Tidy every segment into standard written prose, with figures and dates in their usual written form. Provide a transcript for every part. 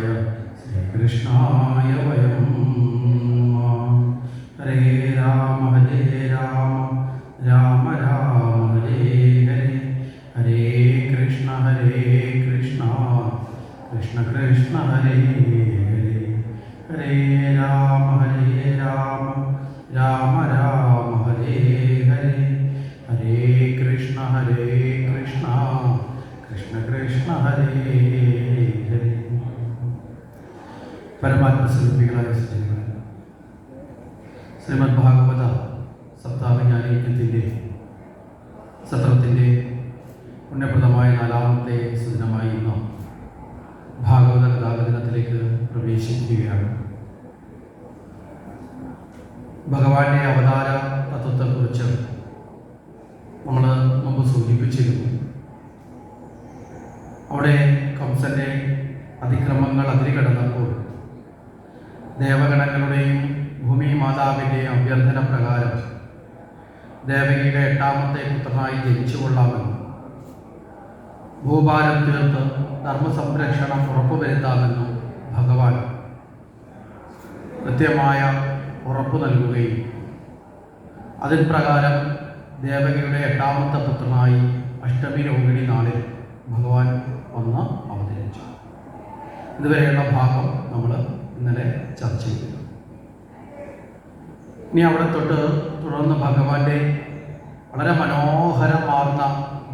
ശ്രീകൃഷ്ണായ വയം ഹരേ രാമ രാമ രാമ ഹരേ ഹരേ ഹരേ കൃഷ്ണ കൃഷ്ണ കൃഷ്ണ ഹരേ ഹരേ ഹരേ രാമ രാമ ഹരേ ഹരേ ഹരേ കൃഷ്ണ കൃഷ്ണ കൃഷ്ണ ഹരേ ഹരേ. പരമാത്മസ്വരൂപികളായ സജ്ജനങ്ങളെ, ശ്രീമദ് ഭാഗവത സപ്താഹജ്ഞാനയജ്ഞത്തിൻ്റെ സത്രത്തിൻ്റെ പുണ്യപ്രദമായ 4ാമത്തെ സുദിനമായി ഇന്ന് ഭാഗവത കഥാകഥനത്തിലേക്ക് പ്രവേശിക്കുകയാണ്. ഭഗവാന്റെ അവതാര തത്വത്തെക്കുറിച്ച് നമ്മൾ മുമ്പ് സൂചിപ്പിച്ചിരുന്നു. അവിടെ കംസന്റെ അതിക്രമങ്ങൾ അതിരുകടന്നപ്പോൾ ദേവഗണങ്ങളുടെയും ഭൂമി മാതാവിൻ്റെയും അഭ്യർത്ഥന പ്രകാരം ദേവകിയുടെ 8ാമത്തെ പുത്രനായി ജനിച്ചുകൊള്ളാമെന്നും ഭൂഭാരം തീർത്ത് ധർമ്മസംരക്ഷണം ഉറപ്പുവരുത്താമെന്നും ഭഗവാൻ കൃത്യമായ ഉറപ്പു നൽകുകയും അതിൻ പ്രകാരം ദേവകിയുടെ 8ാമത്തെ പുത്രനായി അഷ്ടമി രോഹിണി നാളിൽ ഭഗവാൻ വന്ന് അവതരിച്ചു. ഇതുവരെയുള്ള ഭാഗം നമ്മൾ ഇന്നലെ ചർച്ച ചെയ്തു. ഇനി അവിടെ തൊട്ട് തുടർന്ന് ഭഗവാന്റെ വളരെ മനോഹരമാർന്ന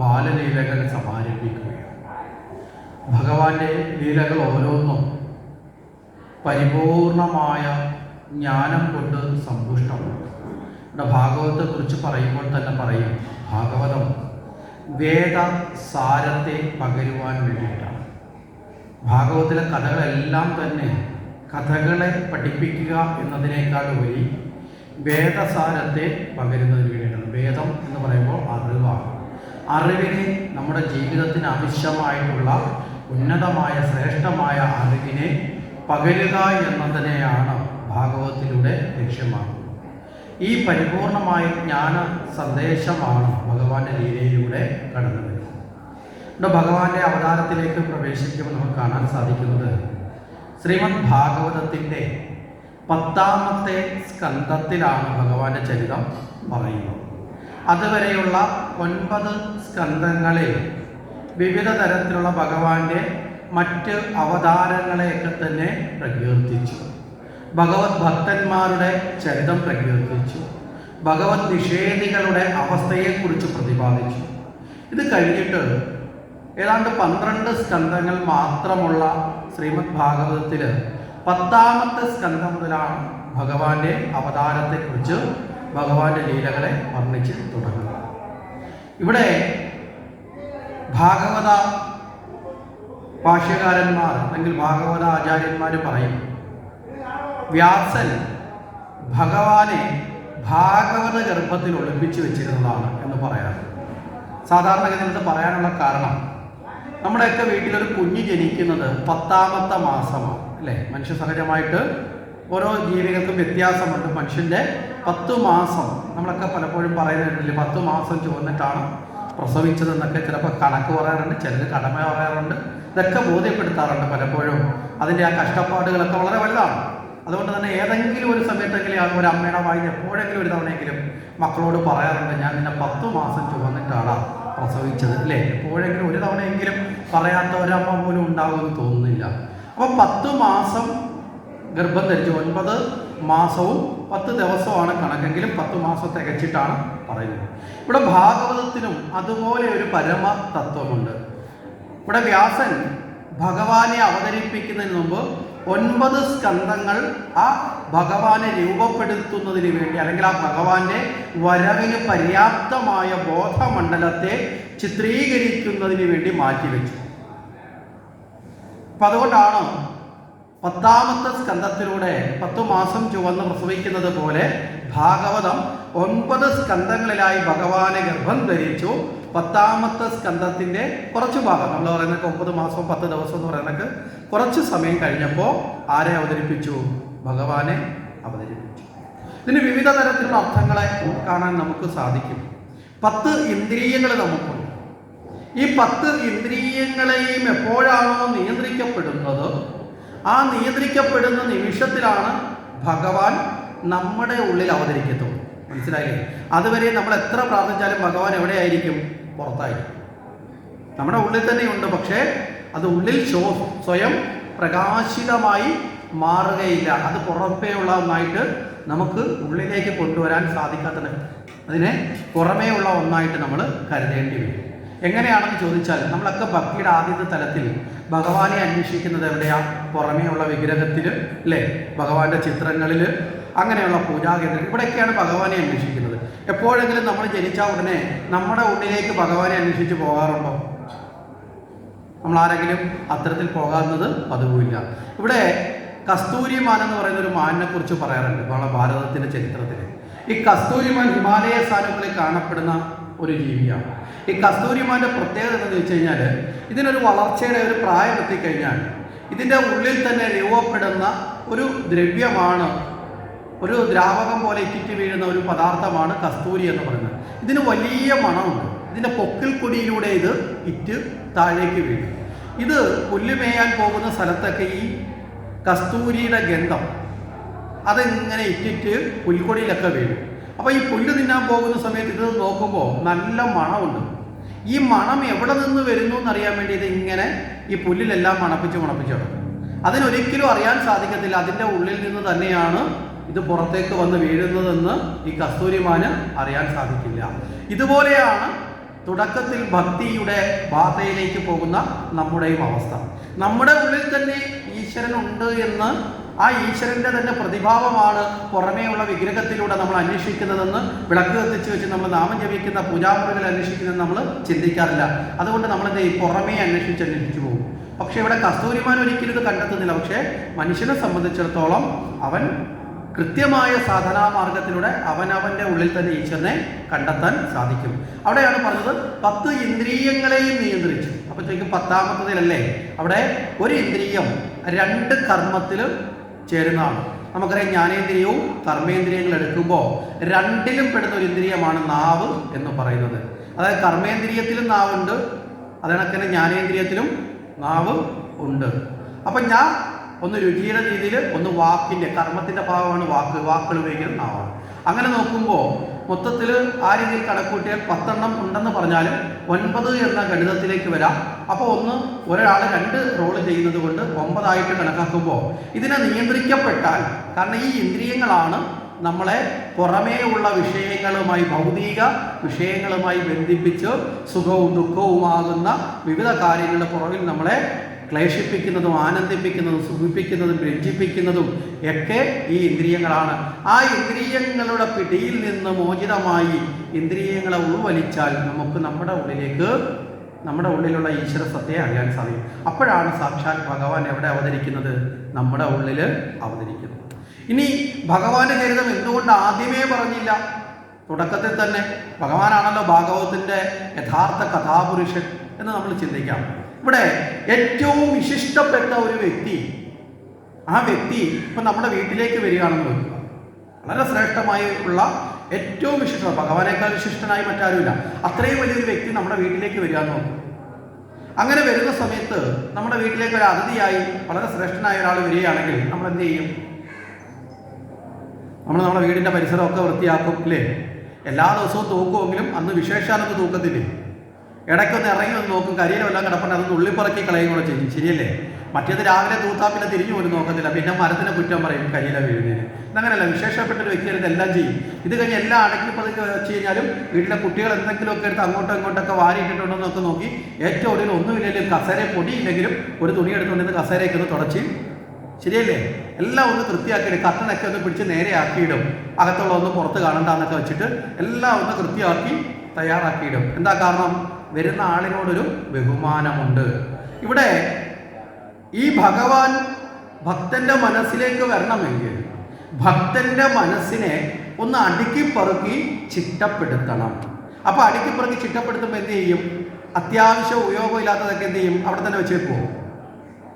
ബാലലീലകൾ സമാരംഭിക്കുകയാണ്. ഭഗവാന്റെ ലീലകൾ ഓരോന്നും പരിപൂർണമായ ജ്ഞാനം കൊണ്ട് സമ്പുഷ്ടമാണ്. ഇവിടെ ഭാഗവതത്തെക്കുറിച്ച് പറയുമ്പോൾ തന്നെ പറയും, ഭാഗവതം വേദസാരത്തെ പകരുവാൻ വേണ്ടിയിട്ടാണ്. ഭാഗവതത്തിലെ കഥകളെല്ലാം തന്നെ കഥകളെ പഠിപ്പിക്കുക എന്നതിനേക്കാൾ ഉപരി വേദസാരത്തെ പകരുന്നതിന് വേണ്ടിയിട്ടാണ്. വേദം എന്ന് പറയുമ്പോൾ അറിവാണ്. അറിവിനെ, നമ്മുടെ ജീവിതത്തിന് ആവശ്യമായിട്ടുള്ള ഉന്നതമായ ശ്രേഷ്ഠമായ അറിവിനെ പകരുക എന്നതിനെയാണ് ഭാഗവതത്തിലൂടെ ലക്ഷ്യമാക്കുന്നത്. ഈ പരിപൂർണമായ ജ്ഞാന സന്ദേശമാണ് ഭഗവാന്റെ ലീലയിലൂടെ കടന്നു വരുന്നത്. ഇവിടെ ഭഗവാന്റെ അവതാരത്തിലേക്ക് പ്രവേശിക്കുമ്പോൾ നമുക്ക് കാണാൻ സാധിക്കുന്നത് ശ്രീമദ് ഭാഗവതത്തിൻ്റെ 10ാമത്തെ സ്കന്ധത്തിലാണ് ഭഗവാന്റെ ചരിതം പറയുന്നത്. അതുവരെയുള്ള 9 സ്കന്ധങ്ങളിൽ വിവിധ തരത്തിലുള്ള ഭഗവാന്റെ മറ്റ് അവതാരങ്ങളെയൊക്കെ തന്നെ പ്രകീർത്തിച്ചു. ഭഗവത് ഭക്തന്മാരുടെ ചരിതം പ്രകീർത്തിച്ചു. ഭഗവത് നിഷേധികളുടെ അവസ്ഥയെക്കുറിച്ച് പ്രതിപാദിച്ചു. ഇത് കഴിഞ്ഞിട്ട് ഏതാണ്ട് 12 സ്കന്ധങ്ങൾ മാത്രമുള്ള ശ്രീമദ് ഭാഗവതത്തിൽ 10ാമത്തെ സ്കന്ധം മുതലാണ് ഭഗവാന്റെ അവതാരത്തെക്കുറിച്ച്, ഭഗവാന്റെ ലീലകളെ വർണ്ണിച്ച് തുടങ്ങുന്നത്. ഇവിടെ ഭാഗവത ഭാഷ്യകാരന്മാർ അല്ലെങ്കിൽ ഭാഗവത ആചാര്യന്മാർ പറയും, വ്യാസൻ ഭഗവാനെ ഭാഗവത ഗർഭത്തിൽ ഒളിപ്പിച്ചു വെച്ചിരുന്നതാണ് എന്ന് പറയാറ്. സാധാരണഗതിയിൽ ഇത് പറയാനുള്ള കാരണം, നമ്മുടെയൊക്കെ വീട്ടിലൊരു കുഞ്ഞ് ജനിക്കുന്നത് 10ാമത്തെ മാസമാണ് അല്ലേ? മനുഷ്യ സഹജമായിട്ട് ഓരോ ജീവികൾക്കും വ്യത്യാസമുണ്ട്. മനുഷ്യൻ്റെ 10 മാസം നമ്മളൊക്കെ പലപ്പോഴും പറയുന്നുണ്ടല്ലേ, 10 മാസം ചുവന്നിട്ടാണ് പ്രസവിച്ചതെന്നൊക്കെ ചിലപ്പോൾ കണക്ക് പറയാറുണ്ട്, ചിലർ കടമ പറയാറുണ്ട്. ഇതൊക്കെ ബോധ്യപ്പെടുത്താറുണ്ട് പലപ്പോഴും. അതിൻ്റെ ആ കഷ്ടപ്പാടുകളൊക്കെ വളരെ വലുതാണ്. അതുകൊണ്ട് തന്നെ ഏതെങ്കിലും ഒരു സമയത്തെങ്കിലും ഒരു അമ്മയുടെ വായിൽ എപ്പോഴെങ്കിലും ഒരു തവണയെങ്കിലും മക്കളോട് പറയാറുണ്ട്, ഞാൻ നിന്നെ 10 മാസം ചുവന്നിട്ടാണ് പ്രസവിച്ചത് അല്ലേ? എപ്പോഴെങ്കിലും ഒരു തവണയെങ്കിലും പറയാത്ത ഒരമ്മ പോലും ഉണ്ടാകുമെന്ന് തോന്നുന്നില്ല. അപ്പോൾ 10 മാസം ഗർഭം ധരിച്ചു. 9 മാസവും 10 ദിവസമാണ് കണക്കെങ്കിലും 10 മാസം തികച്ചിട്ടാണ് പറയുന്നത്. ഇവിടെ ഭാഗവതത്തിനും അതുപോലെ ഒരു പരമ തത്വമുണ്ട്. ഇവിടെ വ്യാസൻ ഭഗവാനെ അവതരിപ്പിക്കുന്നതിന് മുമ്പ് 9 സ്കന്ധങ്ങൾ ആ ഭഗവാനെ രൂപപ്പെടുത്തുന്നതിന് വേണ്ടി, അല്ലെങ്കിൽ ആ ഭഗവാന്റെ വരവിന് പര്യാപ്തമായ ബോധമണ്ഡലത്തെ ചിത്രീകരിക്കുന്നതിന് വേണ്ടി മാറ്റിവെച്ചു. അപ്പം അതുകൊണ്ടാണ് 10ാമത്തെ സ്കന്ധത്തിലൂടെ 10 മാസം ചുവന്ന് പ്രസവിക്കുന്നത് പോലെ ഭാഗവതം 9 സ്കന്ധങ്ങളിലായി ഭഗവാനെ ഗർഭം ധരിച്ചു. 10ാമത്തെ സ്കന്ധത്തിൻ്റെ കുറച്ച് ഭാഗം, നമ്മൾ പറയുന്നത് 9 മാസവും 10 ദിവസം എന്ന് പറയുന്നത് കുറച്ച് സമയം കഴിഞ്ഞപ്പോൾ ആരെ അവതരിപ്പിച്ചു? ഭഗവാനെ അവതരിപ്പിച്ചു. ഇതിന് വിവിധ തരത്തിലുള്ള അർത്ഥങ്ങളെ കാണാൻ നമുക്ക് സാധിക്കും. 10 ഇന്ദ്രിയങ്ങൾ നമുക്കുണ്ട്. ഈ 10 ഇന്ദ്രിയങ്ങളെയും എപ്പോഴാണോ നിയന്ത്രിക്കപ്പെടുന്നത് ആ നിയന്ത്രിക്കപ്പെടുന്ന നിമിഷത്തിലാണ് ഭഗവാൻ നമ്മുടെ ഉള്ളിൽ അവതരിക്കത്തുള്ളൂ. മനസ്സിലായില്ലേ? അതുവരെ നമ്മൾ എത്ര പ്രാർത്ഥിച്ചാലും ഭഗവാൻ എവിടെയായിരിക്കും? പുറത്തായിരിക്കും. നമ്മുടെ ഉള്ളിൽ തന്നെയുണ്ട്, പക്ഷേ അത് ഉള്ളിൽ സ്വയം പ്രകാശിതമായി മാറുകയില്ല. അത് പുറമേ ഉള്ള ഒന്നായിട്ട് നമുക്ക് ഉള്ളിലേക്ക് കൊണ്ടുവരാൻ സാധിക്കാത്തത്, അതിനെ പുറമേ ഉള്ള ഒന്നായിട്ട് നമ്മൾ കരുതേണ്ടി വരും. എങ്ങനെയാണെന്ന് ചോദിച്ചാൽ, നമ്മളൊക്കെ ഭക്തിയുടെ ആദ്യത്തെ തലത്തിൽ ഭഗവാനെ അന്വേഷിക്കുന്നത് എവിടെയാണ്? പുറമേ ഉള്ള വിഗ്രഹത്തിൽ, അല്ലേ? ഭഗവാന്റെ ചിത്രങ്ങളിൽ, അങ്ങനെയുള്ള പൂജാകേന്ദ്രം, ഇവിടെയൊക്കെയാണ് ഭഗവാനെ അന്വേഷിക്കുന്നത്. എപ്പോഴെങ്കിലും നമ്മൾ ജനിച്ച ഉടനെ നമ്മുടെ ഉള്ളിലേക്ക് ഭഗവാനെ അന്വേഷിച്ച് പോകാറുണ്ടോ? നമ്മൾ ആരെങ്കിലും അത്തരത്തിൽ പോകാറുന്നത് പതിവില്ല. ഇവിടെ കസ്തൂരിമാൻ എന്ന് പറയുന്ന ഒരു മാനിനെ കുറിച്ച് പറയാറുണ്ട് നമ്മുടെ ഭാരതത്തിൻ്റെ ചരിത്രത്തിൽ. ഈ കസ്തൂരിമാൻ ഹിമാലയ സ്ഥാനങ്ങളിൽ കാണപ്പെടുന്ന ഒരു ജീവിയാണ്. ഈ കസ്തൂരിമാൻ്റെ പ്രത്യേകത എന്താണെന്ന് വെച്ച് കഴിഞ്ഞാൽ, ഇതിനൊരു വളർച്ചയുടെ ഒരു പ്രായം എത്തിക്കഴിഞ്ഞാൽ ഇതിൻ്റെ ഉള്ളിൽ തന്നെ രൂപപ്പെടുന്ന ഒരു ദ്രവ്യമാണ്, ഒരു ദ്രാവകം പോലെ ഇറ്റിറ്റ് വീഴുന്ന ഒരു പദാർത്ഥമാണ് കസ്തൂരി എന്ന് പറയുന്നത്. ഇതിന് വലിയ മണമുണ്ട്. ഇതിൻ്റെ പൊക്കിൽ കൊടിയിലൂടെ ഇത് ഇറ്റ് താഴേക്ക് വീഴും. ഇത് പുല്ല് മേയാൻ പോകുന്ന സ്ഥലത്തൊക്കെ ഈ കസ്തൂരിയുടെ ഗന്ധം അതിങ്ങനെ ഇറ്റിറ്റ് പുൽക്കൊടിയിലൊക്കെ വീഴും. അപ്പോൾ ഈ പുല്ല് തിന്നാൻ പോകുന്ന സമയത്ത് ഇത് നോക്കുമ്പോൾ നല്ല മണമുണ്ട്. ഈ മണം എവിടെ നിന്ന് വരുന്നു എന്നറിയാൻ വേണ്ടി ഇത് ഇങ്ങനെ ഈ പുല്ലിലെല്ലാം മണപ്പിച്ച് കിടക്കും. അതിനൊരിക്കലും അറിയാൻ സാധിക്കത്തില്ല അതിൻ്റെ ഉള്ളിൽ നിന്ന് തന്നെയാണ് ഇത് പുറത്തേക്ക് വന്ന് വീഴുന്നതെന്ന് ഈ കസ്തൂരിമാന് അറിയാൻ സാധിക്കില്ല. ഇതുപോലെയാണ് തുടക്കത്തിൽ ഭക്തിയുടെ പാതയിലേക്ക് പോകുന്ന നമ്മുടെയും അവസ്ഥ. നമ്മുടെ ഉള്ളിൽ തന്നെ ഈശ്വരനുണ്ട് എന്ന്, ആ ഈശ്വരൻ്റെ തന്നെ പ്രതിഭാവമാണ് പുറമേയുള്ള വിഗ്രഹത്തിലൂടെ നമ്മൾ അന്വേഷിക്കുന്നതെന്ന്, വിളക്ക് കത്തിച്ച് വെച്ച് നമ്മൾ നാമം ജപിക്കുന്ന പൂജാമുറികൾ അന്വേഷിക്കുന്നതെന്ന് നമ്മൾ ചിന്തിക്കാറില്ല. അതുകൊണ്ട് നമ്മളെന്ത് ഈ പുറമേ അന്വേഷിച്ചു പോകും. പക്ഷേ ഇവിടെ കസ്തൂരിമാൻ ഒരിക്കലും ഇത് കണ്ടെത്തുന്നില്ല. പക്ഷേ മനുഷ്യനെ സംബന്ധിച്ചിടത്തോളം അവൻ കൃത്യമായ സാധനാമാർഗത്തിലൂടെ അവനവൻ്റെ ഉള്ളിൽ തന്നെ ഈശ്വരനെ കണ്ടെത്താൻ സാധിക്കും. അവിടെയാണ് പറഞ്ഞത് 10 ഇന്ദ്രിയങ്ങളെയും നിയന്ത്രിച്ചു. അപ്പോഴത്തേക്കും 10ാമത്തതിലല്ലേ അവിടെ ഒരു ഇന്ദ്രിയം 2 കർമ്മത്തിൽ ചേരുന്നതാണ്. നമുക്കറിയാം, ജ്ഞാനേന്ദ്രിയവും കർമ്മേന്ദ്രിയങ്ങൾ എടുക്കുമ്പോൾ 2ലും പെടുന്ന ഒരു ഇന്ദ്രിയമാണ് നാവ് എന്ന് പറയുന്നത്. അതായത് കർമ്മേന്ദ്രിയത്തിലും നാവുണ്ട്, അതേക്കന്നെ ജ്ഞാനേന്ദ്രിയത്തിലും നാവ് ഉണ്ട്. അപ്പം ഞാൻ ഒന്ന് രുചിയുടെ രീതിയിൽ, ഒന്ന് വാക്കിൻ്റെ, കർമ്മത്തിൻ്റെ ഭാഗമാണ് വാക്കുകൾ ഉപയോഗിക്കുന്ന നാവാണ്. അങ്ങനെ നോക്കുമ്പോൾ മൊത്തത്തിൽ ആ രീതിയിൽ കണക്കൂട്ടിയാൽ 10 ഉണ്ടെന്ന് പറഞ്ഞാലും 9 എന്ന ഗണിതത്തിലേക്ക് വരാം. അപ്പോൾ ഒരാൾ 2 റോള് ചെയ്യുന്നത് കൊണ്ട് 9 കണക്കാക്കുമ്പോൾ ഇതിനെ നിയന്ത്രിക്കപ്പെട്ടാൽ, കാരണം ഈ ഇന്ദ്രിയങ്ങളാണ് നമ്മളെ പുറമേ ഉള്ള വിഷയങ്ങളുമായി, ഭൗതിക വിഷയങ്ങളുമായി ബന്ധിപ്പിച്ച് സുഖവും ദുഃഖവുമാകുന്ന വിവിധ കാര്യങ്ങളുടെ പുറകിൽ നമ്മളെ ക്ലേശിപ്പിക്കുന്നതും ആനന്ദിപ്പിക്കുന്നതും സുഖിപ്പിക്കുന്നതും രഞ്ജിപ്പിക്കുന്നതും ഒക്കെ ഈ ഇന്ദ്രിയങ്ങളാണ്. ആ ഇന്ദ്രിയങ്ങളുടെ പിടിയിൽ നിന്ന് മോചിതമായി ഇന്ദ്രിയങ്ങളെ ഉൾവലിച്ചാൽ നമുക്ക് നമ്മുടെ ഉള്ളിലുള്ള ഈശ്വര സത്യത്തെ അറിയാൻ സാധിക്കും. അപ്പോഴാണ് സാക്ഷാൽ ഭഗവാൻ എവിടെ അവതരിക്കുന്നത്? നമ്മുടെ ഉള്ളിൽ അവതരിക്കുന്നത്. ഇനി ഭഗവാന്റെ ചരിതം എന്തുകൊണ്ട് ആദ്യമേ പറഞ്ഞില്ല? തുടക്കത്തിൽ തന്നെ ഭഗവാനാണല്ലോ ഭാഗവതത്തിൻ്റെ യഥാർത്ഥ കഥാപുരുഷൻ എന്ന് നമ്മൾ ചിന്തിക്കാം. ഇവിടെ ഏറ്റവും വിശിഷ്ടപ്പെട്ട ഒരു വ്യക്തി, ആ വ്യക്തി ഇപ്പം നമ്മുടെ വീട്ടിലേക്ക് വരികയാണെന്ന് വെക്കുക. വളരെ ശ്രേഷ്ഠമായി ഉള്ള ഏറ്റവും വിശിഷ്ട, ഭഗവാനേക്കാൾ വിശിഷ്ടനായി മറ്റാരുമില്ല, അത്രയും വലിയൊരു വ്യക്തി നമ്മുടെ വീട്ടിലേക്ക് വരിക എന്ന് നോക്കും. അങ്ങനെ വരുന്ന സമയത്ത് നമ്മുടെ വീട്ടിലേക്ക് ഒരു അതിഥിയായി വളരെ ശ്രേഷ്ഠനായ ഒരാൾ വരികയാണെങ്കിൽ നമ്മൾ എന്ത് ചെയ്യും? നമ്മുടെ വീടിൻ്റെ പരിസരമൊക്കെ വൃത്തിയാക്കും, അല്ലേ? എല്ലാ ദിവസവും തൂക്കുമെങ്കിലും അന്ന് വിശേഷാലൊന്ന് തൂക്കത്തില്ലേ? ഇടയ്ക്കൊന്ന് ഇറങ്ങി ഒന്ന് നോക്കും, കരിയിലും എല്ലാം കിടപ്പുണ്ട്, അതൊന്ന് ഉള്ളിപ്പറക്കി കളയും കൂടെ ചെയ്യും. ശരിയല്ലേ? മറ്റേത് രാവിലെ തൂത്താൽ പിന്നെ തിരിഞ്ഞു പോലും നോക്കത്തില്ല, പിന്നെ മരത്തിനെ കുറ്റം പറയും കരിയില വീഴുന്നതിന്. ഇതങ്ങനെയല്ല, വിശേഷപ്പെട്ട ഒരു വ്യക്തിയുടെ ഇതെല്ലാം ചെയ്യും. ഇത് കഴിഞ്ഞ് എല്ലാം അടക്കി പതുക്കെ വെച്ച് കഴിഞ്ഞാലും വീട്ടിലെ കുട്ടികൾ എന്തെങ്കിലുമൊക്കെ എടുത്ത് അങ്ങോട്ടും ഇങ്ങോട്ടൊക്കെ വാരിയിട്ടിട്ടുണ്ടോ എന്നൊക്കെ നോക്കി ഏറ്റവും ഒടുവിൽ ഒന്നുമില്ലെങ്കിലും കസേര പൊടിയില്ലെങ്കിലും ഒരു തുണി എടുത്തുകൊണ്ടിരുന്ന് കസേരയൊക്കെ ഒന്ന് തുടച്ച്, ശരിയല്ലേ, എല്ലാം ഒന്ന് കൃത്യമാക്കിയിടും. കട്ടനൊക്കെ ഒന്ന് പിടിച്ച് നേരെ ആക്കിയിടും, അകത്തുള്ള ഒന്ന് പുറത്ത് കാണണ്ടെന്നൊക്കെ വെച്ചിട്ട് എല്ലാം ഒന്ന് കൃത്യമാക്കി തയ്യാറാക്കിയിടും. എന്താ കാരണം? വരുന്ന ആളിനോടൊരു ബഹുമാനമുണ്ട്. ഇവിടെ ഈ ഭഗവാൻ ഭക്തന്റെ മനസ്സിലേക്ക് വരണമെങ്കിൽ ഭക്തന്റെ മനസ്സിനെ ഒന്ന് അടുക്കിപ്പറുക്കി ചിട്ടപ്പെടുത്തണം. അപ്പോൾ അടുക്കിപ്പറുക്കി ചിട്ടപ്പെടുത്തുമ്പോൾ എന്ത് ചെയ്യും? അത്യാവശ്യം ഉപയോഗമില്ലാത്തതൊക്കെ എന്ത് ചെയ്യും? അവിടെ തന്നെ വെച്ച് വെക്കുമോ?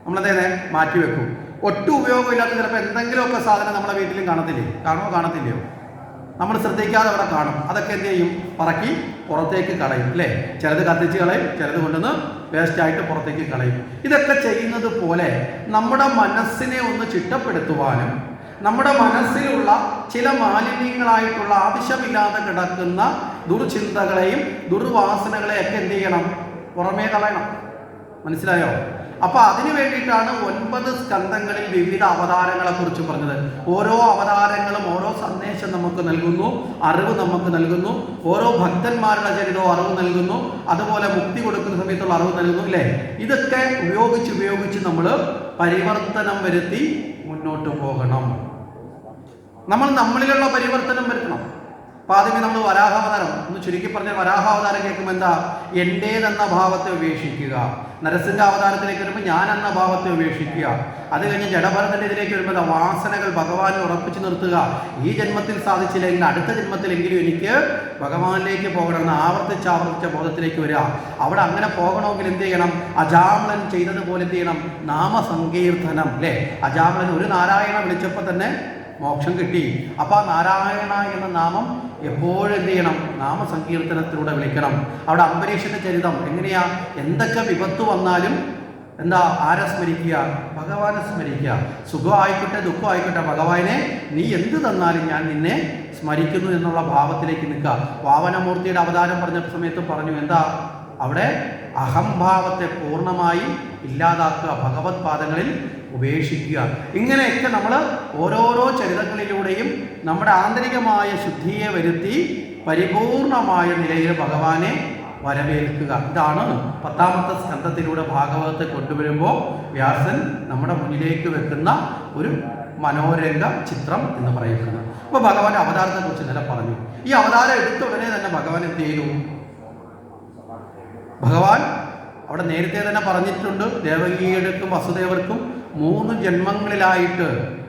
നമ്മളതേനെ മാറ്റി വെക്കും. ഒട്ടും ഉപയോഗമില്ലാത്ത ചിലപ്പോൾ എന്തെങ്കിലുമൊക്കെ സാധനം നമ്മുടെ വീട്ടിലും കാണത്തില്ലയോ? നമ്മൾ ശ്രദ്ധിക്കാതെ അവിടെ കാണും. അതൊക്കെ എന്ത് ചെയ്യും? പറക്കി പുറത്തേക്ക് കളയും അല്ലേ? ചിലത് കത്തിച്ച് കളയും, ചിലത് കൊണ്ടുവന്ന് വേസ്റ്റായിട്ട് പുറത്തേക്ക് കളയും. ഇതൊക്കെ ചെയ്യുന്നത് പോലെ നമ്മുടെ മനസ്സിനെ ഒന്ന് ചിട്ടപ്പെടുത്തുവാനും നമ്മുടെ മനസ്സിലുള്ള ചില മാലിന്യങ്ങളായിട്ടുള്ള ആവശ്യമില്ലാതെ കിടക്കുന്ന ദുർചിന്തകളെയും ദുർവാസനകളെയൊക്കെ എന്ത് ചെയ്യണം? പുറമേ കളയണം. മനസ്സിലായോ? അപ്പൊ അതിനു വേണ്ടിയിട്ടാണ് 9 സ്കന്ധങ്ങളിൽ വിവിധ അവതാരങ്ങളെ കുറിച്ച് പറഞ്ഞത്. ഓരോ അവതാരങ്ങളും ഓരോ സന്ദേശം നമുക്ക് നൽകുന്നു, അറിവ് നമുക്ക് നൽകുന്നു. ഓരോ ഭക്തന്മാരുടെ ചരിതവും അറിവ് നൽകുന്നു, അതുപോലെ മുക്തി കൊടുക്കുന്ന സമയത്തുള്ള അറിവ് നൽകുന്നു അല്ലേ? ഇതൊക്കെ ഉപയോഗിച്ച് നമ്മൾ പരിവർത്തനം വരുത്തി മുന്നോട്ട് പോകണം. നമ്മൾ നമ്മളിലുള്ള പരിവർത്തനം വരുത്തണം. അപ്പൊ ആദ്യമേ നമ്മൾ വരാഹാവതാരം ഒന്ന് ചുരുക്കി പറഞ്ഞാൽ, വരാഹാവതാരം കേൾക്കുമ്പോൾ എന്താ? എൻ്റേതെന്ന ഭാവത്തെ ഉപേക്ഷിക്കുക. നരസിംഹ അവതാരത്തിലേക്ക് വരുമ്പോൾ ഞാൻ എന്ന ഭാവത്തെ ഉപേക്ഷിക്കുക. അത് കഴിഞ്ഞ് ജഡഭരതന്റെ ഇതിലേക്ക് വരുമ്പോൾ വാസനകൾ ഭഗവാനെ ഉറപ്പിച്ചു നിർത്തുക. ഈ ജന്മത്തിൽ സാധിച്ചില്ലെങ്കിൽ അടുത്ത ജന്മത്തിലെങ്കിലും എനിക്ക് ഭഗവാനിലേക്ക് പോകണമെന്ന് ആവർത്തിച്ച ബോധത്തിലേക്ക് വരിക. അവിടെ അങ്ങനെ പോകണമെങ്കിൽ എന്ത് ചെയ്യണം? അജാമളൻ ചെയ്തതുപോലെ എന്ത് ചെയ്യണം? നാമസങ്കീർത്തനം അല്ലേ? അജാമളൻ ഒരു നാരായണ വിളിച്ചപ്പോൾ തന്നെ മോക്ഷം കിട്ടി. അപ്പോൾ ആ നാരായണ എന്ന നാമം എപ്പോഴും എന്ത് ചെയ്യണം? നാമസങ്കീർത്തനത്തിലൂടെ വിളിക്കണം. അവിടെ അംബരീഷന്റെ ചരിതം എങ്ങനെയാ? എന്തൊക്കെ വിപത്ത് വന്നാലും എന്താ? ആരെ സ്മരിക്കുക? ഭഗവാനെ സ്മരിക്കുക. സുഖമായിക്കോട്ടെ ദുഃഖമായിക്കോട്ടെ ഭഗവാനെ നീ എന്ത് തന്നാലും ഞാൻ നിന്നെ സ്മരിക്കുന്നു എന്നുള്ള ഭാവത്തിലേക്ക് നിൽക്കുക. വാമനമൂർത്തിയുടെ അവതാരം പറഞ്ഞ സമയത്ത് പറഞ്ഞു എന്താ? അവിടെ അഹംഭാവത്തെ പൂർണ്ണമായി ഇല്ലാതാക്കുക, ഭഗവത് പാദങ്ങളിൽ ഉപേക്ഷിക്കുക. ഇങ്ങനെയൊക്കെ നമ്മൾ ഓരോരോ ചരിതങ്ങളിലൂടെയും നമ്മുടെ ആന്തരികമായ ശുദ്ധിയെ വരുത്തി പരിപൂർണമായ നിലയിൽ ഭഗവാനെ വരവേൽക്കുക. ഇതാണ് 10ാമത്തെ സ്കന്ധത്തിലൂടെ ഭാഗവതത്തെ കൊണ്ടുവരുമ്പോൾ വ്യാസൻ നമ്മുടെ മുന്നിലേക്ക് വെക്കുന്ന ഒരു മനോരംഗ ചിത്രം എന്ന് പറയുന്നത്. അപ്പോൾ ഭഗവാന്റെ അവതാരത്തെക്കുറിച്ച് ഇന്നലെ പറഞ്ഞു. ഈ അവതാരം എടുത്ത ഉടനെ തന്നെ ഭഗവാൻ എന്ത് ചെയ്തു? ഭഗവാൻ അവിടെ നേരത്തെ തന്നെ പറഞ്ഞിട്ടുണ്ട്, ദേവകിയുടെക്കും വസുദേവർക്കും 3 ജന്മങ്ങളിലായിട്ട്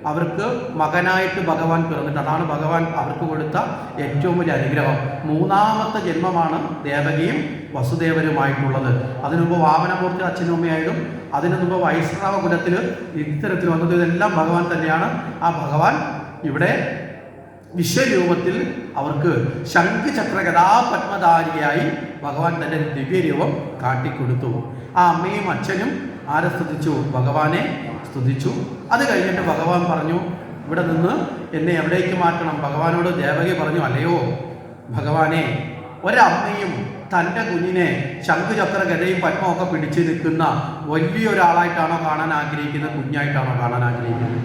അവർക്ക് മകനായിട്ട് ഭഗവാൻ പിറന്നിട്ട്. അതാണ് ഭഗവാൻ അവർക്ക് കൊടുത്ത ഏറ്റവും വലിയ അനുഗ്രഹം. 3ാമത്തെ ജന്മമാണ് ദേവകിയും വസുദേവരുമായിട്ടുള്ളത്. അതിനു മുമ്പ് വാമനമൂർത്തി അച്ഛനും അമ്മയായതും അതിനു മുമ്പ് വൈഷ്ണവ കുലത്തിൽ ഇത്തരത്തിൽ വന്നത് ഇതെല്ലാം ഭഗവാൻ തന്നെയാണ്. ആ ഭഗവാൻ ഇവിടെ വിശ്വരൂപത്തിൽ അവർക്ക് ശംഖുചക്ര ഗദാപത്മധാരിയായി ഭഗവാൻ തൻ്റെ ദിവ്യരൂപം കാട്ടിക്കൊടുത്തു. ആ അമ്മയും അച്ഛനും ആരെ സ്തുതിച്ചു? ഭഗവാനെ സ്തുതിച്ചു. അത് കഴിഞ്ഞിട്ട് ഭഗവാൻ പറഞ്ഞു, ഇവിടെ നിന്ന് എന്നെ എവിടേക്ക് മാറ്റണം? ഭഗവാനോട് ദേവകി പറഞ്ഞു, അല്ലയോ ഭഗവാനെ, ഒരമ്മയും തൻ്റെ കുഞ്ഞിനെ ശംഖുചക്ര ഗദയും പത്മമൊക്കെ പിടിച്ചു നിൽക്കുന്ന വലിയൊരാളായിട്ടാണോ കാണാൻ ആഗ്രഹിക്കുന്നത്? കുഞ്ഞായിട്ടാണോ കാണാൻ ആഗ്രഹിക്കുന്നത്?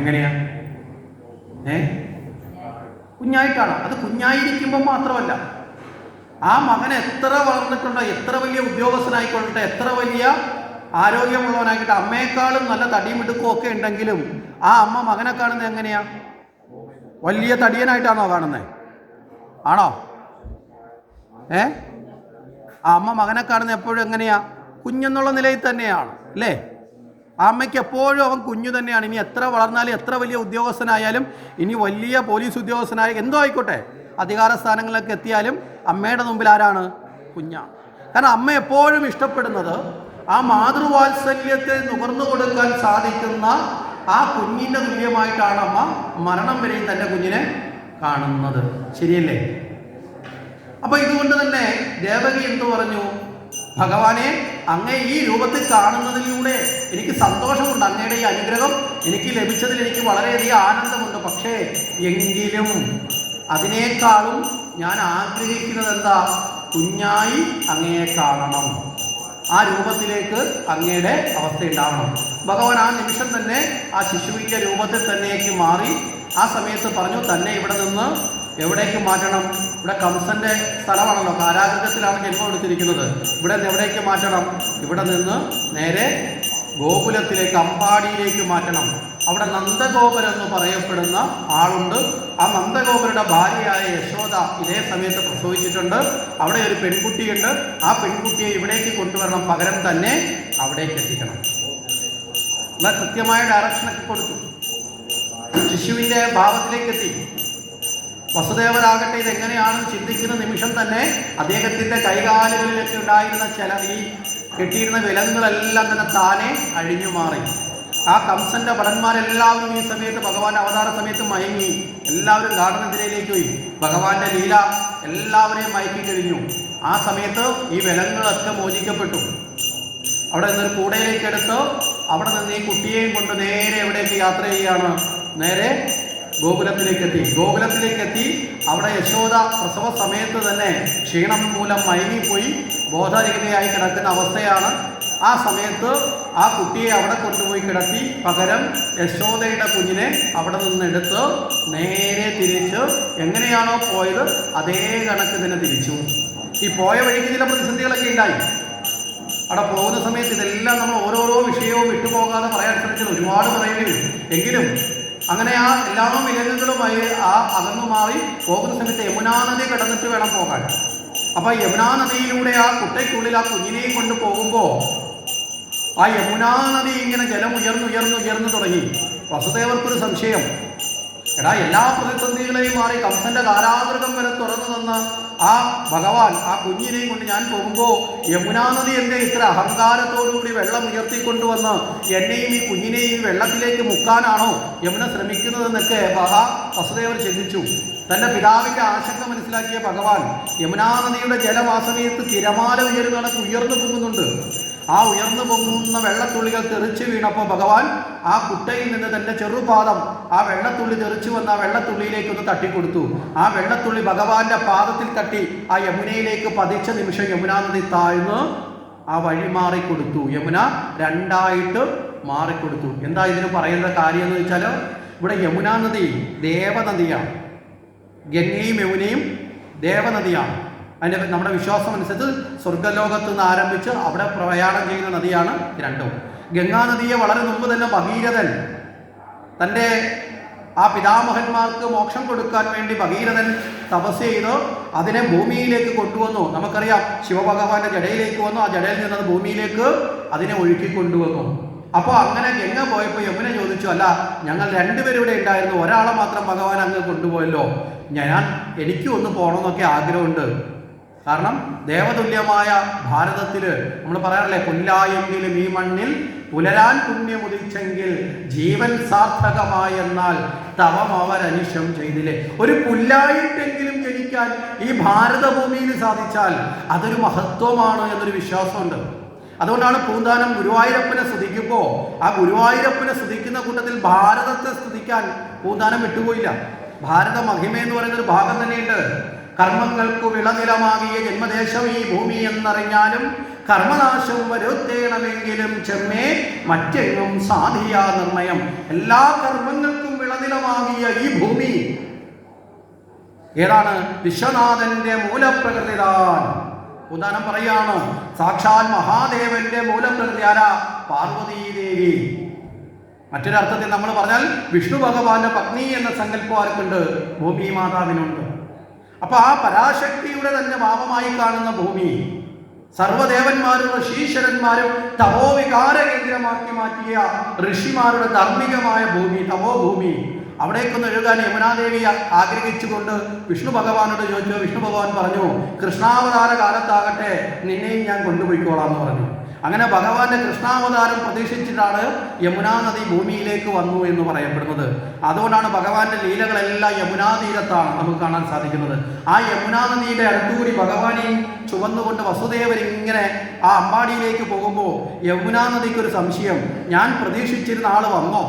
എങ്ങനെയാ? കുഞ്ഞായിട്ടാണ്. അത് കുഞ്ഞായിരിക്കുമ്പോൾ മാത്രമല്ല, ആ മകൻ എത്ര വളർന്നിട്ടുണ്ടോ, എത്ര വലിയ ഉദ്യോഗസ്ഥനായിക്കൊള്ളട്ടെ, എത്ര വലിയ ആരോഗ്യമുള്ളവനായിക്കട്ടെ, അമ്മയെക്കാളും നല്ല തടിയും മിടുക്കും ഒക്കെ ഉണ്ടെങ്കിലും ആ അമ്മ മകനെ കാണുന്നത് എങ്ങനെയാ? വലിയ തടിയനായിട്ടാണോ കാണുന്നത്? ആണോ? ആ അമ്മ മകനെ കാണുന്നത് എപ്പോഴും എങ്ങനെയാ? കുഞ്ഞെന്നുള്ള നിലയിൽ തന്നെയാണ് അല്ലേ? ആ അമ്മയ്ക്ക് എപ്പോഴും അവൻ കുഞ്ഞു തന്നെയാണ്. ഇനി എത്ര വളർന്നാലും എത്ര വലിയ ഉദ്യോഗസ്ഥനായാലും, ഇനി വലിയ പോലീസ് ഉദ്യോഗസ്ഥനായ എന്തോ ആയിക്കോട്ടെ, അധികാര സ്ഥാനങ്ങളിലൊക്കെ എത്തിയാലും അമ്മയുടെ മുമ്പിൽ ആരാണ്? കുഞ്ഞാണ്. കാരണം അമ്മ എപ്പോഴും ഇഷ്ടപ്പെടുന്നത് ആ മാതൃവാത്സല്യത്തെ നുകർന്നു കൊടുക്കാൻ സാധിക്കുന്ന ആ കുഞ്ഞിൻ്റെ തുല്യമായിട്ടാണ് അമ്മ മരണം വരെയും തൻ്റെ കുഞ്ഞിനെ കാണുന്നത്. ശരിയല്ലേ? അപ്പൊ ഇതുകൊണ്ട് തന്നെ ദേവകി എന്തു പറഞ്ഞു? ഭഗവാനെ, അങ്ങേ ഈ രൂപത്തിൽ കാണുന്നതിലൂടെ എനിക്ക് സന്തോഷമുണ്ട്. അങ്ങയുടെ ഈ അനുഗ്രഹം എനിക്ക് ലഭിച്ചതിൽ എനിക്ക് വളരെയധികം ആനന്ദമുണ്ട്. പക്ഷേ എങ്കിലും അതിനേക്കാളും ഞാൻ ആഗ്രഹിക്കുന്നത് എന്താ? കുഞ്ഞായി അങ്ങയെ കാണണം. ആ രൂപത്തിലേക്ക് അങ്ങയുടെ അവസ്ഥ ഉണ്ടാവണം. ഭഗവാൻ ആ നിമിഷം തന്നെ ആ ശിശുവിൻ്റെ രൂപത്തിൽ തന്നെയൊക്കെ മാറി ആ സമയത്ത് പറഞ്ഞു, തന്നെ ഇവിടെ നിന്ന് എവിടേക്ക് മാറ്റണം? ഇവിടെ കംസന്റെ സ്ഥലമാണല്ലോ, കാരാഗൃഹത്തിലാണ് ജന്മം എടുത്തിരിക്കുന്നത്. ഇവിടെ നിന്ന് എവിടേക്ക് മാറ്റണം? ഇവിടെ നിന്ന് നേരെ ഗോകുലത്തിലേക്ക്, അമ്പാടിയിലേക്ക് മാറ്റണം. അവിടെ നന്ദഗോപൻ എന്ന് പറയപ്പെടുന്ന ആളുണ്ട്. ആ നന്ദഗോപരുടെ ഭാര്യയായ യശോദ ഇതേ സമയത്ത് പ്രസവിച്ചിട്ടുണ്ട്. അവിടെ ഒരു പെൺകുട്ടിയുണ്ട്. ആ പെൺകുട്ടിയെ ഇവിടേക്ക് കൊണ്ടുവരണം, പകരം തന്നെ അവിടേക്ക് എത്തിക്കണം. എന്നാൽ കൃത്യമായ ഡയറക്ഷനൊക്കെ കൊടുത്തു. ശിശുവിൻ്റെ ഭാവത്തിലേക്ക് എത്തി. വസുദേവരാകട്ടെ ഇതെങ്ങനെയാണെന്ന് ചിന്തിക്കുന്ന നിമിഷം തന്നെ അദ്ദേഹത്തിൻ്റെ കൈകാലുകളിലൊക്കെ ഉണ്ടായിരുന്ന ചില ഈ കെട്ടിയിരുന്ന വിലങ്ങുകളെല്ലാം തന്നെ താനെ അഴിഞ്ഞു മാറി. ആ കംസന്റെ ഭടന്മാരെല്ലാവരും ഈ സമയത്ത് ഭഗവാന്റെ അവതാര സമയത്ത് മയങ്ങി. എല്ലാവരും ഗാഠനിദ്രയിലേക്ക് പോയി. ഭഗവാന്റെ ലീല എല്ലാവരെയും മയക്കി കഴിഞ്ഞു. ആ സമയത്ത് ഈ വിലങ്ങുകളൊക്കെ മോചിക്കപ്പെട്ടു. അവിടെ നിന്നൊരു കൂടയിലേക്ക് എടുത്ത് അവിടെ നിന്ന് ഈ കുട്ടിയെയും കൊണ്ട് നേരെ എവിടേക്ക് യാത്ര ചെയ്യുകയാണ്? നേരെ ഗോകുലത്തിലേക്ക് എത്തി. അവിടെ യശോദ പ്രസവ സമയത്ത് തന്നെ ക്ഷീണം മൂലം മയങ്ങിപ്പോയി ബോധരഹിതയായി കിടക്കുന്ന അവസ്ഥയാണ്. ആ സമയത്ത് ആ കുട്ടിയെ അവിടെ കൊണ്ടുപോയി കിടത്തി. പകരം യശോദയുടെ കുഞ്ഞിനെ അവിടെ നിന്ന് എടുത്ത് നേരെ തിരിച്ച് എങ്ങനെയാണോ പോയത് അതേ കണക്ക് തന്നെ തിരിച്ചു. ഈ പോയ വഴിക്ക് ചില പ്രതിസന്ധികളൊക്കെ ഉണ്ടായി. അവിടെ പോകുന്ന സമയത്ത് ഇതെല്ലാം നമ്മൾ ഓരോരോ വിഷയവും വിട്ടുപോകാതെ പറയാൻ ശ്രമിച്ചത് ഒരുപാട് പറയേണ്ടി വരും. എങ്കിലും അങ്ങനെ ആ എല്ലാ വിലങ്ങുകളുമായി ആ അകന്നു മാറി പോകുന്ന സമയത്ത് യമുനാ നദി കടന്നിട്ട് വേണം പോകാൻ. അപ്പൊ യമുനാ നദിയിലൂടെ ആ കുട്ടയ്ക്കുള്ളിൽ ആ കുഞ്ഞിനെയും കൊണ്ട് പോകുമ്പോൾ ആ യമുനാ നദി ഇങ്ങനെ ജലം ഉയർന്നു തുടങ്ങി. വസുദേവർക്കൊരു സംശയം, എടാ എല്ലാ പ്രതിസന്ധികളെയും മാറി കംസന്റെ കാരാഗൃഹം വരെ തുറന്നു തന്ന ആ ഭഗവാൻ ആ കുഞ്ഞിനെയും കൊണ്ട് ഞാൻ പോകുമ്പോൾ യമുനാ നദി എന്റെ ഇത്ര അഹങ്കാരത്തോടുകൂടി വെള്ളം ഉയർത്തിക്കൊണ്ടുവന്ന് എന്നെയും ഈ കുഞ്ഞിനെയും വെള്ളത്തിലേക്ക് മുക്കാനാണോ യമുന ശ്രമിക്കുന്നതെന്നൊക്കെ വസുദേവർ ചിന്തിച്ചു. തന്റെ പിതാവിന്റെ ആശങ്ക മനസ്സിലാക്കിയ ഭഗവാൻ യമുനാ നദിയുടെ ജലം ആ സമയത്ത് തിരമാല ഉയർന്നു പൊങ്ങുന്നുണ്ട്. ആ ഉയർന്നു പൊങ്ങുന്ന വെള്ളത്തുള്ളികൾ തെറിച്ചു വീണപ്പോൾ ഭഗവാൻ ആ കുട്ടയിൽ നിന്ന് തന്റെ ചെറുപാദം ആ വെള്ളത്തുള്ളി തെറിച്ചു വന്ന ആ വെള്ളത്തുള്ളിയിലേക്കൊന്ന് തട്ടിക്കൊടുത്തു. ആ വെള്ളത്തുള്ളി ഭഗവാന്റെ പാദത്തിൽ തട്ടി ആ യമുനയിലേക്ക് പതിച്ച നിമിഷം യമുനാ നദി താഴ്ന്ന് ആ വഴി മാറിക്കൊടുത്തു. യമുന രണ്ടായിട്ട് മാറിക്കൊടുത്തു. എന്താ ഇതിന് പറയുന്ന കാര്യം എന്ന് വെച്ചാൽ, ഇവിടെ യമുനാ നദി ദേവനദിയാണ്. ഗംഗയും യമുനയും ദേവനദിയാണ്. അതിൻ്റെ നമ്മുടെ വിശ്വാസം അനുസരിച്ച് സ്വർഗലോകത്ത് നിന്ന് ആരംഭിച്ച് അവിടെ പ്രയാണം ചെയ്യുന്ന നദിയാണ് രണ്ടും. ഗംഗാനദിയെ വളരെ മുമ്പ് തന്നെ ഭഗീരഥൻ തൻ്റെ ആ പിതാമഹന്മാർക്ക് മോക്ഷം കൊടുക്കാൻ വേണ്ടി ഭഗീരഥൻ തപസ് ചെയ്ത് അതിനെ ഭൂമിയിലേക്ക് കൊണ്ടുവന്നു. നമുക്കറിയാം, ശിവഭഗവാന്റെ ജടയിലേക്ക് വന്നു. ആ ജടയിൽ നിന്നത് ഭൂമിയിലേക്ക് അതിനെ ഒഴുക്കി കൊണ്ടുവന്നു. അപ്പോൾ അങ്ങനെ ഗംഗ പോയപ്പോൾ യമുന ചോദിച്ചു, അല്ല ഞങ്ങൾ രണ്ടുപേരും ഇവിടെ ഉണ്ടായിരുന്നു, ഒരാളെ മാത്രം ഭഗവാൻ അങ്ങ് കൊണ്ടുപോയല്ലോ, എനിക്കും ഒന്ന് പോകണമെന്നൊക്കെ ആഗ്രഹമുണ്ട്. കാരണം ദേവതുല്യമായ ഭാരതത്തിൽ നമ്മൾ പറയാറില്ലേ, പുല്ലായെങ്കിലും ഈ മണ്ണിൽ പുലരാൻ പുണ്യമുദിച്ചെങ്കിൽ ജീവൻ സാർത്ഥകമായെന്നാൽ തവം അവരനിശം ചെയ്തില്ലേ. ഒരു പുല്ലായിട്ടെങ്കിലും ജനിക്കാൻ ഈ ഭാരതഭൂമിയിൽ സാധിച്ചാൽ അതൊരു മഹത്വമാണ് എന്നൊരു വിശ്വാസമുണ്ട്. അതുകൊണ്ടാണ് പൂന്താനം ഗുരുവായൂരപ്പനെ സ്തുതിക്കുമ്പോൾ ആ ഗുരുവായൂരപ്പനെ സ്തുതിക്കുന്ന കൂട്ടത്തിൽ ഭാരതത്തെ സ്തുതിക്കാൻ പൂന്താനം വിട്ടുപോയില്ല. ഭാരത മഹിമ എന്ന് പറയുന്നൊരു ഭാഗം തന്നെയുണ്ട്. കർമ്മങ്ങൾക്കു വിളനിലമാകിയ ജന്മദേശം ഈ ഭൂമി എന്നറിഞ്ഞാലും കർമ്മനാശം വരുത്തേണമെങ്കിലും ചെമ്മേ മറ്റെങ്ങും സാധിയാ നിർണയം. എല്ലാ കർമ്മങ്ങൾക്കും വിളനിലമാകിയ ഈ ഭൂമി ഏതാണ്? വിശ്വനാഥന്റെ മൂലപ്രകൃതിതാൻ. ഉദാഹരണം പറയാണ്, സാക്ഷാൽ മഹാദേവന്റെ മൂലപ്രകൃതി ആരാ? പാർവതീദേവി. മറ്റൊരർത്ഥത്തിൽ നമ്മൾ പറഞ്ഞാൽ വിഷ്ണു ഭഗവാന്റെ പത്നി എന്ന സങ്കല്പം ആർക്കുണ്ട്? ഭൂമി മാതാവിനുണ്ട്. അപ്പൊ ആ പരാശക്തിയുടെ തന്നെ ഭാവമായി കാണുന്ന ഭൂമി സർവദേവന്മാരും ഋഷീശ്വരന്മാരും തപോവികാര കേന്ദ്രമാക്കി മാറ്റിയ ഋഷിമാരുടെ ധാർമ്മികമായ ഭൂമി, തപോഭൂമി. അവിടേക്കൊന്ന് എഴുതാൻ യമുനാദേവി ആഗ്രഹിച്ചുകൊണ്ട് വിഷ്ണു ഭഗവാനോട് ചോദിച്ചു. വിഷ്ണു ഭഗവാൻ പറഞ്ഞു, കൃഷ്ണാവതാര കാലത്താകട്ടെ നിന്നെയും ഞാൻ കൊണ്ടുപോയിക്കോളാം എന്ന് പറഞ്ഞു. അങ്ങനെ ഭഗവാന്റെ കൃഷ്ണാവതാരം പ്രതീക്ഷിച്ചിട്ടാണ് യമുനാ നദി ഭൂമിയിലേക്ക് വന്നു എന്ന് പറയപ്പെടുന്നത്. അതുകൊണ്ടാണ് ഭഗവാന്റെ ലീലകളെല്ലാം യമുനാ തീരത്താണ് നമുക്ക് കാണാൻ സാധിക്കുന്നത്. ആ യമുനാ നദിയുടെ അടുത്തുകൂടി ഭഗവാനെയും ചുവന്നുകൊണ്ട് വസുദേവരിങ്ങനെ ആ അമ്പാടിയിലേക്ക് പോകുമ്പോൾ യമുനാ നദിക്കൊരു സംശയം, ഞാൻ പ്രതീക്ഷിച്ചിരുന്ന ആൾ വന്നോ,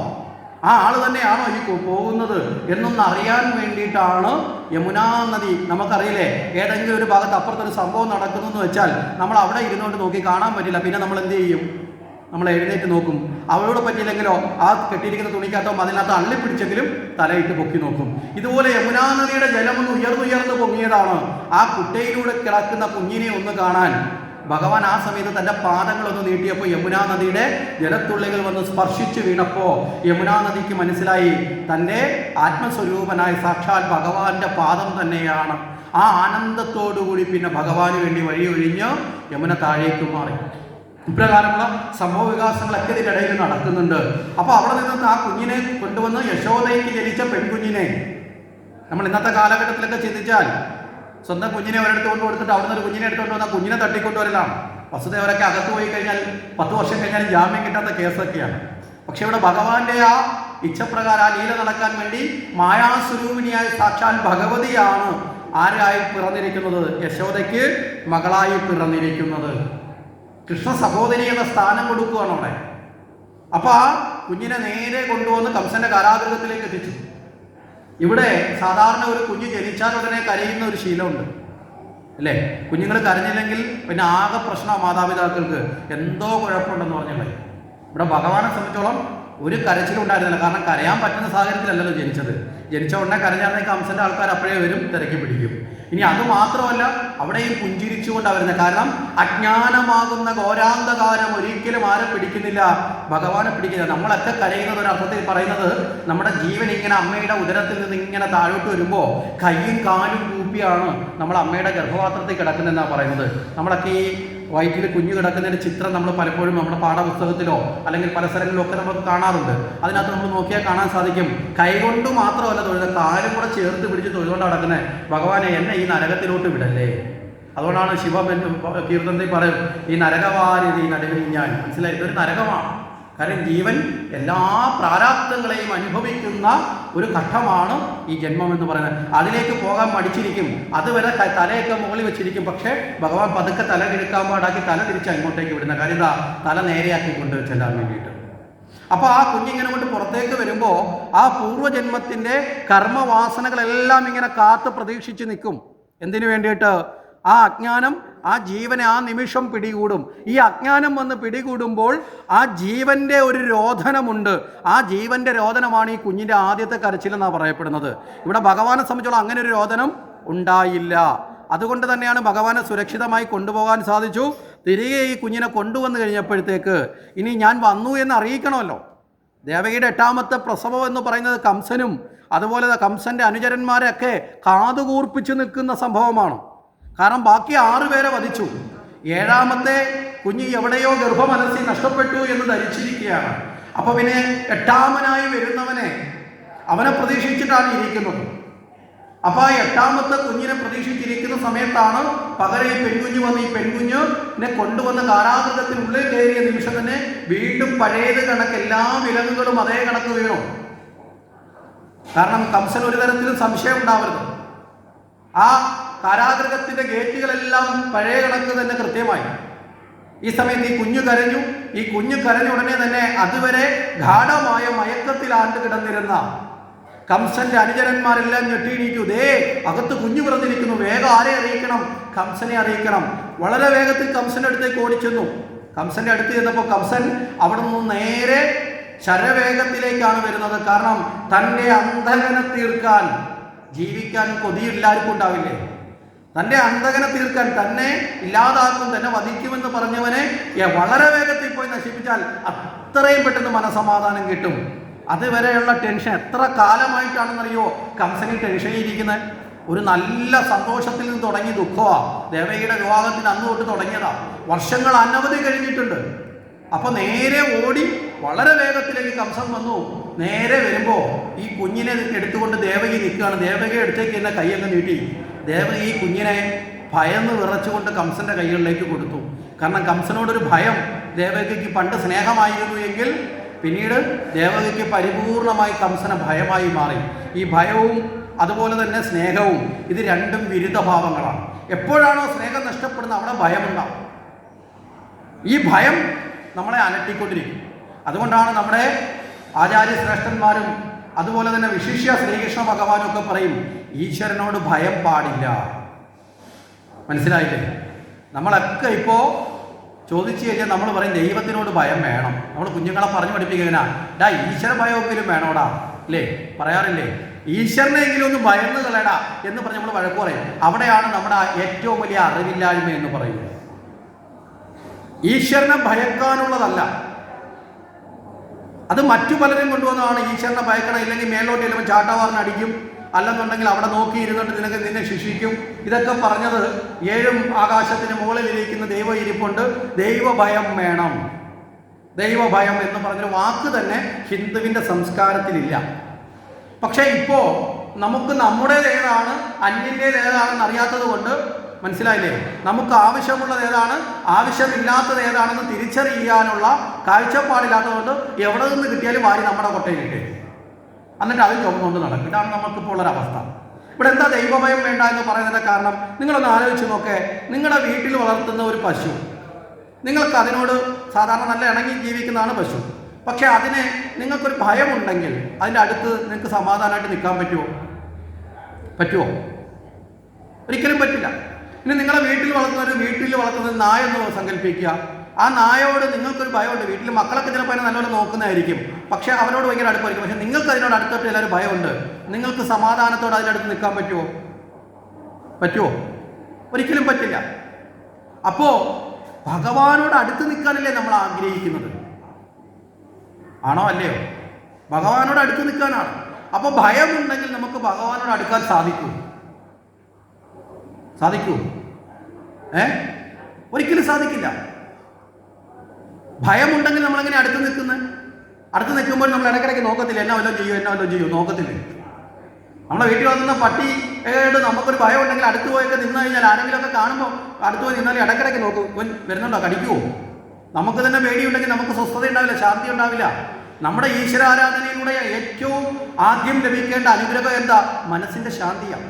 ആ ആൾ തന്നെയാണോ ഈ പോകുന്നത് എന്നൊന്ന് അറിയാൻ വേണ്ടിയിട്ടാണ് യമുനാ നദി. നമുക്കറിയില്ലേ, ഏതെങ്കിലും ഒരു ഭാഗത്ത് അപ്പുറത്തൊരു സംഭവം നടക്കുന്നു എന്ന് വെച്ചാൽ നമ്മൾ അവിടെ ഇരുന്നുകൊണ്ട് നോക്കി കാണാൻ പറ്റില്ല. പിന്നെ നമ്മൾ എന്ത് ചെയ്യും? നമ്മൾ എഴുന്നേറ്റ് നോക്കും. അവളോട് പറ്റിയില്ലെങ്കിലോ ആ കെട്ടിയിരിക്കുന്ന തുണിക്കകത്തോ അതിനകത്ത് അള്ളിപ്പിടിച്ചെങ്കിലും തലയിട്ട് പൊക്കി നോക്കും. ഇതുപോലെ യമുനാ നദിയുടെ ജലമൊന്ന് ഉയർന്നു പൊങ്ങിയതാണ്. ആ കുട്ടയിലൂടെ കിടക്കുന്ന കുഞ്ഞിനെ ഒന്ന് കാണാൻ ഭഗവാൻ ആ സമയത്ത് തൻ്റെ പാദങ്ങളൊന്ന് നീട്ടിയപ്പോൾ യമുനാ നദിയുടെ ജലത്തുള്ളികൾ വന്ന് സ്പർശിച്ചു വീണപ്പോൾ യമുനാ നദിക്ക് മനസ്സിലായി തൻ്റെ ആത്മസ്വരൂപനായ സാക്ഷാൽ ഭഗവാന്റെ പാദം തന്നെയാണ്. ആ ആനന്ദത്തോടുകൂടി പിന്നെ ഭഗവാന് വേണ്ടി വഴിയൊഴിഞ്ഞ് യമുന താഴേക്ക് മാറി. ഇപ്രകാരമുള്ള സംഭവ വികാസങ്ങളൊക്കെ ഇതിൻ്റെ ഇടയിൽ നടക്കുന്നുണ്ട്. അപ്പോൾ അവിടെ നിന്ന് ആ കുഞ്ഞിനെ കൊണ്ടുവന്ന് യശോദയ്ക്ക് ജനിച്ച പെൺകുഞ്ഞിനെ നമ്മൾ ഇന്നത്തെ കാലഘട്ടത്തിലൊക്കെ ചിന്തിച്ചാൽ സ്വന്തം കുഞ്ഞിനെ ഒരിടത്ത് കൊണ്ട് കൊടുത്തിട്ട് അവിടുന്ന് ഒരു കുഞ്ഞിനെ എടുത്തുകൊണ്ട് വന്നാൽ കുഞ്ഞിനെ തട്ടിക്കൊണ്ടുവരലാണ്. വസുദേവരൊക്കെ അകത്ത് പോയി കഴിഞ്ഞാൽ 10 വർഷം കഴിഞ്ഞാൽ ജാമ്യം കിട്ടാത്ത കേസൊക്കെയാണ്. പക്ഷെ ഇവിടെ ഭഗവാന്റെ ആ ഇച്ഛപ്രകാരം ആ ലീല നടക്കാൻ വേണ്ടി മായാസ്വരൂപിണിയായ സാക്ഷാൽ ഭഗവതിയാണ് ആരായി പിറന്നിരിക്കുന്നത്? യശോദയ്ക്ക് മകളായി പിറന്നിരിക്കുന്നത്. കൃഷ്ണ സഹോദരി എന്ന സ്ഥാനം കൊടുക്കുകയാണ് അവിടെ. അപ്പൊ ആ കുഞ്ഞിനെ നേരെ കൊണ്ടുവന്ന് കംസന്റെ കാരാഗൃഹത്തിലേക്ക് എത്തിച്ചു. ഇവിടെ സാധാരണ ഒരു കുഞ്ഞ് ജനിച്ചാൽ ഉടനെ കരയുന്ന ഒരു ശീലമുണ്ട് അല്ലേ? കുഞ്ഞുങ്ങൾ കരഞ്ഞില്ലെങ്കിൽ പിന്നെ ആകെ പ്രശ്നം മാതാപിതാക്കൾക്ക്, എന്തോ കുഴപ്പമുണ്ടെന്ന് പറഞ്ഞാൽ. ഇവിടെ ഭഗവാനെ സംബന്ധിച്ചോളം ഒരു കരച്ചിലുണ്ടായിരുന്നില്ല. കാരണം കരയാൻ പറ്റുന്ന സാഹചര്യത്തിലല്ലല്ലോ ജനിച്ചത്. ജനിച്ച ഉടനെ കരഞ്ഞാണെങ്കിൽ കംസന്റെ ആൾക്കാർ അപ്പോഴേ വരും, തിരക്കി പിടിക്കും. ഇനി അത് മാത്രമല്ല, അവിടെയും പുഞ്ചിരിച്ചുകൊണ്ടാണ് വരുന്നത്. കാരണം അജ്ഞാനമാകുന്ന ഘോരാന്ധകാരം ഒരിക്കലും ആരെ പിടിക്കുന്നില്ല? ഭഗവാനെ പിടിക്കില്ല. നമ്മളൊക്കെ കരയുന്നത് ഒരർത്ഥത്തിൽ പറയുന്നത്, നമ്മുടെ ജീവൻ ഇങ്ങനെ അമ്മയുടെ ഉദരത്തിൽ നിന്ന് ഇങ്ങനെ താഴോട്ട് വരുമ്പോൾ കൈയും കാലും കൂപ്പിയാണ് നമ്മൾ അമ്മയുടെ ഗർഭപാത്രത്തിൽ കിടക്കുന്നതെന്നാണ് പറയുന്നത്. നമ്മളൊക്കെ ഈ വയറ്റിൽ കുഞ്ഞു കിടക്കുന്നതിൻ്റെ ചിത്രം നമ്മൾ പലപ്പോഴും നമ്മുടെ പാഠപുസ്തകത്തിലോ അല്ലെങ്കിൽ പല സ്ഥലങ്ങളിലോ ഒക്കെ നമുക്ക് കാണാറുണ്ട്. അതിനകത്ത് നമ്മൾ നോക്കിയാൽ കാണാൻ സാധിക്കും, കൈകൊണ്ട് മാത്രമല്ല തൊഴുന്നത്, കാലും കൂടെ ചേർത്ത് പിടിച്ച് തൊഴുകൊണ്ട് നടക്കുന്നത്. ഭഗവാനെ എന്നെ ഈ നരകത്തിലോട്ട് വിടല്ലേ. അതുകൊണ്ടാണ് ശിവ കീർത്തനത്തിൽ പറയും, ഈ നരകവാരിധി നടുവിൽ ഞാൻ. മനസ്സിലായി, ഇതൊരു നരകമാണ്. കാരണം ജീവൻ എല്ലാ പ്രാരാബ്ദങ്ങളെയും അനുഭവിക്കുന്ന ഒരു ഘട്ടമാണ് ഈ ജന്മം എന്ന് പറയുന്നത്. അതിലേക്ക് പോകാൻ മടിച്ചിരിക്കും, അതുവരെ തലയൊക്കെ മുകളിൽ വെച്ചിരിക്കും. പക്ഷേ ഭഗവാൻ പതുക്കെ തല കിഴക്കാൻ പാടാക്കി തല തിരിച്ച് അങ്ങോട്ടേക്ക് വിടുന്ന കാര്യം എന്താ? തല നേരെയാക്കി കൊണ്ട് ചെല്ലാൻ വേണ്ടിയിട്ട്. അപ്പോൾ ആ കുഞ്ഞിങ്ങനെ കൊണ്ട് പുറത്തേക്ക് വരുമ്പോൾ ആ പൂർവ്വജന്മത്തിൻ്റെ കർമ്മവാസനകളെല്ലാം ഇങ്ങനെ കാത്ത് പ്രതീക്ഷിച്ച് നിൽക്കും. എന്തിനു വേണ്ടിയിട്ട്? ആ അജ്ഞാനം ആ ജീവനെ ആ നിമിഷം പിടികൂടും. ഈ അജ്ഞാനം വന്ന് പിടികൂടുമ്പോൾ ആ ജീവൻ്റെ ഒരു രോധനമുണ്ട്. ആ ജീവൻ്റെ രോധനമാണ് ഈ കുഞ്ഞിൻ്റെ ആദ്യത്തെ കരച്ചിലെന്നാണ് പറയപ്പെടുന്നത്. ഇവിടെ ഭഗവാനെ സംബന്ധിച്ചോളം അങ്ങനെ ഒരു രോധനം ഉണ്ടായില്ല. അതുകൊണ്ട് തന്നെയാണ് ഭഗവാനെ സുരക്ഷിതമായി കൊണ്ടുപോകാൻ സാധിച്ചു. തിരികെ ഈ കുഞ്ഞിനെ കൊണ്ടുവന്നു കഴിഞ്ഞപ്പോഴത്തേക്ക് ഇനി ഞാൻ വന്നു എന്ന് അറിയിക്കണമല്ലോ. ദേവകിയുടെ 8ാമത്തെ പ്രസവം എന്ന് പറയുന്നത് കംസനും അതുപോലെ കംസൻ്റെ അനുചരന്മാരെയൊക്കെ കാതുകൂർപ്പിച്ച് നിൽക്കുന്ന സംഭവമാണ്. കാരണം ബാക്കി 6 പേരെ വധിച്ചു. 7ാമത്തെ കുഞ്ഞ് എവിടെയോ ഗർഭമനസ്സി നഷ്ടപ്പെട്ടു എന്ന് ധരിച്ചിരിക്കുകയാണ്. അപ്പൊ പിന്നെ 8ാമനായി വരുന്നവനെ അവനെ പ്രതീക്ഷിച്ചിട്ടാണ് ഇരിക്കുന്നത്. അപ്പൊ ആ 8ാമത്തെ കുഞ്ഞിനെ പ്രതീക്ഷിച്ചിരിക്കുന്ന സമയത്താണ് പകരം ഈ പെൺകുഞ്ഞ് വന്ന് ഈ പെൺകുഞ്ഞിനെ കൊണ്ടുവന്ന കാരാഗൃഹത്തിനുള്ളിൽ കയറിയ നിമിഷം തന്നെ വീണ്ടും പഴയത് കണക്ക് എല്ലാ വിലങ്ങുകളും അതേ കണക്ക് വീണു. കാരണം കംസൻ ഒരു തരത്തിലും സംശയം ഉണ്ടാവരുത്. ആ കാരാഗൃഹത്തിന്റെ ഗേറ്റുകളെല്ലാം പഴയ കണക്ക് തന്നെ കൃത്യമായി. ഈ സമയത്ത് ഈ കുഞ്ഞു കരഞ്ഞു. ഈ കുഞ്ഞു കരഞ്ഞ ഉടനെ തന്നെ അതുവരെ ഗാഢമായ മയക്കത്തിൽ ആണ്ട് കിടന്നിരുന്ന കംസന്റെ അനുചരന്മാരെല്ലാം ഞെട്ടിയിടിക്കൂ. ദേ അകത്ത് കുഞ്ഞു പിറന്നിരിക്കുന്നു, വേഗം ആരെ അറിയിക്കണം? കംസനെ അറിയിക്കണം. വളരെ വേഗത്തിൽ കംസന്റെ അടുത്തേക്ക് ഓടിച്ചെന്നു. കംസന്റെ അടുത്ത് ചെന്നപ്പോൾ കംസൻ അവിടെ നിന്ന് നേരെ ശരവേഗത്തിലേക്കാണ് വരുന്നത്. കാരണം തൻ്റെ അന്ധകനെ തീർക്കാൻ, ജീവിക്കാൻ കൊതി എല്ലാവർക്കും ഉണ്ടാവില്ലേ? തൻ്റെ അന്ധകനെ തീർക്കാൻ, തന്നെ ഇല്ലാതാക്കും, തന്നെ വധിക്കുമെന്ന് പറഞ്ഞവനെ വളരെ വേഗത്തിൽ പോയി നശിപ്പിച്ചാൽ അത്രയും പെട്ടെന്ന് മനസമാധാനം കിട്ടും. അതുവരെയുള്ള ടെൻഷൻ എത്ര കാലമായിട്ടാണെന്നറിയോ കംസനി ടെൻഷനിരിക്കുന്നത്? ഒരു നല്ല സന്തോഷത്തിൽ നിന്ന് തുടങ്ങി ദുഃഖമാണ്. ദേവകിയുടെ വിവാഹത്തിന് അന്ന് തൊട്ട് തുടങ്ങിയതാണ്. വർഷങ്ങൾ അനവധി കഴിഞ്ഞിട്ടുണ്ട്. അപ്പൊ നേരെ ഓടി വളരെ വേഗത്തിലേക്ക് കംസൻ വന്നു. നേരെ വരുമ്പോൾ ഈ കുഞ്ഞിനെ എടുത്തുകൊണ്ട് ദേവകി നിൽക്കുകയാണ്. ദേവകി അടുത്തേക്ക് എന്നെ കൈയൊക്കെ നീട്ടി. ദേവകി ഈ കുഞ്ഞിനെ ഭയന്ന് വിറച്ചുകൊണ്ട് കംസന്റെ കൈകളിലേക്ക് കൊടുത്തു. കാരണം കംസനോടൊരു ഭയം ദേവകിക്ക് പണ്ട് സ്നേഹമായിരുന്നു എങ്കിൽ പിന്നീട് ദേവകിക്ക് പരിപൂർണമായി കംസന ഭയമായി മാറി. ഈ ഭയവും അതുപോലെ തന്നെ സ്നേഹവും ഇത് രണ്ടും വിരുദ്ധ ഭാവങ്ങളാണ്. എപ്പോഴാണോ സ്നേഹം നഷ്ടപ്പെടുന്നത് അവിടെ ഭയമുണ്ടാവും. ഈ ഭയം നമ്മളെ അലട്ടിക്കൊണ്ടിരിക്കും. അതുകൊണ്ടാണ് നമ്മുടെ ആചാര്യശ്രേഷ്ഠന്മാരും അതുപോലെ തന്നെ വിശിഷ്യ ശ്രീകൃഷ്ണ ഭഗവാനും ഒക്കെ പറയും, ഈശ്വരനോട് ഭയം പാടില്ല. മനസ്സിലായില്ലേ? നമ്മളൊക്കെ ഇപ്പോൾ ചോദിച്ചു കഴിഞ്ഞാൽ നമ്മൾ പറയും ദൈവത്തിനോട് ഭയം വേണം. നമ്മൾ കുഞ്ഞുങ്ങളെ പറഞ്ഞു പഠിപ്പിക്കുന്നതിനാ, ഡാ ഈശ്വര ഭയമെങ്കിലും വേണോടാ, അല്ലേ? പറയാറില്ലേ? ഈശ്വരനെങ്കിലും ഒന്ന് ഭയന്ന് കളയടാ എന്ന് പറഞ്ഞ് നമ്മൾ വഴക്ക് പറയും. അവിടെയാണ് നമ്മുടെ ഏറ്റവും വലിയ അറിവില്ലായ്മ എന്ന് പറയുന്നത്. ഈശ്വരനെ ഭയക്കാനുള്ളതല്ല, അത് മറ്റു പലരും കൊണ്ടുവന്നതാണ്. ഈശ്വരനെ ഭയക്കണം, ഇല്ലെങ്കിൽ മേലോട്ട് ചെല്ലുമ്പോൾ ചാട്ടവാറിന് അടിക്കും, അല്ലെന്നുണ്ടെങ്കിൽ അവിടെ നോക്കിയിരുന്നിട്ട് നിന്നെ ശിക്ഷിക്കും. ഇതൊക്കെ പറഞ്ഞത് 7 ആകാശത്തിന് മുകളിലിരിക്കുന്ന ദൈവം ഇരിപ്പുണ്ട്, ദൈവഭയം വേണം. ദൈവഭയം എന്ന് പറഞ്ഞൊരു വാക്ക് തന്നെ ഹിന്ദുവിൻ്റെ സംസ്കാരത്തിലില്ല. പക്ഷേ ഇപ്പോൾ നമുക്ക് നമ്മുടേതേതാണ് അന്യൻ്റേതേതാണെന്ന് അറിയാത്തത് കൊണ്ട് മനസ്സിലായില്ലേ? നമുക്ക് ആവശ്യമുള്ളത് ഏതാണ്, ആവശ്യമില്ലാത്തത് ഏതാണെന്ന് തിരിച്ചറിയാനുള്ള കാഴ്ചപ്പാടില്ലാത്തതുകൊണ്ട് എവിടെ നിന്ന് കിട്ടിയാലും വാരി നമ്മുടെ കൊട്ടയിലിട്ടേ, എന്നിട്ട് അത് ചുമന്നുകൊണ്ട് നടക്കും. ഇതാണ് നമുക്കിപ്പോൾ ഉള്ളൊരവസ്ഥ. ഇവിടെ എന്താ ദൈവഭയം വേണ്ട എന്ന് പറയുന്നതിൻ്റെ കാരണം നിങ്ങളൊന്ന് ആലോചിച്ച് നോക്കേ. നിങ്ങളുടെ വീട്ടിൽ വളർത്തുന്ന ഒരു പശു, നിങ്ങൾക്ക് അതിനോട് സാധാരണ നല്ല ഇണങ്ങി ജീവിക്കുന്നതാണ് പശു. പക്ഷെ അതിനെ നിങ്ങൾക്കൊരു ഭയമുണ്ടെങ്കിൽ അതിൻ്റെ അടുത്ത് നിങ്ങൾക്ക് സമാധാനമായിട്ട് നിൽക്കാൻ പറ്റുമോ? ഒരിക്കലും പറ്റില്ല. ഇനി നിങ്ങളെ വീട്ടിൽ വളർത്തുന്ന നായ എന്ന് സങ്കല്പിക്കുക. ആ നായോട് നിങ്ങൾക്കൊരു ഭയമുണ്ട്. വീട്ടിൽ മക്കളൊക്കെ ചിലപ്പോൾ അതിനെ നല്ലപോലെ നോക്കുന്നതായിരിക്കും, പക്ഷേ അവരോട് ഭയങ്കര അടുപ്പായിരിക്കും. പക്ഷെ നിങ്ങൾക്ക് അതിനോട് അടുത്തോട്ട് എല്ലാവരും ഭയമുണ്ട്. നിങ്ങൾക്ക് സമാധാനത്തോടെ അതിൻ്റെ അടുത്ത് നിൽക്കാൻ പറ്റുമോ? ഒരിക്കലും പറ്റില്ല. അപ്പോൾ ഭഗവാനോട് അടുത്ത് നിൽക്കാനല്ലേ നമ്മൾ ആഗ്രഹിക്കുന്നത്? ആണോ അല്ലയോ? ഭഗവാനോട് അടുത്ത് നിൽക്കാനാണ്. അപ്പോൾ ഭയമുണ്ടെങ്കിൽ നമുക്ക് ഭഗവാനോട് അടുക്കാൻ സാധിക്കൂ? ഒരിക്കലും സാധിക്കില്ല. ഭയമുണ്ടെങ്കിൽ നമ്മളെങ്ങനെ അടുത്ത് നിൽക്കുമ്പോൾ നമ്മൾ ഇടയ്ക്കിടയ്ക്ക് നോക്കത്തില്ല, എന്നാ വല്ലതും ചെയ്യും, നോക്കത്തില്ലേ? നമ്മളെ വീട്ടിൽ വന്ന പട്ടിയോട് നമുക്കൊരു ഭയം ഉണ്ടെങ്കിൽ അടുത്ത് പോയൊക്കെ നിന്ന് കഴിഞ്ഞാൽ ആരെങ്കിലുമൊക്കെ കാണുമ്പോൾ അടുത്ത് പോയി നിന്നാൽ ഇടയ്ക്കിടയ്ക്ക് നോക്കും, വരുന്നുണ്ടോ, കടിക്കുമോ? നമുക്ക് തന്നെ പേടിയുണ്ടെങ്കിൽ നമുക്ക് സ്വസ്ഥത ഉണ്ടാവില്ല, ശാന്തി ഉണ്ടാവില്ല. നമ്മുടെ ഈശ്വരാരാധനയിലൂടെ ഏറ്റവും ആദ്യം ലഭിക്കേണ്ട അനുഗ്രഹം എന്താ? മനസ്സിന്റെ ശാന്തിയാണ്,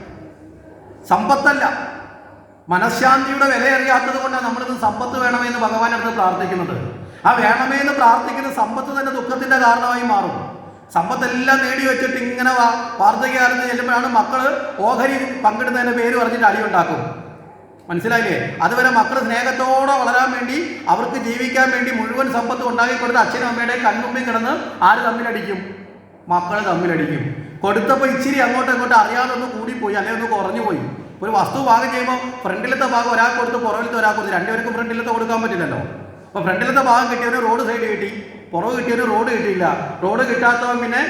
സമ്പത്തല്ല. മനഃശാന്തിയുടെ വില അറിയാത്തത് കൊണ്ടാണ് നമ്മളിത് സമ്പത്ത് വേണമെന്ന് ഭഗവാൻ അടുത്ത് പ്രാർത്ഥിക്കുന്നത്. ആ വേണമേ എന്ന് പ്രാർത്ഥിക്കുന്ന സമ്പത്ത് തന്നെ ദുഃഖത്തിന്റെ കാരണമായി മാറും. സമ്പത്തെല്ലാം നേടി വെച്ചിട്ട് ഇങ്ങനെ വാർദ്ധക്യകാലത്ത് ചെല്ലുമ്പോഴാണ് മക്കള് ഓഹരി പങ്കിടുന്നതിന്റെ പേര് പറഞ്ഞിട്ട് അടിയുണ്ടാക്കും. മനസ്സിലായില്ലേ? അതുവരെ മക്കൾ സ്നേഹത്തോടെ വളരാൻ വേണ്ടി, അവർക്ക് ജീവിക്കാൻ വേണ്ടി മുഴുവൻ സമ്പത്ത് ഉണ്ടാക്കി കൊടുത്ത് അച്ഛനും അമ്മയുടെ കൺമുമ്പിൽ കിടന്ന് ആര് തമ്മിലടിക്കും? മക്കൾ തമ്മിലടിക്കും. കൊടുത്തപ്പോൾ ഇച്ചിരി അങ്ങോട്ടും ഇങ്ങോട്ടും അറിയാതെ ഒന്ന് കൂടിപ്പോയി, അല്ലെങ്കിൽ ഒന്ന് കുറഞ്ഞു പോയി. ഒരു വസ്തു ഭാഗം ചെയ്യുമ്പോൾ ഫ്രണ്ടിലത്തെ ഭാഗം ഒരാൾക്ക് കൊടുത്ത് പുറകിലത്തെ ഒരാൾക്ക് കൊടുത്ത്, രണ്ടുപേർക്കും ഫ്രണ്ടിലത്തെ കൊടുക്കാൻ പറ്റില്ലല്ലോ. അപ്പോൾ ഫ്രണ്ടിലത്തെ ഭാഗം കിട്ടിയവന് റോഡ് സൈഡ് കിട്ടി, പുറവ് കിട്ടിയവന് റോഡ് കിട്ടിയില്ല. റോഡ് കിട്ടാത്തവൻ പിന്നെ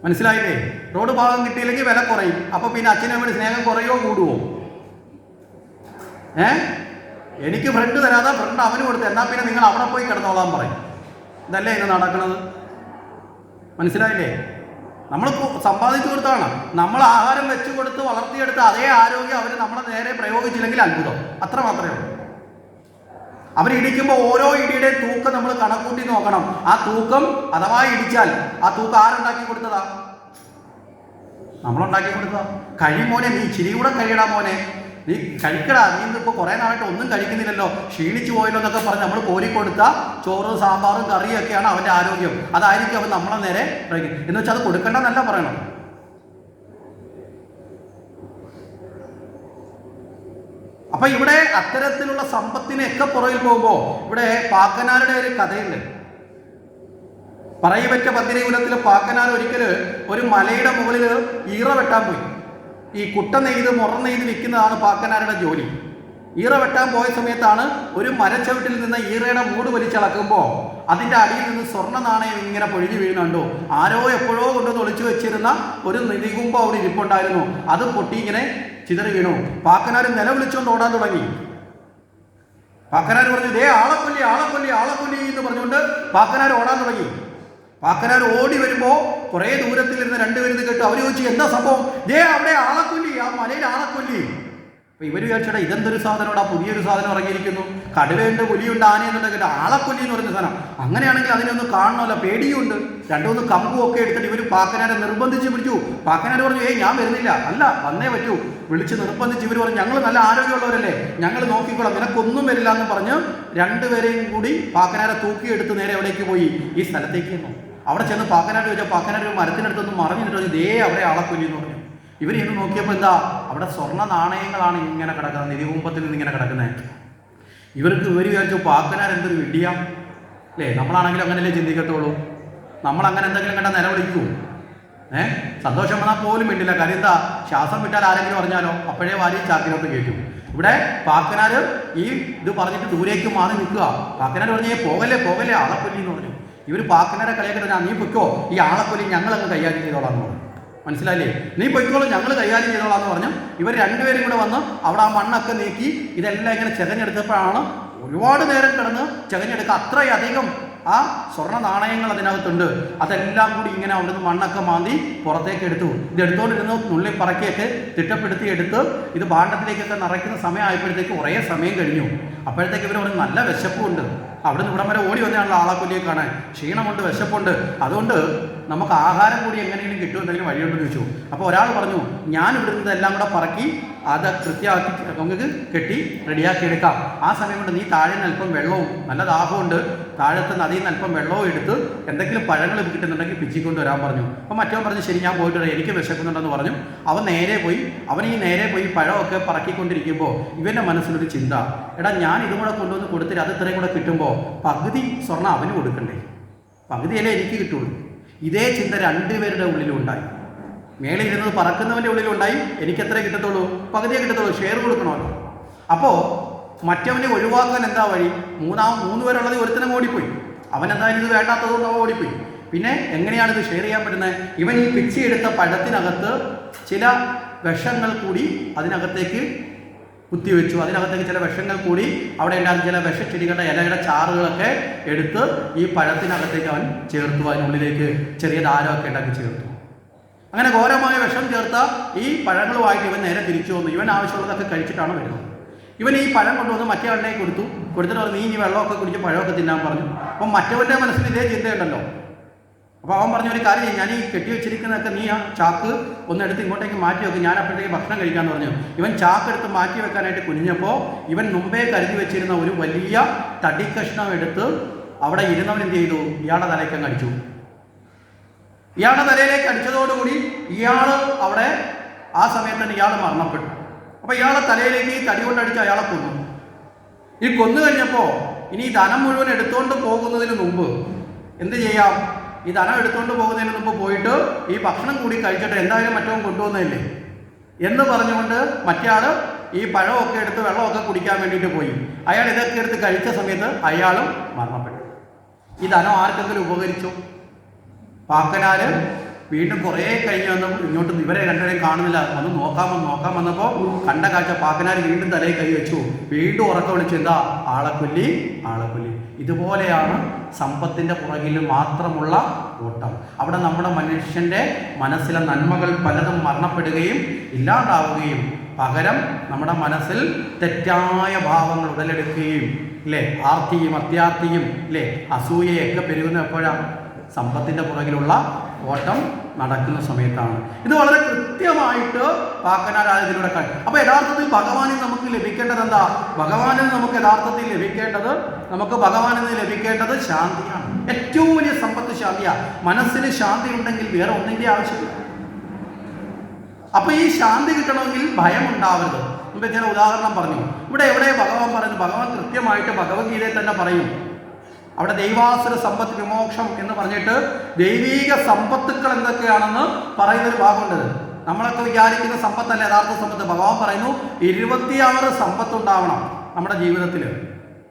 മനസ്സിലായില്ലേ? റോഡ് ഭാഗം കിട്ടിയില്ലെങ്കിൽ വില കുറയും. അപ്പോൾ പിന്നെ അച്ഛനും വേണ്ടി സ്നേഹം കുറയോ കൂടുവോ? എനിക്ക് ഫ്രണ്ട് തരാതെ ഫ്രണ്ട് അവന് കൊടുത്ത്, എന്നാൽ പിന്നെ നിങ്ങൾ അവിടെ പോയി കിടന്നോളാൻ പറയും. ഇതല്ലേ ഇന്ന് നടക്കുന്നത്? മനസ്സിലായില്ലേ? നമ്മൾ സമ്പാദിച്ചു കൊടുത്താണ്. നമ്മൾ ആഹാരം വെച്ച് കൊടുത്ത് വളർത്തിയെടുത്ത് അതേ ആരോഗ്യം അവർ നമ്മളെ നേരെ പ്രയോഗിച്ചില്ലെങ്കിൽ അത്ഭുതം. അത്ര മാത്രമേ ഉള്ളൂ. അവരിടിക്കുമ്പോൾ ഓരോ ഇടിയുടെ തൂക്കം നമ്മൾ കണക്കൂട്ടി നോക്കണം. ആ തൂക്കം അഥവാ ഇടിച്ചാൽ ആ തൂക്കം ആരുണ്ടാക്കി കൊടുത്തതാ? നമ്മളുണ്ടാക്കി കൊടുത്തതാ. മോനെ, നീ ഇച്ചിരി കൂടെ കഴിയടാ മോനെ, നീ കഴിക്കടാ, നീ ഇന്നിപ്പോൾ കുറേ നാളായിട്ട് ഒന്നും കഴിക്കുന്നില്ലല്ലോ, ക്ഷീണിച്ചു പോയല്ലോ എന്നൊക്കെ പറഞ്ഞ് നമ്മൾ കോരിക്കൊടുത്ത ചോറും സാമ്പാറും കറിയൊക്കെയാണ് അവൻ്റെ ആരോഗ്യം. അതായിരിക്കും അവൻ നമ്മളെ നേരെ പ്രയോഗിക്കും. എന്ന് വെച്ചാൽ അത് കൊടുക്കണ്ടെന്നല്ല പറയണം. അപ്പൊ ഇവിടെ അത്തരത്തിലുള്ള സമ്പത്തിനൊക്കെ പുറകിൽ പോകുമ്പോൾ ഇവിടെ പാക്കനാരുടെ ഒരു കഥയുണ്ട്. പറയപറ്റ പന്തിരകുലത്തിലെ പാക്കനാർ ഒരിക്കല് ഒരു മലയുടെ മുകളിൽ ഈറ വെട്ടാൻ പോയി. ഈ കുട്ട നെയ്ത് മുറ നെയ്ത് വിൽക്കുന്നതാണ് പാക്കനാരുടെ ജോലി. ഈറ വെട്ടാൻ പോയ സമയത്താണ് ഒരു മരച്ചവിട്ടിൽ നിന്ന് ഈറയുടെ മൂട് വലിച്ചളക്കുമ്പോൾ അതിൻ്റെ അടിയിൽ നിന്ന് സ്വർണ്ണ നാണയം ഇങ്ങനെ പൊഴിഞ്ഞു വീഴുന്നുണ്ടോ. ആരോ എപ്പോഴോ കൊണ്ടുവന്ന് ഒളിച്ചു വെച്ചിരുന്ന ഒരു നിധികുമ്പം അവിടെ ഇരിപ്പുണ്ടായിരുന്നു. അത് പൊട്ടി ഇങ്ങനെ ചിതറി വീണു. പാക്കനാർ നിലവിളിച്ചുകൊണ്ട് ഓടാൻ തുടങ്ങി. പാക്കനാർ പറഞ്ഞു, ദേ ആളക്കൊല്ലി എന്ന് പറഞ്ഞുകൊണ്ട് പാക്കനാർ ഓടാൻ തുടങ്ങി. പാക്കനാർ ഓടി വരുമ്പോൾ കുറേ ദൂരത്തിൽ ഇരുന്ന് രണ്ടുപേരും കേട്ടു. അവർ ചോദിച്ചു, എന്താ സംഭവം? ദേ അവിടെ ആളക്കൊല്ലി, ആ മലയിൽ ആളക്കൊല്ലി. അപ്പൊ ഇവർ വിചാരിച്ചടാ ഇതെന്തൊരു സാധനമാണ്, പുതിയൊരു സാധനം ഇറങ്ങിയിരിക്കുന്നു, കടുവയുണ്ട്, പുലിയുണ്ട്, ആനയെന്നുണ്ട്, കേട്ടോ ആളക്കൊല്ലി എന്ന് പറയുന്ന സാധനം. അങ്ങനെയാണെങ്കിൽ അതിനൊന്ന് കാണണമല്ലോ, പേടിയുണ്ട്. രണ്ടുമൂന്ന് കമ്പും ഒക്കെ എടുത്തിട്ട് ഇവർ പാക്കനാരെ നിർബന്ധിച്ച് പിടിച്ചു. പാക്കനാർ പറഞ്ഞു, ഞാൻ വരുന്നില്ല. അല്ല, വന്നേ പറ്റൂ. വിളിച്ച് നിർബന്ധിച്ച് ഇവർ പറഞ്ഞു, ഞങ്ങൾ നല്ല ആരോഗ്യമുള്ളവരല്ലേ, ഞങ്ങൾ നോക്കിക്കോളാം, നിനക്കൊന്നും വരില്ല എന്ന് പറഞ്ഞ് രണ്ടുപേരെയും കൂടി പാക്കനാരെ തൂക്കിയെടുത്ത് നേരെ എവിടേക്ക് പോയി? ഈ സ്ഥലത്തേക്ക് ചെന്നു. അവിടെ ചെന്ന് പാക്കനാർ ചോദിച്ചാൽ പാക്കനാർ ഒരു മരത്തിനടുത്തൊന്ന് മറിഞ്ഞിട്ട് പറഞ്ഞു, ദേ അവിടെ ആളക്കൊല്ലി എന്ന് പറഞ്ഞു. ഇവർ ചെന്ന് നോക്കിയപ്പോൾ എന്താ, അവിടെ സ്വർണ്ണ നാണയങ്ങളാണ് ഇങ്ങനെ കിടക്കുന്നത്, നിധികുംഭത്തിൽ നിന്ന് ഇങ്ങനെ കിടക്കുന്നത്. ഇവർ വിചാരിച്ചു, പാക്കനാർ എന്തൊരു വിഡിയാ അല്ലേ, നമ്മളാണെങ്കിലും അങ്ങനെയല്ലേ ചിന്തിക്കത്തുള്ളൂ. നമ്മളങ്ങനെ എന്തെങ്കിലും കണ്ടാൽ നിലവിളിക്കൂ. സന്തോഷം വന്നാൽ പോലും വേണ്ടില്ല. കാര്യം എന്താ, ശ്വാസം വിട്ടാൽ ആരെങ്കിലും പറഞ്ഞാലോ അപ്പോഴേ വാരി ചാക്കിനകത്ത് കയറ്റും. ഇവിടെ പാക്കനാർ ഈ ഇത് പറഞ്ഞിട്ട് ദൂരേക്ക് മാറി നിൽക്കുക. പാക്കനാർ പറഞ്ഞേ പോകല്ലേ ആളക്കൊല്ലി എന്ന് പറഞ്ഞു. ഇവർ പാക്കനാരെ കളിയാക്കിട്ട്, നീ പൊയ്ക്കോ, ഈ ആളക്കൊല്ലി ഞങ്ങളങ്ങ് കൈകാര്യം ചെയ്തോളാം എന്ന് പറഞ്ഞു. മനസ്സിലായില്ലേ? നീ പൊയ്ക്കോളും, ഞങ്ങൾ കൈകാര്യം ചെയ്തോളാം എന്ന് പറഞ്ഞു. ഇവർ രണ്ടുപേരും കൂടെ വന്ന് അവിടെ ആ മണ്ണൊക്കെ നീക്കി ഇതെല്ലാം ഇങ്ങനെ ചെകഞ്ഞെടുത്തപ്പോഴാണ് ഒരുപാട് നേരം കിടന്ന് ചെകഞ്ഞെടുക്കുക. അത്രയധികം ആ സ്വർണ്ണ നാണയങ്ങൾ അതിനകത്തുണ്ട്. അതെല്ലാം കൂടി ഇങ്ങനെ അവിടുന്ന് മണ്ണൊക്കെ മാന്തി പുറത്തേക്ക് എടുത്തു. ഇത് എടുത്തുകൊണ്ടിരുന്നു നുള്ളി പറക്കിയൊക്കെ തിട്ടപ്പെടുത്തി എടുത്ത് ഇത് ഭാണ്ഡത്തിലേക്കൊക്കെ നിറയ്ക്കുന്ന സമയമായപ്പോഴത്തേക്ക് കുറേ സമയം കഴിഞ്ഞു. അപ്പോഴത്തേക്ക് ഇവർ പറഞ്ഞു നല്ല വിശപ്പുണ്ട്. അവിടുന്ന് ഇവിടം വരെ ഓടി വന്നതാണല്ലോ ആളാക്കൊല്ലിയെ കാണാൻ. ക്ഷീണമുണ്ട്, വിശപ്പുണ്ട്, അതുകൊണ്ട് നമുക്ക് ആഹാരം കൂടി എങ്ങനെയെങ്കിലും കിട്ടുമെന്തെങ്കിലും വഴിയുണ്ടെന്ന് ചോദിച്ചു. അപ്പോൾ ഒരാൾ പറഞ്ഞു ഞാൻ ഇവിടുന്ന് എല്ലാം കൂടെ പറക്കി അത് കൃത്യമാക്കി നമുക്ക് കെട്ടി റെഡിയാക്കി എടുക്കാം. ആ സമയം കൊണ്ട് നീ താഴെ നിന്ന് അല്പം വെള്ളവും നല്ല ദാഹമുണ്ട് താഴത്തെ നദിയിൽ നിന്ന് അല്പം വെള്ളവും എടുത്ത് എന്തെങ്കിലും പഴങ്ങൾ കിട്ടുന്നുണ്ടെങ്കിൽ പിച്ചിക്കൊണ്ട് വരാൻ പറഞ്ഞു. അപ്പോൾ മറ്റവൻ പറഞ്ഞു ശരി ഞാൻ പോയിട്ട് വരാം, എനിക്ക് വിശക്കുന്നുണ്ടെന്ന് പറഞ്ഞു. അവൻ നേരെ പോയി പഴമൊക്കെ പറക്കിക്കൊണ്ടിരിക്കുമ്പോൾ ഇവൻ്റെ മനസ്സിലൊരു ചിന്ത, എടാ ഞാൻ ഇതും കൂടെ കൊണ്ടുവന്ന് കൊടുത്തിട്ട് അത് ഇത്രയും കൂടെ കിട്ടുമ്പോൾ പകുതി സ്വർണ്ണം അവന് കൊടുക്കണ്ടേ, പകുതിയല്ലേ എനിക്ക് കിട്ടുള്ളൂ. ഇതേ ചിന്ത രണ്ടുപേരുടെ ഉള്ളിലും ഉണ്ടായി. മേലെ ഇരുന്നത് പറക്കുന്നവൻ്റെ ഉള്ളിലുണ്ടായി, എനിക്കെത്രേ കിട്ടത്തുള്ളൂ, പകുതിയെ കിട്ടത്തുള്ളൂ, ഷെയർ കൊടുക്കണമല്ലോ. അപ്പോൾ മറ്റവനെ ഒഴിവാക്കാൻ എന്താ വഴി? മൂന്ന് പേരുള്ളത് ഒരുത്തനും ഓടിപ്പോയി. അവൻ എന്തായാലും ഇത് വേണ്ടാത്തതുകൊണ്ട് അവൻ ഓടിപ്പോയി. പിന്നെ എങ്ങനെയാണ് ഇത് ഷെയർ ചെയ്യാൻ പറ്റുന്നത്? ഇവൻ ഈ പിച്ചിയെടുത്ത പഴത്തിനകത്ത് ചില വിഷങ്ങൾ കൂടി അതിനകത്തേക്ക് കുത്തിവെച്ചു. അതിനകത്തേക്ക് ചില വിഷങ്ങൾ കൂടി അവിടെ ഉണ്ടാകുന്ന ചില വിഷച്ചെടികളുടെ ഇലയുടെ ചാറുകളൊക്കെ എടുത്ത് ഈ പഴത്തിനകത്തേക്ക് അവൻ ചേർത്തു. അതിനുള്ളിലേക്ക് ചെറിയ ധാരമൊക്കെ ഉണ്ടാക്കി ചേർത്തു. അങ്ങനെ ഘോരമായ വിഷം ചേർത്ത ഈ പഴങ്ങളുമായിട്ട് ഇവൻ നേരെ തിരിച്ചു വന്നു. ഇവൻ ആവശ്യമുള്ളതൊക്കെ കഴിച്ചിട്ടാണ് വരുന്നത്. ഇവൻ ഈ പഴം കൊണ്ടുവന്ന് മറ്റേ ആളിനെ കൊടുത്തിട്ട് പറഞ്ഞു നീ ഇനി വെള്ളമൊക്കെ കുടിച്ച് പഴമൊക്കെ തിന്നാൻ പറഞ്ഞു. അപ്പം മറ്റവൻ്റെ മനസ്സിൽ ഇതേ ചിന്തയുണ്ടല്ലോ. അപ്പോൾ അവൻ പറഞ്ഞ ഒരു കാര്യം, ഞാൻ ഈ കെട്ടി വെച്ചിരിക്കുന്നതൊക്കെ നീ ആ ചാക്ക് ഒന്നെടുത്ത് ഇങ്ങോട്ടേക്ക് മാറ്റി വെക്കും, ഞാൻ അപ്പോഴത്തേക്ക് ഭക്ഷണം കഴിക്കാമെന്ന് പറഞ്ഞു. ഇവൻ ചാക്കെടുത്ത് മാറ്റി വെക്കാനായിട്ട് കുനിഞ്ഞപ്പോൾ ഇവൻ മുമ്പേ കരുതി വെച്ചിരുന്ന ഒരു വലിയ തടിക്കഷ്ണം എടുത്ത് അവിടെ ഇരുന്നവൻ എന്ത് ചെയ്തു? ഇയാളുടെ തലയ്ക്ക് അങ്ങ് അടിച്ചു. ഇയാളുടെ തലയിലേക്ക് അടിച്ചതോടുകൂടി ഇയാൾ അവിടെ ആ സമയത്ത് തന്നെ ഇയാൾ മരണപ്പെട്ടു. അപ്പോൾ ഇയാളെ തലയിലേക്ക് ഈ തടി കൊണ്ടടിച്ച് അയാളെ കൊന്നു. ഈ കൊന്നു കഴിഞ്ഞപ്പോൾ ഇനി ഈ ധനം മുഴുവൻ എടുത്തുകൊണ്ട് പോകുന്നതിന് മുമ്പ് എന്ത് ചെയ്യാം? ഈ ധനം എടുത്തുകൊണ്ട് പോകുന്നതിന് മുമ്പ് പോയിട്ട് ഈ ഭക്ഷണം കൂടി കഴിച്ചിട്ട് എന്തായാലും മറ്റവൻ കൊണ്ടുവന്നതല്ലേ എന്ന് പറഞ്ഞുകൊണ്ട് മറ്റേ ആൾ ഈ പഴമൊക്കെ എടുത്ത് വെള്ളമൊക്കെ കുടിക്കാൻ വേണ്ടിയിട്ട് പോയി. അയാൾ ഇതൊക്കെ എടുത്ത് കഴിച്ച സമയത്ത് അയാളും മരണപ്പെട്ടു. ഈ ധനം ആർക്കെങ്കിലും ഉപകരിച്ചു? പാക്കനാര് വീണ്ടും കുറേ കഴിഞ്ഞ് വന്ന് ഇങ്ങോട്ട് ഇവരെ രണ്ടുപേരെയും കാണുന്നില്ല. വന്ന് നോക്കാൻ വന്നപ്പോൾ കണ്ട കാഴ്ച പാക്കനാർ വീണ്ടും തലയിൽ കൈ വെച്ചു. വീണ്ടും ഉറക്കം വിളിച്ചു, എന്താ? ആളെക്കൊല്ലി. ഇതുപോലെയാണ് സമ്പത്തിൻ്റെ പുറകിൽ മാത്രമുള്ള ഓട്ടം. അവിടെ നമ്മുടെ മനുഷ്യൻ്റെ മനസ്സിലെ നന്മകൾ പലതും മരണപ്പെടുകയും ഇല്ലാണ്ടാവുകയും പകരം നമ്മുടെ മനസ്സിൽ തെറ്റായ ഭാവങ്ങൾ ഉടലെടുക്കുകയും അല്ലേ, ആർത്തിയും അത്യാർത്തിയും അല്ലേ, അസൂയയൊക്കെ പെരുകുന്ന എപ്പോഴാണ്? സമ്പത്തിൻ്റെ പുറകിലുള്ള ഓട്ടം നടക്കുന്ന സമയത്താണ്. ഇത് വളരെ കൃത്യമായിട്ട് പാക്കനാരായതിലൂടെ കാണും. അപ്പോൾ യഥാർത്ഥത്തിൽ ഭഗവാനിൽ നമുക്ക് ലഭിക്കേണ്ടത് എന്താ? ഭഗവാനിൽ നമുക്ക് യഥാർത്ഥത്തിൽ ലഭിക്കേണ്ടത് ശാന്തിയാണ്. ഏറ്റവും വലിയ സമ്പത്ത് ശാന്തിയാണ്. മനസ്സിന് ശാന്തി ഉണ്ടെങ്കിൽ വേറെ ഒന്നിൻ്റെ ആവശ്യമില്ല. അപ്പോൾ ഈ ശാന്തി കിട്ടണമെങ്കിൽ ഭയം ഉണ്ടാവരുത്. മുമ്പ് ചില ഉദാഹരണം പറഞ്ഞു. ഇവിടെ എവിടെ ഭഗവാൻ പറയുന്നു? ഭഗവാൻ കൃത്യമായിട്ട് ഭഗവത്ഗീതയിൽ തന്നെ പറയും. അവിടെ ദൈവാസുര സമ്പത്ത് വിമോക്ഷം എന്ന് പറഞ്ഞിട്ട് ദൈവീക സമ്പത്തുക്കൾ എന്തൊക്കെയാണെന്ന് പറയുന്നൊരു ഭാഗമുണ്ട്. നമ്മളൊക്കെ വിചാരിക്കുന്ന സമ്പത്തല്ല യഥാർത്ഥ സമ്പത്ത്. ഭഗവാൻ പറയുന്നു 26 സമ്പത്തുണ്ടാവണം നമ്മുടെ ജീവിതത്തിൽ.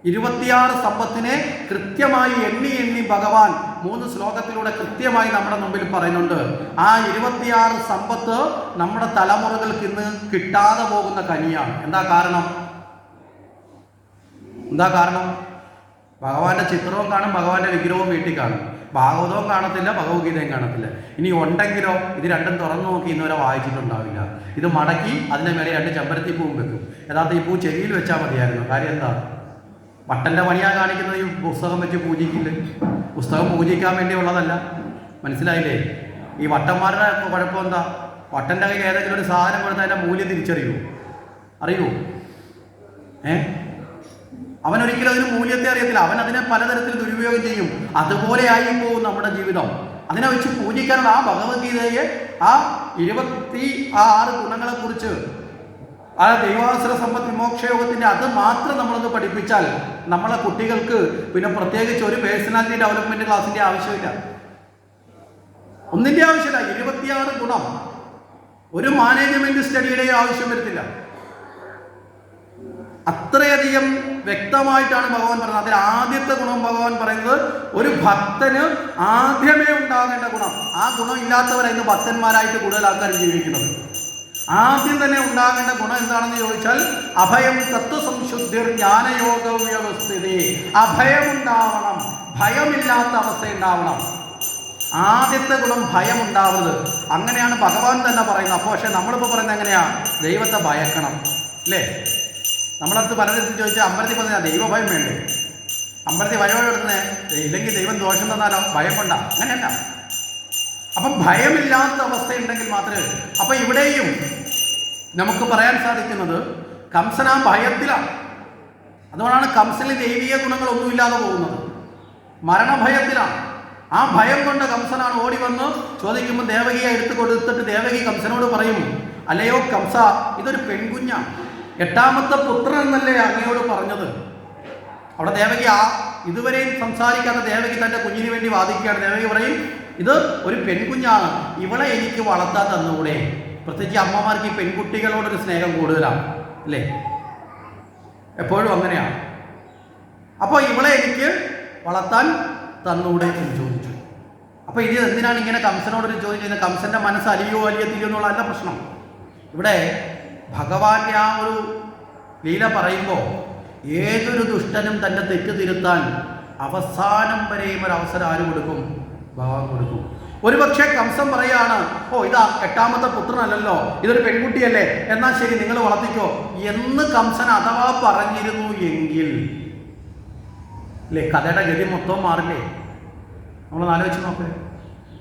26 സമ്പത്തിനെ കൃത്യമായി എണ്ണി ഭഗവാൻ 3 ശ്ലോകത്തിലൂടെ കൃത്യമായി നമ്മുടെ മുമ്പിൽ പറയുന്നുണ്ട്. ആ 26 സമ്പത്ത് നമ്മുടെ തലമുറകൾക്ക് ഇന്ന് കിട്ടാതെ പോകുന്ന കനിയാണ്. എന്താ കാരണം? ഭഗവാന്റെ ചിത്രവും കാണും, ഭഗവാന്റെ വിഗ്രഹവും വീട്ടിൽ കാണും, ഭാഗവതവും കാണത്തില്ല, ഭഗവത്ഗീതയും കാണത്തില്ല. ഇനി ഉണ്ടെങ്കിലോ ഇത് രണ്ടും തുറന്നു നോക്കി ഇന്നുവരെ വായിച്ചിട്ടുണ്ടാവില്ല. ഇത് മടക്കി അതിൻ്റെ മേലെ 2 ചെമ്പരത്തി പൂവും വെക്കും. യഥാർത്ഥ ഈ പൂ ചെവിയിൽ വെച്ചാൽ മതിയായിരുന്നു. കാര്യം എന്താ? വട്ടൻ്റെ പണിയാണ് കാണിക്കുന്നത്. ഈ പുസ്തകം വെച്ച് പൂജിക്കില്ല. പുസ്തകം പൂജിക്കാൻ വേണ്ടിയുള്ളതല്ല. മനസ്സിലായില്ലേ? ഈ വട്ടന്മാരുടെ കുഴപ്പം എന്താ? വട്ടൻ്റെ കയ്യിൽ ഏതെങ്കിലും ഒരു സാധനം കൊടുത്താൽ അതിൻ്റെ മൂല്യം അറിയുമോ? അവനൊരിക്കലും അതിന് മൂല്യത്തെ അറിയത്തില്ല. അവൻ അതിനെ പലതരത്തിൽ ദുരുപയോഗം ചെയ്യും. അതുപോലെ ആയിപ്പോവും നമ്മുടെ ജീവിതം. അതിനെ വെച്ച് പൂജിക്കാനുള്ള ആ ഭഗവത്ഗീതയെ ആ 26 ഗുണങ്ങളെക്കുറിച്ച് ആ ദൈവാസുര സമ്പത്ത് വിമോക്ഷയോഗത്തിൻ്റെ അത് മാത്രം നമ്മളൊന്ന് പഠിപ്പിച്ചാൽ നമ്മളെ കുട്ടികൾക്ക് പിന്നെ പ്രത്യേകിച്ച് ഒരു പേഴ്സണാലിറ്റി ഡെവലപ്മെൻറ്റ് ക്ലാസിൻ്റെ ആവശ്യമില്ല. ഒന്നിൻ്റെ ആവശ്യമില്ല. 26 ഗുണം ഒരു മാനേജ്മെൻറ്റ് സ്റ്റഡിയുടെയും ആവശ്യം വരത്തില്ല. അത്രയധികം വ്യക്തമായിട്ടാണ് ഭഗവാൻ പറയുന്നത്. അതിൽ ആദ്യത്തെ ഗുണം ഭഗവാൻ പറയുന്നത് ഒരു ഭക്തന് ആദ്യമേ ഉണ്ടാകേണ്ട ഗുണം. ആ ഗുണം ഇല്ലാത്തവരായിരുന്നു ഭക്തന്മാരായിട്ട് കൂടുതൽ ആൾക്കാർ ജീവിക്കുന്നത്. ആദ്യം തന്നെ ഉണ്ടാകേണ്ട ഗുണം എന്താണെന്ന് ചോദിച്ചാൽ അഭയം തത്വസംശുദ്ധിർ ജ്ഞാനയോഗ വ്യവസ്ഥിതി. അഭയമുണ്ടാവണം, ഭയമില്ലാത്ത അവസ്ഥ ഉണ്ടാവണം. ആദ്യത്തെ ഗുണം ഭയം ഉണ്ടാവരുത്. അങ്ങനെയാണ് ഭഗവാൻ തന്നെ പറയുന്നത്. അപ്പോൾ പക്ഷേ നമ്മളിപ്പോൾ പറയുന്നത് എങ്ങനെയാ? ദൈവത്തെ ഭയക്കണം അല്ലേ? നമ്മളടുത്ത് പലരും ചോദിച്ചാൽ അമ്പലത്തിൽ പറഞ്ഞാൽ ദൈവഭയം വേണ്ടേ? അമ്പലത്തിൽ ഭയം എടുക്കുന്നത് ഇല്ലെങ്കിൽ ദൈവം ദോഷം തന്നാലോ? ഭയം കൊണ്ടാ? അങ്ങനെയല്ല. അപ്പം ഭയമില്ലാത്ത അവസ്ഥയുണ്ടെങ്കിൽ മാത്രമേ. അപ്പം ഇവിടെയും നമുക്ക് പറയാൻ സാധിക്കുന്നത് കംസൻ ആ ഭയത്തിലാണ്. അതുകൊണ്ടാണ് കംസനിൽ ദൈവീയ ഗുണങ്ങളൊന്നുമില്ലാതെ പോകുന്നത്. മരണഭയത്തിലാണ്. ആ ഭയം കൊണ്ട് കംസനാണ് ഓടി വന്ന് ചോദിക്കുമ്പോൾ ദേവകിയെ എടുത്തു കൊടുത്തിട്ട് ദേവകി കംസനോട് പറയും, അല്ലയോ കംസ, ഇതൊരു പെൺകുഞ്ഞാണ്, 8ാമത്തെ പുത്രൻ എന്നല്ലേ അങ്ങയോട് പറഞ്ഞത്. അവിടെ ദേവകി ഇതുവരെയും സംസാരിക്കാത്ത ദേവകി തൻ്റെ കുഞ്ഞിന് വേണ്ടി വാദിക്കുകയാണ്. ദേവകി പറയും, ഇത് ഒരു പെൺകുഞ്ഞാണ്, ഇവളെ എനിക്ക് വളർത്താൻ തന്നുകൂടെ? പ്രത്യേകിച്ച് അമ്മമാർക്ക് ഈ പെൺകുട്ടികളോടൊരു സ്നേഹം കൂടുതലാണ് അല്ലേ? എപ്പോഴും അങ്ങനെയാണ്. അപ്പോൾ ഇവളെ എനിക്ക് വളർത്താൻ തന്നൂടെ എന്ന് ചോദിച്ചു. അപ്പോൾ ഇത് എന്തിനാണ് ഇങ്ങനെ കംസനോടൊരു ചോദ്യം ചെയ്യുന്നത്? കംസന്റെ മനസ്സ് അലിയോ അലിയത്തില്ലയോ എന്നുള്ളതല്ല പ്രശ്നം. ഇവിടെ ഭഗവാന്റെ ആ ഒരു ലീല പറയുമ്പോൾ ഏതൊരു ദുഷ്ടനും തൻ്റെ തെറ്റ് തിരുത്താൻ അവസാനം വരെയും ഒരു അവസരം ആര് കൊടുക്കും? ഭഗവാൻ കൊടുക്കും. ഒരുപക്ഷെ കംസൻ പറയാണ്, ഓ ഇതാ 8ാമത്തെ പുത്രനല്ലല്ലോ, ഇതൊരു പെൺകുട്ടിയല്ലേ, എന്നാൽ ശരി നിങ്ങൾ വളർത്തിക്കോ എന്ന് കംസൻ അഥവാ പറഞ്ഞിരുന്നു എങ്കിൽ അല്ലേ കഥയുടെ ഗതി മൊത്തം മാറില്ലേ? നമ്മൾ ആലോചിച്ച് നോക്ക്.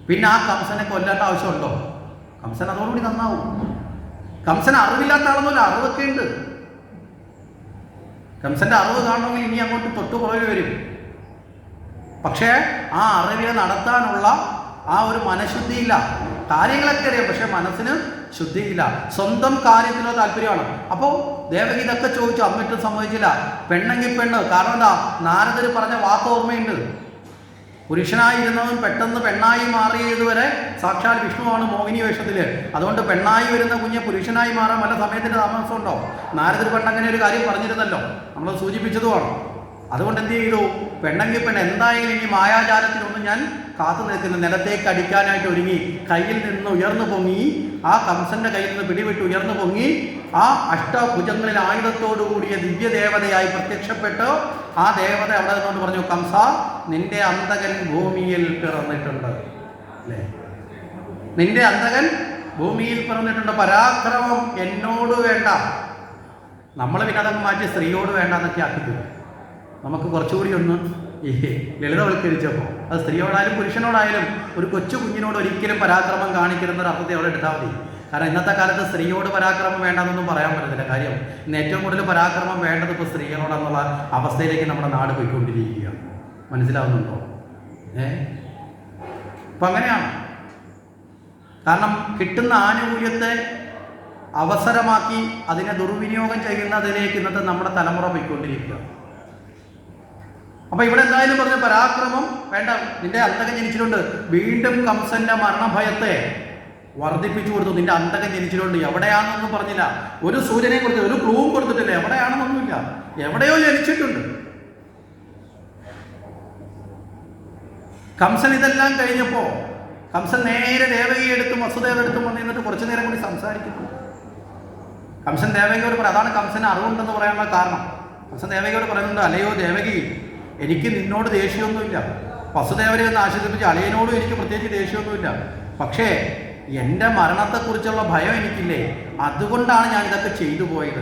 പിന്നെ ആ കംസനെ കൊല്ലേണ്ട ആവശ്യമുണ്ടോ? കംസൻ അതോടുകൂടി നന്നാവും. കംസൻ അറിവില്ലാത്ത ആളൊന്നുമില്ല, അറിവൊക്കെ ഉണ്ട്. കംസന്റെ അറിവ് കാണണമെങ്കിൽ ഇനി അങ്ങോട്ട് തൊട്ടുപുറകെ വരും. പക്ഷേ ആ അറിവിനെ നടത്താനുള്ള ആ ഒരു മനഃശുദ്ധിയില്ല. കാര്യങ്ങളൊക്കെ അറിയാം, പക്ഷെ മനസ്സിന് ശുദ്ധിയില്ല. സ്വന്തം കാര്യത്തിലോ താല്പര്യമാണ്. അപ്പോൾ ദേവകി ഇതൊക്കെ ചോദിച്ചു, അമ്മിട്ടും സമ്മതിച്ചില്ല. പെണ്ണെങ്കിൽ പെണ്ണ്. കാരണം എന്താ? നാരദർ പറഞ്ഞ വാക്ക് ഓർമ്മയുണ്ട്. പുരുഷനായിരുന്നവൻ പെട്ടെന്ന് പെണ്ണായി മാറിയതുവരെ സാക്ഷാൽ വിഷ്ണുവാണ് മോഹിനി വേഷത്തിൽ. അതുകൊണ്ട് പെണ്ണായി വരുന്ന കുഞ്ഞ് പുരുഷനായി മാറാൻ വല്ല സമയത്തിൻ്റെ താമസമുണ്ടോ? നാരദർ പെണ്ണങ്ങനെ ഒരു കാര്യം പറഞ്ഞിരുന്നല്ലോ, നമ്മൾ സൂചിപ്പിച്ചതുമാണ്. അതുകൊണ്ട് എന്ത് ചെയ്തു? പെണ്ണെങ്കിൽ പെണ്ണ് എന്തായാലും ഇനി മായാജാലത്തിനൊന്നും ഞാൻ കാത്തു നിൽക്കുന്നു. നിലത്തേക്ക് അടിക്കാനായിട്ട് ഒരുങ്ങി കയ്യിൽ നിന്ന് ഉയർന്നു പൊങ്ങി, ആ കംസന്റെ കയ്യിൽ നിന്ന് പിടിവിട്ട് ഉയർന്നു പൊങ്ങി, ആ അഷ്ടഭുജങ്ങളിൽ ആയുധത്തോടു കൂടിയ ദിവ്യദേവതയായി പ്രത്യക്ഷപ്പെട്ട് ആ ദേവത അവിടെ നിന്നുകൊണ്ട് പറഞ്ഞു, കംസ, നിന്റെ അന്തകൻ ഭൂമിയിൽ പിറന്നിട്ടുണ്ട് അല്ലേ? നിന്റെ അന്തകൻ ഭൂമിയിൽ പിറന്നിട്ടുണ്ട്. പരാക്രമം എന്നോട് വേണ്ട. നമ്മൾ പിന്നെ അതങ്ങ് മാറ്റി സ്ത്രീയോട് വേണ്ട എന്നൊക്കെ ആക്കിയത്. നമുക്ക് കുറച്ചുകൂടി ഒന്ന് ഈ ലളിതവൽക്കരിച്ചപ്പോൾ അത് സ്ത്രീയോടായാലും പുരുഷനോടായാലും ഒരു കൊച്ചു കുഞ്ഞിനോട് ഒരിക്കലും പരാക്രമം കാണിക്കരുന്നൊരു അർത്ഥത്തെ അവിടെ എടുത്താൽ മതി. കാരണം ഇന്നത്തെ കാലത്ത് സ്ത്രീയോട് പരാക്രമം വേണ്ടെന്നൊന്നും പറയാൻ പറ്റത്തില്ല. കാര്യം ഇന്ന് ഏറ്റവും കൂടുതൽ പരാക്രമം വേണ്ടത് ഇപ്പോൾ സ്ത്രീകളോടെന്നുള്ള അവസ്ഥയിലേക്ക് നമ്മുടെ നാട് പോയിക്കൊണ്ടിരിക്കുകയാണ്. മനസ്സിലാവുന്നുണ്ടോ? അപ്പം അങ്ങനെയാണ്. കാരണം കിട്ടുന്ന ആനുകൂല്യത്തെ അവസരമാക്കി അതിനെ ദുർവിനിയോഗം ചെയ്യുന്നതിലേക്ക് ഇന്നത്തെ നമ്മുടെ തലമുറ പോയിക്കൊണ്ടിരിക്കുക. അപ്പൊ ഇവിടെ എന്തായാലും പറഞ്ഞ പരാക്രമം വേണ്ട, നിന്റെ അന്തകൻ ജനിച്ചിട്ടുണ്ട്. വീണ്ടും കംസന്റെ മരണഭയത്തെ വർദ്ധിപ്പിച്ചു കൊടുത്തു. നിന്റെ അന്തകൻ ജനിച്ചിട്ടുണ്ട്, എവിടെയാണെന്നൊന്നും പറഞ്ഞില്ല. ഒരു സൂചനയും കൊടുത്തില്ല, ഒരു ക്ലൂവും കൊടുത്തിട്ടില്ല. എവിടെയാണെന്നൊന്നുമില്ല, എവിടെയോ ജനിച്ചിട്ടുണ്ട്. കംസൻ ഇതെല്ലാം കഴിഞ്ഞപ്പോ കംസൻ നേരെ ദേവകിയെടുത്തും വസുദേവരെടുത്തും വന്ന് നിന്നിട്ട് കുറച്ചു നേരം കൂടി സംസാരിക്കുന്നു. കംസൻ ദേവകിയോട് പറയും, അതാണ് കംസന് അറിവുണ്ടെന്ന് പറയാനുള്ള കാരണം. കംസൻ ദേവകിയോട് പറയുന്നുണ്ട്, അല്ലയോ ദേവകി, എനിക്ക് നിന്നോട് ദേഷ്യമൊന്നുമില്ല. വസുദേവരെ ഒന്ന് ആശ്വസിപ്പിച്ച് അളിയനോടും എനിക്ക് പ്രത്യേകിച്ച് ദേഷ്യമൊന്നുമില്ല. പക്ഷേ എൻ്റെ മരണത്തെക്കുറിച്ചുള്ള ഭയം എനിക്കില്ലേ, അതുകൊണ്ടാണ് ഞാൻ ഇതൊക്കെ ചെയ്തു പോയത്.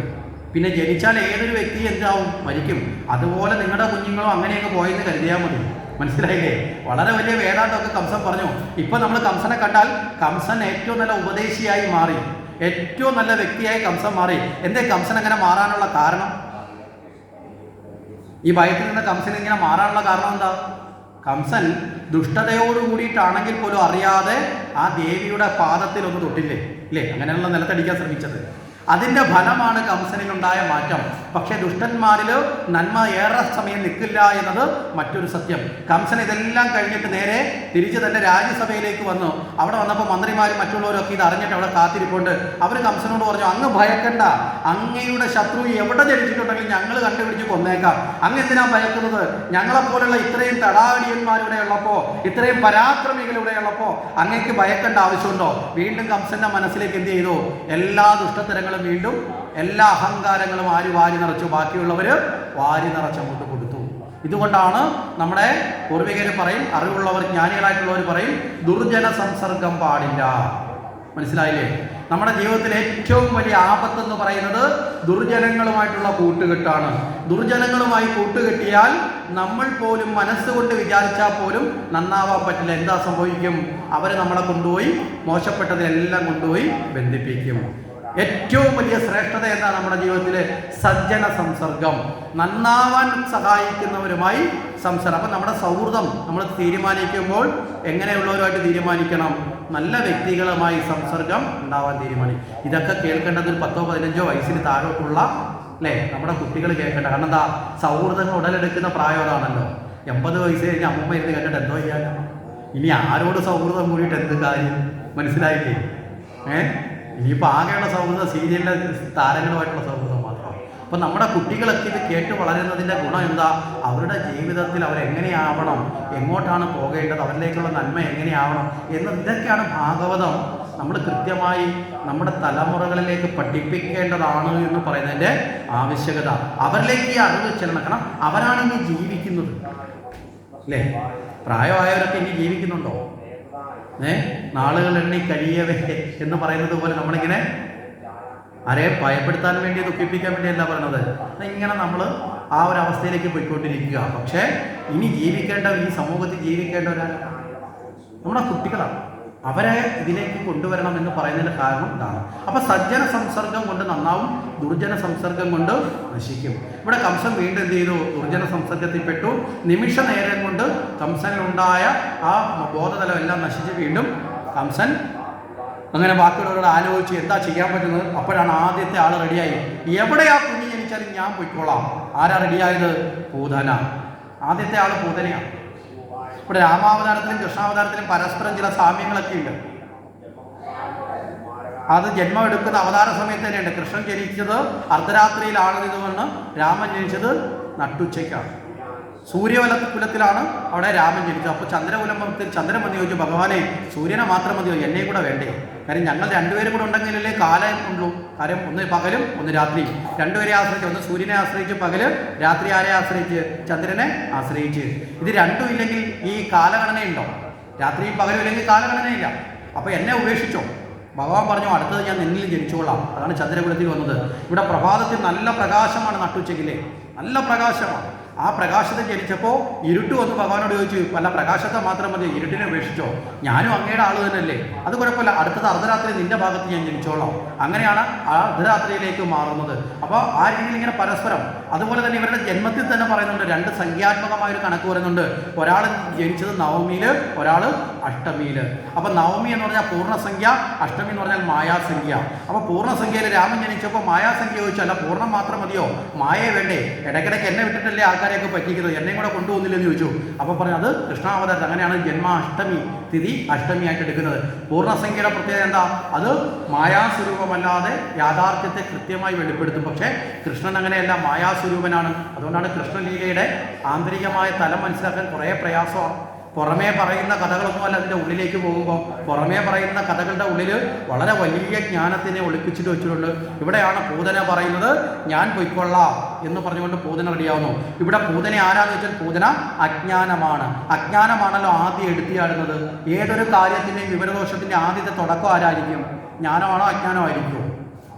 പിന്നെ ജനിച്ചാൽ ഏതൊരു വ്യക്തി എന്താവും? മരിക്കും. അതുപോലെ നിങ്ങളുടെ കുഞ്ഞുങ്ങളും അങ്ങനെയൊക്കെ പോയെന്ന് കരുതിയാൽ മതി. മനസ്സിലായില്ലേ? വളരെ വലിയ വേദാന്തമൊക്കെ കംസൻ പറഞ്ഞു. ഇപ്പം നമ്മൾ കംസനെ കണ്ടാൽ കംസൻ ഏറ്റവും നല്ല ഉപദേശിയായി മാറി, ഏറ്റവും നല്ല വ്യക്തിയായി കംസൻ മാറി. എന്തേ കംസൻ അങ്ങനെ മാറാനുള്ള കാരണം? ഈ ഭയത്തിൽ നിന്ന് കംസൻ ഇങ്ങനെ മാറാനുള്ള കാരണം എന്താ? കംസൻ ദുഷ്ടതയോട് കൂടിയിട്ടാണെങ്കിൽ പോലും അറിയാതെ ആ ദേവിയുടെ പാദത്തിൽ ഒന്ന് തൊട്ടില്ലേ? ഇല്ലേ? അങ്ങനെയുള്ള നിലത്തടിക്കാൻ ശ്രമിച്ചത്. അതിൻ്റെ ഫലമാണ് കംസനിലുണ്ടായ മാറ്റം. പക്ഷേ ദുഷ്ടന്മാരിൽ നന്മ ഏറെ സമയം നിൽക്കില്ല എന്നത് മറ്റൊരു സത്യം. കംസൻ ഇതെല്ലാം കഴിഞ്ഞിട്ട് നേരെ തിരിച്ച് തൻ്റെ രാജ്യസഭയിലേക്ക് വന്നു. അവിടെ വന്നപ്പോൾ മന്ത്രിമാരും മറ്റുള്ളവരൊക്കെ ഇത് അറിഞ്ഞിട്ട് അവിടെ കാത്തിരിപ്പുണ്ട്. അവർ കംസനോട് പറഞ്ഞു, അങ്ങ് ഭയക്കണ്ട, അങ്ങയുടെ ശത്രു എവിടെ ജനിച്ചിട്ടുണ്ടെങ്കിൽ ഞങ്ങൾ കണ്ടുപിടിച്ച് കൊന്നേക്കാം. അങ്ങ് എന്തിനാ ഭയക്കുന്നത്? ഞങ്ങളെപ്പോലുള്ള ഇത്രയും തടാകടിയന്മാരിവിടെ ഉള്ളപ്പോൾ, ഇത്രയും പരാക്രമികൾ ഇവിടെ ഉള്ളപ്പോൾ അങ്ങേക്ക് ഭയക്കേണ്ട ആവശ്യമുണ്ടോ? വീണ്ടും കംസന്റെ മനസ്സിലേക്ക് എന്ത് ചെയ്തു? എല്ലാ ദുഷ്ടത്തരങ്ങളും വീണ്ടും, എല്ലാ അഹങ്കാരങ്ങളും വാരി നിറച്ചു. ബാക്കിയുള്ളവർ വാരി നിറച്ചങ്ങോട്ട് കൊടുത്തു. ഇതുകൊണ്ടാണ് നമ്മുടെ പൂർവികർ പറയും, അറിവുള്ളവർ, ജ്ഞാനികളായിട്ടുള്ളവർ പറയും, ദുർജന സംസർഗം പാടില്ല. മനസ്സിലായില്ലേ? നമ്മുടെ ജീവിതത്തിൽ ഏറ്റവും വലിയ ആപത്തെന്ന് പറയുന്നത് ദുർജനങ്ങളുമായിട്ടുള്ള കൂട്ടുകെട്ടാണ്. ദുർജനങ്ങളുമായി കൂട്ടുകെട്ടിയാൽ നമ്മൾ പോലും മനസ്സുകൊണ്ട് വിചാരിച്ചാൽ പോലും നന്നാവാൻ പറ്റില്ല. എന്താ സംഭവിക്കും? അവർ നമ്മളെ കൊണ്ടുപോയി മോശപ്പെട്ടതിലെല്ലാം കൊണ്ടുപോയി ബന്ധിപ്പിക്കും. ഏറ്റവും വലിയ ശ്രേഷ്ഠത എന്താണ് നമ്മുടെ ജീവിതത്തിലെ? സജ്ജന സംസർഗം, നന്നാവാൻ സഹായിക്കുന്നവരുമായി സംസർഗം. അപ്പം നമ്മുടെ സൗഹൃദം നമ്മൾ തീരുമാനിക്കുമ്പോൾ എങ്ങനെയുള്ളവരുമായിട്ട് തീരുമാനിക്കണം? നല്ല വ്യക്തികളുമായി സംസർഗം ഉണ്ടാവാൻ തീരുമാനിക്കും. ഇതൊക്കെ കേൾക്കേണ്ടത് ഒരു 10-15 വയസ്സിന് താഴോട്ടുള്ള അല്ലേ നമ്മുടെ കുട്ടികൾ കേൾക്കേണ്ട. കാരണം എന്താ? സൗഹൃദങ്ങൾ ഉടലെടുക്കുന്ന പ്രായം അതാണല്ലോ. 80 വയസ്സ് കഴിഞ്ഞ് അമ്മൂമ്മ ഇരുന്ന് കേട്ടിട്ട് എന്തോ ചെയ്യാനാണ്? ഇനി ആരോട് സൗഹൃദം കൂടിയിട്ട് എന്ത് കാര്യം? മനസ്സിലായില്ലേ? ഇനിയിപ്പോൾ ആകെയുള്ള സൗഹൃദം സീരിയലിലെ താരങ്ങളുമായിട്ടുള്ള സൗഹൃദം മാത്രമാണ്. അപ്പോൾ നമ്മുടെ കുട്ടികളൊക്കെ ഇത് കേട്ട് വളരുന്നതിൻ്റെ ഗുണം എന്താ? അവരുടെ ജീവിതത്തിൽ അവരെങ്ങനെയാവണം, എങ്ങോട്ടാണ് പോകേണ്ടത്, അവരിലേക്കുള്ള നന്മ എങ്ങനെയാവണം എന്നത്, ഇതൊക്കെയാണ് ഭാഗവതം നമ്മൾ കൃത്യമായി നമ്മുടെ തലമുറകളിലേക്ക് പഠിപ്പിക്കേണ്ടതാണ് എന്ന് പറയുന്നതിൻ്റെ ആവശ്യകത. അവരിലേക്ക് ഈ അറിവ് ചെല്ലണം. കാരണം അവരാണ് ഇനി ജീവിക്കുന്നത് അല്ലേ? പ്രായമായവരൊക്കെ ഇനി ജീവിക്കുന്നുണ്ടോ? നാളുകൾ എണ്ണി കഴിയവേ എന്ന് പറയുന്നത് പോലെ നമ്മളിങ്ങനെ ആരെ ഭയപ്പെടുത്താൻ വേണ്ടി, ദുഃഖിപ്പിക്കാൻ വേണ്ടിയല്ല പറയുന്നത്. ഇങ്ങനെ നമ്മൾ ആ ഒരു അവസ്ഥയിലേക്ക് പോയിക്കൊണ്ടിരിക്കുക. പക്ഷേ ഇനി ജീവിക്കേണ്ട, ഈ സമൂഹത്തിൽ ജീവിക്കേണ്ടവരാണ് നമ്മുടെ കുട്ടികളാണ്. അവരെ ഇതിലേക്ക് കൊണ്ടുവരണം എന്ന് പറയുന്നതിൻ്റെ കാരണം ഇതാണ്. അപ്പോൾ സജ്ജന സംസർഗം കൊണ്ട് നന്നാവും, ദുർജന സംസർഗം കൊണ്ട് നശിക്കും. ഇവിടെ കംസൻ വീണ്ടും എന്ത് ചെയ്തു? ദുർജന സംസർഗത്തിൽപ്പെട്ടു. നിമിഷ നേരം കൊണ്ട് കംസനുണ്ടായ ആ ബോധതലം എല്ലാം നശിച്ച് വീണ്ടും കംസൻ അങ്ങനെ ബാക്കിയുള്ളവരോട് ആലോചിച്ച് എന്താ ചെയ്യാൻ പറ്റുന്നത്. അപ്പോഴാണ് ആദ്യത്തെ ആൾ റെഡിയായി. എവിടെയാ കുഞ്ഞ് ജനിച്ചാലും ഞാൻ പോയിക്കോളാം. ആരാ റെഡിയായത്? പൂതന. ആദ്യത്തെ ആൾ പൂതനയാണ്. ഇവിടെ രാമാവതാരത്തിലും കൃഷ്ണാവതാരത്തിലും പരസ്പരം ചില സാമ്യങ്ങളൊക്കെ ഉണ്ട്. അത് ജന്മം എടുക്കുന്ന അവതാര സമയത്ത് തന്നെയുണ്ട്. കൃഷ്ണൻ ജനിച്ചത് അർദ്ധരാത്രിയിലാണെന്ന്, രാമൻ ജനിച്ചത് നട്ടുച്ചയ്ക്കാണ്. സൂര്യകുലത്തിലാണ് അവിടെ രാമൻ ജനിച്ചത്. അപ്പോൾ ചന്ദ്രകുലത്തിൽ ചന്ദ്രൻ വന്ന് ചോദിച്ചു, ഭഗവാനെ സൂര്യനെ മാത്രം മതിയോ, എന്നെയും കൂടെ വേണ്ടേ? കാര്യം ഞങ്ങൾ രണ്ടുപേരും കൂടെ ഉണ്ടെങ്കിലല്ലേ കാലം ഉള്ളൂ. കാര്യം ഒന്ന് പകലും ഒന്ന് രാത്രിയും, രണ്ടുപേരെ ആശ്രയിച്ച്, ഒന്ന് സൂര്യനെ ആശ്രയിച്ച് പകല്, രാത്രി ആരെ ആശ്രയിച്ച്? ചന്ദ്രനെ ആശ്രയിച്ച്. ഇത് രണ്ടും ഇല്ലെങ്കിൽ ഈ കാലഗണനയുണ്ടോ? രാത്രിയും പകലും ഇല്ലെങ്കിൽ കാലഗണനയില്ല. അപ്പോൾ എന്നെ ഉപേക്ഷിച്ചോ? ഭഗവാൻ പറഞ്ഞു, അടുത്തത് ഞാൻ നിന്നിൽ ജനിച്ചോളാം. അതാണ് ചന്ദ്രകുലത്തിൽ വന്നത്. ഇവിടെ പ്രഭാതത്തിൽ നല്ല പ്രകാശമാണ്, നട്ടുച്ചയ്ക്കില്ലേ നല്ല പ്രകാശമാണ്. ആ പ്രകാശത്തെ ജനിച്ചപ്പോൾ ഇരുട്ട് വന്ന് ഭഗവാനോട് ചോദിച്ചു, അല്ല പ്രകാശത്തെ മാത്രം മതി, ഇരുട്ടിനെ ഉപേക്ഷിച്ചോ? ഞാനും അങ്ങയുടെ ആൾ തന്നെയല്ലേ, അത് കുഴപ്പമില്ല, അടുത്തത് അർദ്ധരാത്രി നിന്റെ ഭാഗത്ത് ഞാൻ ജനിച്ചോളാം. അങ്ങനെയാണ് ആ അർദ്ധരാത്രിയിലേക്ക് മാറുന്നത്. അപ്പോൾ ആ രീതിയിൽ ഇങ്ങനെ പരസ്പരം. അതുപോലെ തന്നെ ഇവരുടെ ജന്മത്തിൽ തന്നെ പറയുന്നുണ്ട്, രണ്ട് സംഖ്യാത്മകമായൊരു കണക്ക് പറയുന്നുണ്ട്. ഒരാൾ ജനിച്ചത് നവമിയിൽ, ഒരാൾ അഷ്ടമിയിൽ. അപ്പോൾ നവമി എന്ന് പറഞ്ഞാൽ പൂർണ്ണസംഖ്യ, അഷ്ടമി എന്ന് പറഞ്ഞാൽ മായാസംഖ്യ. അപ്പോൾ പൂർണ്ണസംഖ്യയിൽ രാമൻ ജനിച്ചപ്പോൾ മായാസംഖ്യ ചോദിച്ചു, അല്ല പൂർണ്ണം മാത്രം മതിയോ, മായേ വേണ്ടേ? ഇടയ്ക്കിടയ്ക്ക് എന്നെ വിട്ടിട്ടല്ലേ ആൾക്കാരെയൊക്കെ പറ്റിക്കുന്നത്, എന്നെയും കൂടെ കൊണ്ടുപോകുന്നില്ലെന്ന് ചോദിച്ചു. അപ്പോൾ പറഞ്ഞു, അത് കൃഷ്ണാവതാരത്തിൽ അങ്ങനെയാണ് ജന്മാഷ്ടമി തിഥി അഷ്ടമിയായിട്ട് എടുക്കുന്നത്. പൂർണ്ണസംഖ്യയുടെ പ്രത്യേകത എന്താ? അത് മായാസ്വരൂപമല്ലാതെ യാഥാർത്ഥ്യത്തെ കൃത്യമായി വെളിപ്പെടുത്തും. പക്ഷേ കൃഷ്ണൻ അങ്ങനെയല്ല, മായാസ്വരൂപനാണ്. അതുകൊണ്ടാണ് കൃഷ്ണലീലയുടെ ആന്തരികമായ തലം മനസ്സിലാക്കാൻ കുറേ പ്രയാസമാണ്. പുറമേ പറയുന്ന കഥകളൊന്നുമല്ല അതിൻ്റെ ഉള്ളിലേക്ക് പോകുമ്പോൾ. പുറമേ പറയുന്ന കഥകളുടെ ഉള്ളിൽ വളരെ വലിയ ജ്ഞാനത്തിനെ ഒളിപ്പിച്ചിട്ട് വെച്ചിട്ടുണ്ട്. ഇവിടെയാണ് പൂതന പറയുന്നത്, ഞാൻ പൊയ്ക്കൊള്ളാം എന്ന് പറഞ്ഞുകൊണ്ട് പൂതന റെഡിയാവുന്നു. ഇവിടെ പൂതന ആരാന്ന് വെച്ചാൽ പൂതന അജ്ഞാനമാണ്. അജ്ഞാനമാണല്ലോ ആദ്യം എടുത്തിയാടുന്നത്. ഏതൊരു കാര്യത്തിൻ്റെയും വിവരദോഷത്തിൻ്റെ ആദ്യത്തെ തുടക്കം ആരായിരിക്കും? ജ്ഞാനമാണോ അജ്ഞാനമായിരിക്കുമോ?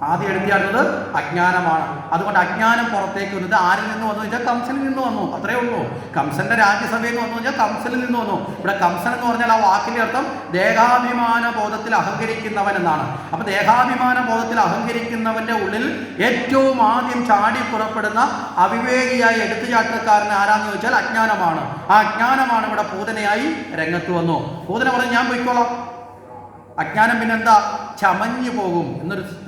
ആദ്യം എടുത്തിയാടുന്നത് അജ്ഞാനമാണ്. അതുകൊണ്ട് അജ്ഞാനം പുറത്തേക്ക് വന്നത് ആരിൽ നിന്ന് വന്നു വെച്ചാൽ കംസനിൽ നിന്ന് വന്നു. അത്രേ ഉള്ളൂ. കംസന്റെ രാജ്യസഭയിൽ നിന്ന് വന്നു വെച്ചാൽ കംസനിൽ നിന്ന് വന്നു. ഇവിടെ കംസൻ എന്ന് പറഞ്ഞാൽ ആ വാക്കിന്റെ അർത്ഥം ദേഹാഭിമാന ബോധത്തിൽ അഹങ്കരിക്കുന്നവൻ എന്നാണ്. അപ്പൊ ദേഹാഭിമാന ബോധത്തിൽ അഹങ്കരിക്കുന്നവന്റെ ഉള്ളിൽ ഏറ്റവും ആദ്യം ചാടി പുറപ്പെടുന്ന അവിവേകിയായ എടുത്തുചാട്ടക്കാരൻ ആരാന്ന് ചോദിച്ചാൽ അജ്ഞാനമാണ്. ആ അജ്ഞാനമാണ് ഇവിടെ പൂതനയായി രംഗത്ത് വന്നു. പൂതന പറഞ്ഞു, ഞാൻ പൊയ്ക്കോളാം. അജ്ഞാനം പിന്നെന്താ? ചമഞ്ഞു പോകും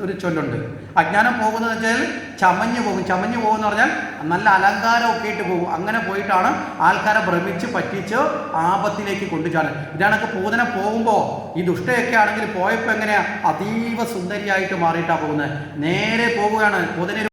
ഒരു ചൊല്ലുണ്ട്. അജ്ഞാനം പോകുന്നത് വെച്ചാൽ ചമഞ്ഞു പോകും. ചമഞ്ഞു പോകും എന്ന് പറഞ്ഞാൽ നല്ല അലങ്കാരമൊക്കെ ഇട്ട് പോകും. അങ്ങനെ പോയിട്ടാണ് ആൾക്കാരെ ഭ്രമിച്ച് പറ്റിച്ച് ആപത്തിലേക്ക് കൊണ്ടുചാടും. ഇതാണൊക്കെ പൂതന പോകുമ്പോൾ ഈ ദുഷ്ടയൊക്കെ ആണെങ്കിൽ പോയപ്പോൾ എങ്ങനെയാ അതീവ സുന്ദരിയായിട്ട് മാറിയിട്ടാണ് പോകുന്നത്. നേരെ പോവുകയാണ് പൂതന.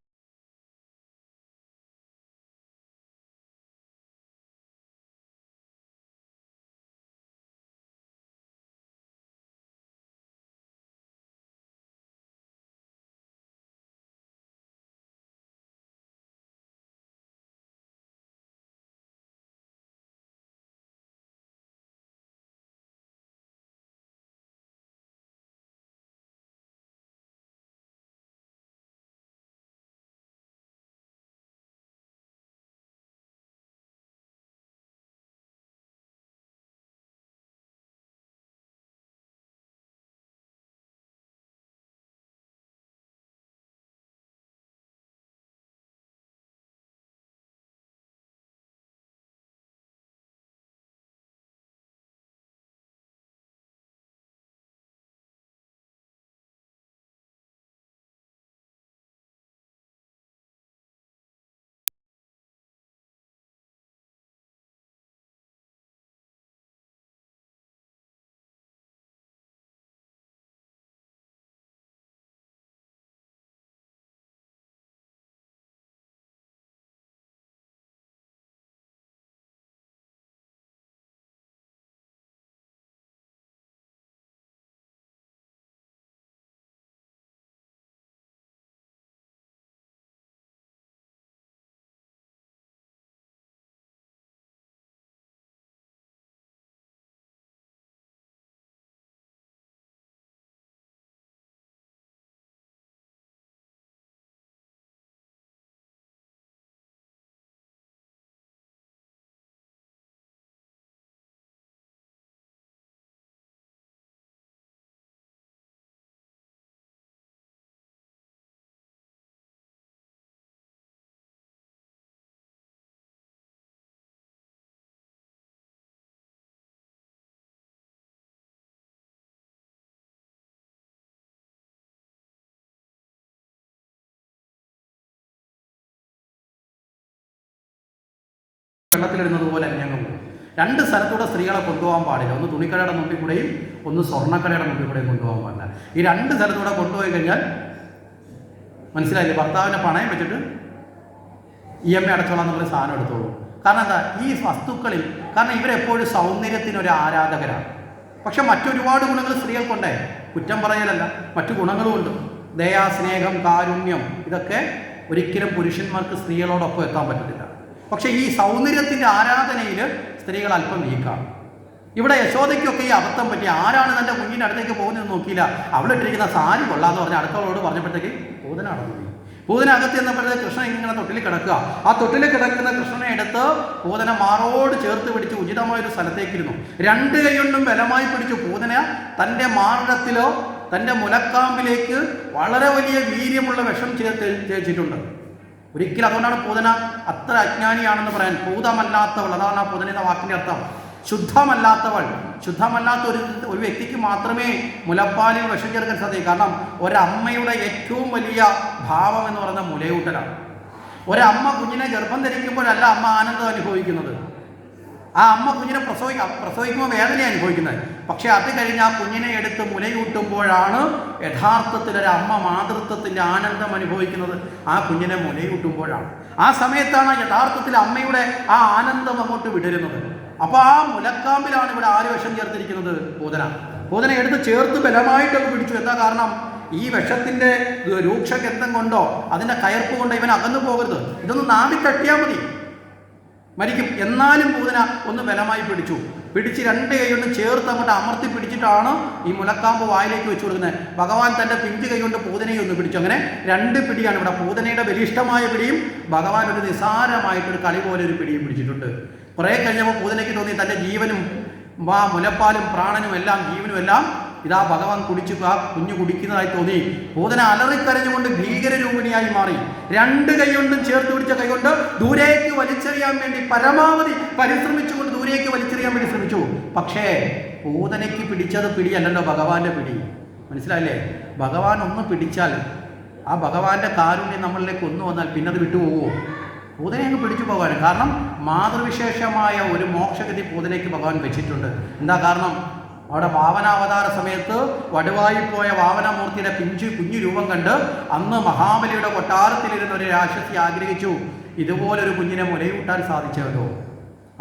വെള്ളത്തിലിടുന്നത് പോലെ അന്യങ്ങ് പോകും. രണ്ട് സ്ഥലത്തൂടെ സ്ത്രീകളെ കൊണ്ടുപോകാൻ പാടില്ല. ഒന്ന് തുണിക്കടയുടെ മുമ്പിൽ കൂടെയും ഒന്ന് സ്വർണ്ണക്കടയുടെ മുമ്പിൽ കൂടെയും കൊണ്ടുപോകാൻ പാടില്ല. ഈ രണ്ട് സ്ഥലത്തൂടെ കൊണ്ടുപോയി കഴിഞ്ഞാൽ മനസ്സിലായില്ലേ, ഭർത്താവിനെ പണയം വെച്ചിട്ട് EMI അടച്ചോളാം എന്നുള്ള സാധനം എടുത്തോളൂ. കാരണം എന്താ, ഈ വസ്തുക്കളിൽ കാരണം ഇവരെപ്പോഴും സൗന്ദര്യത്തിനൊരു ആരാധകരാണ്. പക്ഷെ മറ്റൊരുപാട് ഗുണങ്ങൾ സ്ത്രീകൾക്കുണ്ടേ, കുറ്റം പറയലല്ല, മറ്റു ഗുണങ്ങളുമുണ്ട്. ദയാ, സ്നേഹം, കാരുണ്യം, ഇതൊക്കെ ഒരിക്കലും പുരുഷന്മാർക്ക് സ്ത്രീകളോടൊപ്പം എത്താൻ പറ്റത്തില്ല. പക്ഷെ ഈ സൗന്ദര്യത്തിൻ്റെ ആരാധനയിൽ സ്ത്രീകൾ അല്പം വീക്കാണ്. ഇവിടെ യശോദയ്ക്കൊക്കെ ഈ അബദ്ധം പറ്റി. ആരാണ് തൻ്റെ കുഞ്ഞിൻ്റെ അടുത്തേക്ക് പോകുന്നതെന്ന് നോക്കിയില്ല. അവളിട്ടിരിക്കുന്ന സാരി കൊള്ളാന്ന് പറഞ്ഞ് അടുത്തവളോട് പറഞ്ഞപ്പോഴത്തേക്ക് പൂതന നടന്നു. പൂതന അകത്ത് ചെന്നപ്പോഴത്തേക്ക് കൃഷ്ണൻ ഇങ്ങനെ തൊട്ടിൽ കിടക്കുക. ആ തൊട്ടിൽ കിടക്കുന്ന കൃഷ്ണനെ എടുത്ത് പൂതന മാറോട് ചേർത്ത് പിടിച്ച് ഉചിതമായൊരു സ്ഥലത്തേക്കിരുന്നു. രണ്ട് കൈകൊണ്ടും ബലമായി പിടിച്ചു പൂതന തൻ്റെ മാറിടത്തിലോ തൻ്റെ മുലക്കാമ്പിലേക്ക് വളരെ വലിയ വീര്യമുള്ള വിഷം തേച്ചിട്ടുണ്ട്. ഒരിക്കലും അതുകൊണ്ടാണ് പൂതന അത്ര അജ്ഞാനിയാണെന്ന് പറയാൻ. പൂതമല്ലാത്തവൾ, അതാണ് ആ പൂതന എന്ന വാക്കിൻ്റെ അർത്ഥം. ശുദ്ധമല്ലാത്തവൾ, ശുദ്ധമല്ലാത്ത ഒരു വ്യക്തിക്ക് മാത്രമേ മുലപ്പാലിൽ വിഷം ചേർക്കാൻ സാധിക്കൂ. കാരണം ഒരമ്മയുടെ ഏറ്റവും വലിയ ഭാവം എന്ന് പറയുന്നത് മുലയൂട്ടലാണ്. ഒരമ്മ കുഞ്ഞിനെ ഗർഭം ധരിക്കുമ്പോഴല്ല അമ്മ ആനന്ദം അനുഭവിക്കുന്നത്. ആ അമ്മ കുഞ്ഞിനെ പ്രസവിക്കുമ്പോൾ വേദന അനുഭവിക്കുന്നത്. പക്ഷെ അത് കഴിഞ്ഞ് ആ കുഞ്ഞിനെ എടുത്ത് മുലയൂട്ടുമ്പോഴാണ് യഥാർത്ഥത്തിൽ ഒരു അമ്മ മാതൃത്വത്തിൻ്റെ ആനന്ദം അനുഭവിക്കുന്നത്. ആ കുഞ്ഞിനെ മുലയൂട്ടുമ്പോഴാണ്. ആ സമയത്താണ് യഥാർത്ഥത്തിൽ അമ്മയുടെ ആ ആനന്ദം അങ്ങോട്ട് വിടരുന്നത്. അപ്പോൾ ആ മുലക്കാമ്പിലാണ് ഇവിടെ ആര് വിഷം ചേർത്തിരിക്കുന്നത്? പൂതന. പൂതന എടുത്ത് ചേർത്ത് ബലമായിട്ടൊക്കെ പിടിച്ചു. എന്താ കാരണം? ഈ വിഷത്തിൻ്റെ രൂക്ഷഗന്ധം കൊണ്ടോ അതിൻ്റെ കയർപ്പ് കൊണ്ടോ ഇവൻ അകന്നു പോകരുത്. ഇതൊന്ന് നാവിൽ തട്ടിയാൽ മതി, മരിക്കും. എന്നാലും പൂതന ഒന്ന് ബലമായി പിടിച്ച് രണ്ട് കൈ കൊണ്ട് ചേർത്ത് അങ്ങോട്ട് അമർത്തി പിടിച്ചിട്ടാണ് ഈ മുലക്കാമ്പ് വായിലേക്ക് വെച്ച് കൊടുക്കുന്നത്. ഭഗവാൻ തൻ്റെ പിഞ്ച് കൈ കൊണ്ട് പൂതനയെ ഒന്ന് പിടിച്ചു. അങ്ങനെ രണ്ട് പിടിയാണ് ഇവിടെ. പൂതനയുടെ ബലിഷ്ഠമായ പിടിയും ഭഗവാൻ ഒരു നിസാരമായിട്ടൊരു കളി പോലെ ഒരു പിടിയും പിടിച്ചിട്ടുണ്ട്. കുറേ കഴിഞ്ഞപ്പോൾ പൂതനയ്ക്ക് തോന്നി തൻ്റെ ജീവനും മുലപ്പാലും പ്രാണനും എല്ലാം ജീവനും എല്ലാം ഇതാ ഭഗവാൻ കുടിച്ചു, ആ കുഞ്ഞു കുടിക്കുന്നതായി തോന്നി. പൂതന അലറിക്കരഞ്ഞുകൊണ്ട് ഭീകരരൂപിണിയായി മാറി. രണ്ട് കൈകൊണ്ടും ചേർത്ത് പിടിച്ച കൈകൊണ്ട് ദൂരേക്ക് വലിച്ചെറിയാൻ വേണ്ടി പരമാവധി പരിശ്രമിച്ചുകൊണ്ട് ദൂരേക്ക് വലിച്ചെറിയാൻ വേണ്ടി ശ്രമിച്ചു. പക്ഷേ പൂതനയ്ക്ക് പിടിച്ചത് പിടിയല്ലല്ലോ ഭഗവാന്റെ പിടി. മനസ്സിലായില്ലേ? ഭഗവാൻ ഒന്ന് പിടിച്ചാൽ ആ ഭഗവാന്റെ കാരുണ്യം നമ്മളിലേക്ക് ഒന്ന് വന്നാൽ പിന്നെ അത് വിട്ടുപോകുമോ? പൂതനെ അങ്ങ് പിടിച്ചു പോകാൻ. കാരണം മാതൃവിശേഷമായ ഒരു മോക്ഷഗതി പൂതനയ്ക്ക് ഭഗവാൻ വെച്ചിട്ടുണ്ട്. എന്താ കാരണം? അവിടെ വാമനാവതാര സമയത്ത് വടുവായി പോയ വാമനമൂർത്തിയുടെ കുഞ്ഞു രൂപം കണ്ട് അന്ന് മഹാബലിയുടെ കൊട്ടാരത്തിലിരുന്ന ഒരു രാക്ഷസി ആഗ്രഹിച്ചു ഇതുപോലൊരു കുഞ്ഞിനെ മുലയൂട്ടാൻ സാധിച്ചല്ലോ.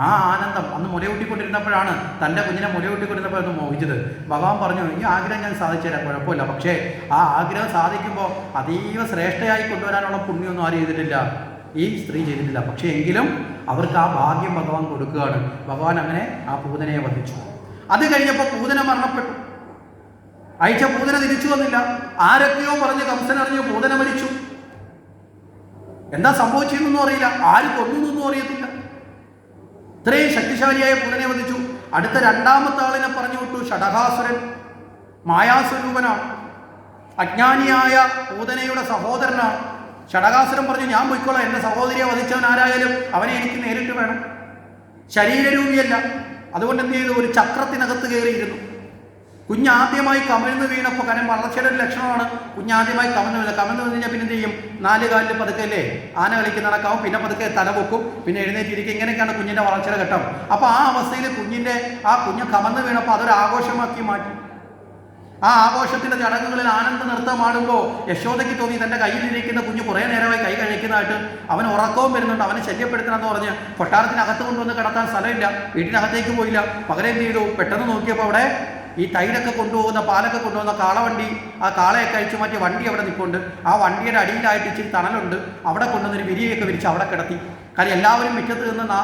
ആ ആനന്ദം അന്ന് മുലയൂട്ടിക്കൊണ്ടിരുന്നപ്പോഴാണ് തൻ്റെ കുഞ്ഞിനെ മുലയൂട്ടിക്കൊണ്ടിരുന്നപ്പോഴൊന്ന് മോഹിച്ചത്. ഭഗവാൻ പറഞ്ഞു ഈ ആഗ്രഹം ഞാൻ സാധിച്ചു തരാം, കുഴപ്പമില്ല. പക്ഷേ ആ ആഗ്രഹം സാധിക്കുമ്പോൾ അതീവ ശ്രേഷ്ഠയായി കൊണ്ടുവരാനുള്ള പുണ്യമൊന്നും ആരും ചെയ്തിട്ടില്ല, ഈ സ്ത്രീ ചെയ്തിട്ടില്ല. പക്ഷേ എങ്കിലും അവർക്ക് ആ ഭാഗ്യം ഭഗവാൻ കൊടുക്കുകയാണ്. ഭഗവാൻ അങ്ങനെ ആ പൂതനയെ വധിച്ചു. അത് കഴിഞ്ഞപ്പോൾ പൂതന മരണപ്പെട്ടു. അയച്ച പൂതന തിരിച്ചു വന്നില്ല. ആരൊക്കെയോ പറഞ്ഞ് കംസൻ അറിഞ്ഞു പൂതന മരിച്ചു. എന്താ സംഭവിച്ചതെന്നൊന്നും അറിയില്ല, ആര് കൊന്നൊന്നും അറിയത്തില്ല. ഇത്രയും ശക്തിശാലിയായ പൂതനയെ വധിച്ചു. അടുത്ത രണ്ടാമത്തെ ആളിനെ പറഞ്ഞു വിട്ടു, ഷഡഹാസുരൻ, മായാസ്വരൂപനാണ്, അജ്ഞാനിയായ പൂതനയുടെ സഹോദരനാണ്. ഷഡഹാസുരൻ പറഞ്ഞു ഞാൻ പോയിക്കോളാം, എൻ്റെ സഹോദരിയെ വധിച്ചവൻ ആരായാലും അവനെ എനിക്ക് നേരിട്ട് വേണം. ശരീരരൂപിയല്ല, അതുകൊണ്ട് എന്ത് ചെയ്തു? ഒരു ചക്രത്തിനകത്ത് കയറിയിരുന്നു. കുഞ്ഞാദ്യമായി കമിഴ്ന്ന് വീണപ്പോൾ, കാരണം വളർച്ചയുടെ ഒരു ലക്ഷണമാണ് കുഞ്ഞാദ്യമായി കമിഴ്ന്ന് കഴിഞ്ഞാൽ പിന്നെ എന്ത് ചെയ്യും? 4 കാലിൽ പതുക്കല്ലേ ആന കളിക്ക് നടക്കാവും, പിന്നെ പതുക്കെ തല പൊക്കും, പിന്നെ എഴുന്നേറ്റിരിക്കും. ഇങ്ങനെയൊക്കെയാണ് കുഞ്ഞിൻ്റെ വളർച്ചയുടെ ഘട്ടം. അപ്പോൾ ആ അവസ്ഥയിൽ കുഞ്ഞ് കമന്ന് വീണപ്പോൾ അതൊരു ആഘോഷമാക്കി മാറ്റി. ആ ആഘോഷത്തിൻ്റെ ചടങ്ങുകളിൽ ആനന്ദ നൃത്തമാടുമ്പോൾ യശോദയ്ക്ക് തോന്നി തൻ്റെ കയ്യിലിരിക്കുന്ന കുഞ്ഞ് കുറേ നേരമായി കൈ കഴിക്കുന്നതായിട്ട്, അവന് ഉറക്കവും വരുന്നുണ്ട്, അവനെ ശല്യപ്പെടുത്തണമെന്ന് പറഞ്ഞ് കൊട്ടാരത്തിനകത്ത് കൊണ്ടുവന്ന് കിടത്താൻ സ്ഥലമില്ല, വീട്ടിനകത്തേക്ക് പോയില്ല. പകരം എന്ത് ചെയ്തു? പെട്ടെന്ന് നോക്കിയപ്പോൾ അവിടെ ഈ തൈരൊക്കെ കൊണ്ടുപോകുന്ന പാലൊക്കെ കൊണ്ടുപോകുന്ന കാളവണ്ടി, ആ കാളയൊക്കെ അഴിച്ചു മാറ്റിയ വണ്ടി അവിടെ നിൽപ്പുണ്ട്. ആ വണ്ടിയുടെ അടിയിലായിട്ട് ഇച്ചിരി തണലുണ്ട്, അവിടെ കൊണ്ടുവന്നൊരു വിരിയൊക്കെ വിരിച്ച് അവിടെ കിടത്തി. കാരണം എല്ലാവരും മുറ്റത്ത് നിന്ന്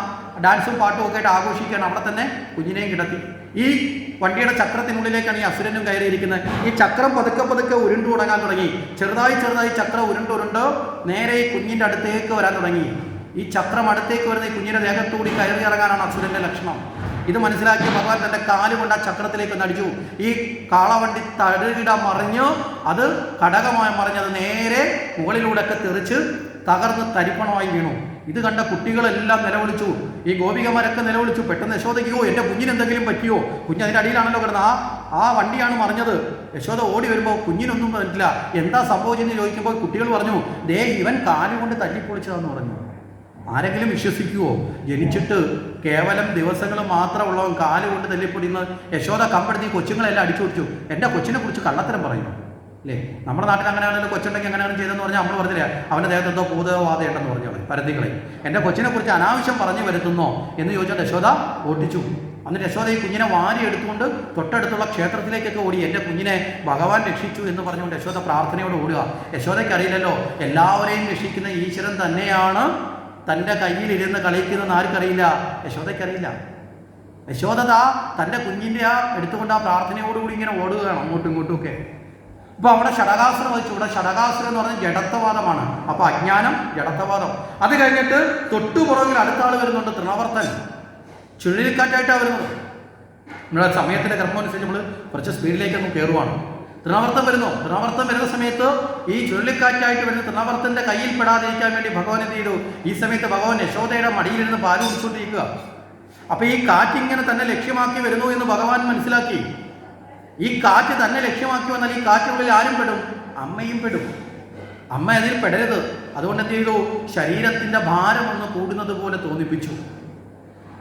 ഡാൻസും പാട്ടും ഒക്കെ ആയിട്ട് ആഘോഷിക്കുകയാണ്. അവിടെ തന്നെ കുഞ്ഞിനെയും കിടത്തി. ഈ വണ്ടിയുടെ ചക്രത്തിനുള്ളിലേക്കാണ് ഈ അസുരനും കയറിയിരിക്കുന്നത്. ഈ ചക്രം പതുക്കെ ഉരുണ്ടു തുടങ്ങാൻ തുടങ്ങി. ചെറുതായി ചക്രം ഉരുണ്ട് നേരെ ഈ കുഞ്ഞിൻ്റെ അടുത്തേക്ക് വരാൻ തുടങ്ങി. ഈ ചക്രം അടുത്തേക്ക് വരുന്ന ഈ കുഞ്ഞിൻ്റെ ദേഹത്തുകൂടി കയറി ഇറങ്ങാനാണ് അസുരൻ്റെ ലക്ഷണം. ഇത് മനസ്സിലാക്കിയ ഭഗവാൻ തൻ്റെ കാലുകൊണ്ട് ആ ചക്രത്തിലേക്ക് നടിച്ചു. ഈ കാളവണ്ടി തടുകിട മറിഞ്ഞ് അത് ഘടകമായി മറിഞ്ഞത് നേരെ മുകളിലൂടെയൊക്കെ തെറിച്ച് തകർന്ന് തരിപ്പണമായി വീണു. ഇത് കണ്ട കുട്ടികളെല്ലാം നിലവിളിച്ചു, ഈ ഗോപികമാരൊക്കെ നിലവിളിച്ചു. പെട്ടെന്ന് യശോദയ്ക്കോ എൻ്റെ കുഞ്ഞിന് എന്തെങ്കിലും പറ്റിയോ? കുഞ്ഞ് അതിൻ്റെ അടിയിലാണല്ലോ കിടന്നത്, ആ വണ്ടിയാണ് മറിഞ്ഞത്. യശോദ ഓടി വരുമ്പോൾ കുഞ്ഞിനൊന്നും പറ്റില്ല. എന്താ സംഭവിച്ചെന്ന് ചോദിക്കുമ്പോൾ കുട്ടികൾ പറഞ്ഞു ദേ ഇവൻ കാലുകൊണ്ട് തല്ലിപ്പൊളിച്ചതാന്ന് പറഞ്ഞു. ആരെങ്കിലും വിശ്വസിക്കുവോ? ജനിച്ചിട്ട് കേവലം ദിവസങ്ങൾ മാത്രമുള്ളവൻ കാലുകൊണ്ട് തല്ലിപ്പൊടിയുന്ന യശോദ കമ്പെടുത്ത് കൊച്ചുങ്ങളെല്ലാം അടിച്ചു പിടിച്ചു. എൻ്റെ കൊച്ചിനെ കുറിച്ച് കള്ളത്തരം പറയുന്നു അല്ലേ? നമ്മുടെ നാട്ടിൽ അങ്ങനെയാണല്ലോ, കൊച്ചുണ്ടെങ്കിൽ അങ്ങനെയാണ് ചെയ്തെന്ന് പറഞ്ഞാൽ നമ്മൾ പറഞ്ഞില്ല അവൻ്റെ ദേഹത്ത് എന്തോ ഭൂതവാദയുണ്ടെന്ന് പറഞ്ഞോളെ പരത്തിക്കളെ. എൻ്റെ കൊച്ചിനെ കുറിച്ച് അനാവശ്യം പറഞ്ഞു വരുത്തുന്നോ എന്ന് ചോദിച്ചാൽ യശോദ ഓട്ടിച്ചു. അന്ന് യശോദ ഈ കുഞ്ഞിനെ വാരി എടുത്തുകൊണ്ട് തൊട്ടടുത്തുള്ള ക്ഷേത്രത്തിലേക്കൊക്കെ ഓടി. എൻ്റെ കുഞ്ഞിനെ ഭഗവാൻ രക്ഷിച്ചു എന്ന് പറഞ്ഞുകൊണ്ട് യശോദ പ്രാർത്ഥനയോട് ഓടുക. യശോദയ്ക്ക് അറിയില്ലല്ലോ എല്ലാവരെയും രക്ഷിക്കുന്ന ഈശ്വരൻ തന്നെയാണ് തൻ്റെ കയ്യിലിരുന്ന് കളിക്കുന്നതെന്ന് ആർക്കറിയില്ല, യശോദയ്ക്കറിയില്ല. യശോദ തൻ്റെ കുഞ്ഞിൻ്റെ എടുത്തുകൊണ്ട് ആ പ്രാർത്ഥനയോടുകൂടി ഇങ്ങനെ ഓടുകയാണ് അങ്ങോട്ടും ഇങ്ങോട്ടും ഒക്കെ. അപ്പോൾ അവിടെ ഷഡകാസുരം വഹിച്ചു. ഇവിടെ ഷഡകാസുരം എന്ന് പറഞ്ഞാൽ ജഡത്വവാദമാണ്. അപ്പോൾ അജ്ഞാനം, ജഡത്വവാദം. അത് കഴിഞ്ഞിട്ട് തൊട്ടുപുറകിൽ അടുത്ത ആൾ വരുന്നുണ്ട്, തൃണവർത്തൻ. ചുഴലിക്കാറ്റായിട്ടാണ് വരുന്നത്. നമ്മുടെ സമയത്തിൻ്റെ ക്രമം അനുസരിച്ച് നമ്മൾ കുറച്ച് സ്പീഡിലേക്കൊന്ന് കയറുവാണ്. തൃണവർത്തം വരുന്ന സമയത്ത് ഈ ചുഴലിക്കാറ്റായിട്ട് വരുന്ന തൃണവർത്തൻ്റെ കയ്യിൽ പെടാതിരിക്കാൻ വേണ്ടി ഭഗവാൻ എന്ത് ചെയ്തു? ഈ സമയത്ത് ഭഗവാൻ യശോദയുടെ മടിയിലിരുന്ന് പാല് കുടിച്ചുകൊണ്ടിരിക്കുക. അപ്പോൾ ഈ കാറ്റിങ്ങനെ തന്നെ ലക്ഷ്യമാക്കി വരുന്നു എന്ന് ഭഗവാൻ മനസ്സിലാക്കി. ഈ കാറ്റ് തന്നെ ലക്ഷ്യമാക്കി വന്നാൽ ഈ കാറ്റിനുള്ളിൽ ആരും പെടും? അമ്മയും പെടും. അമ്മ അതിൽ പെടരുത്. അതുകൊണ്ട് എന്ത് ചെയ്തു? ശരീരത്തിൻ്റെ ഭാരം ഒന്ന് കൂടുന്നത് പോലെ തോന്നിപ്പിച്ചു.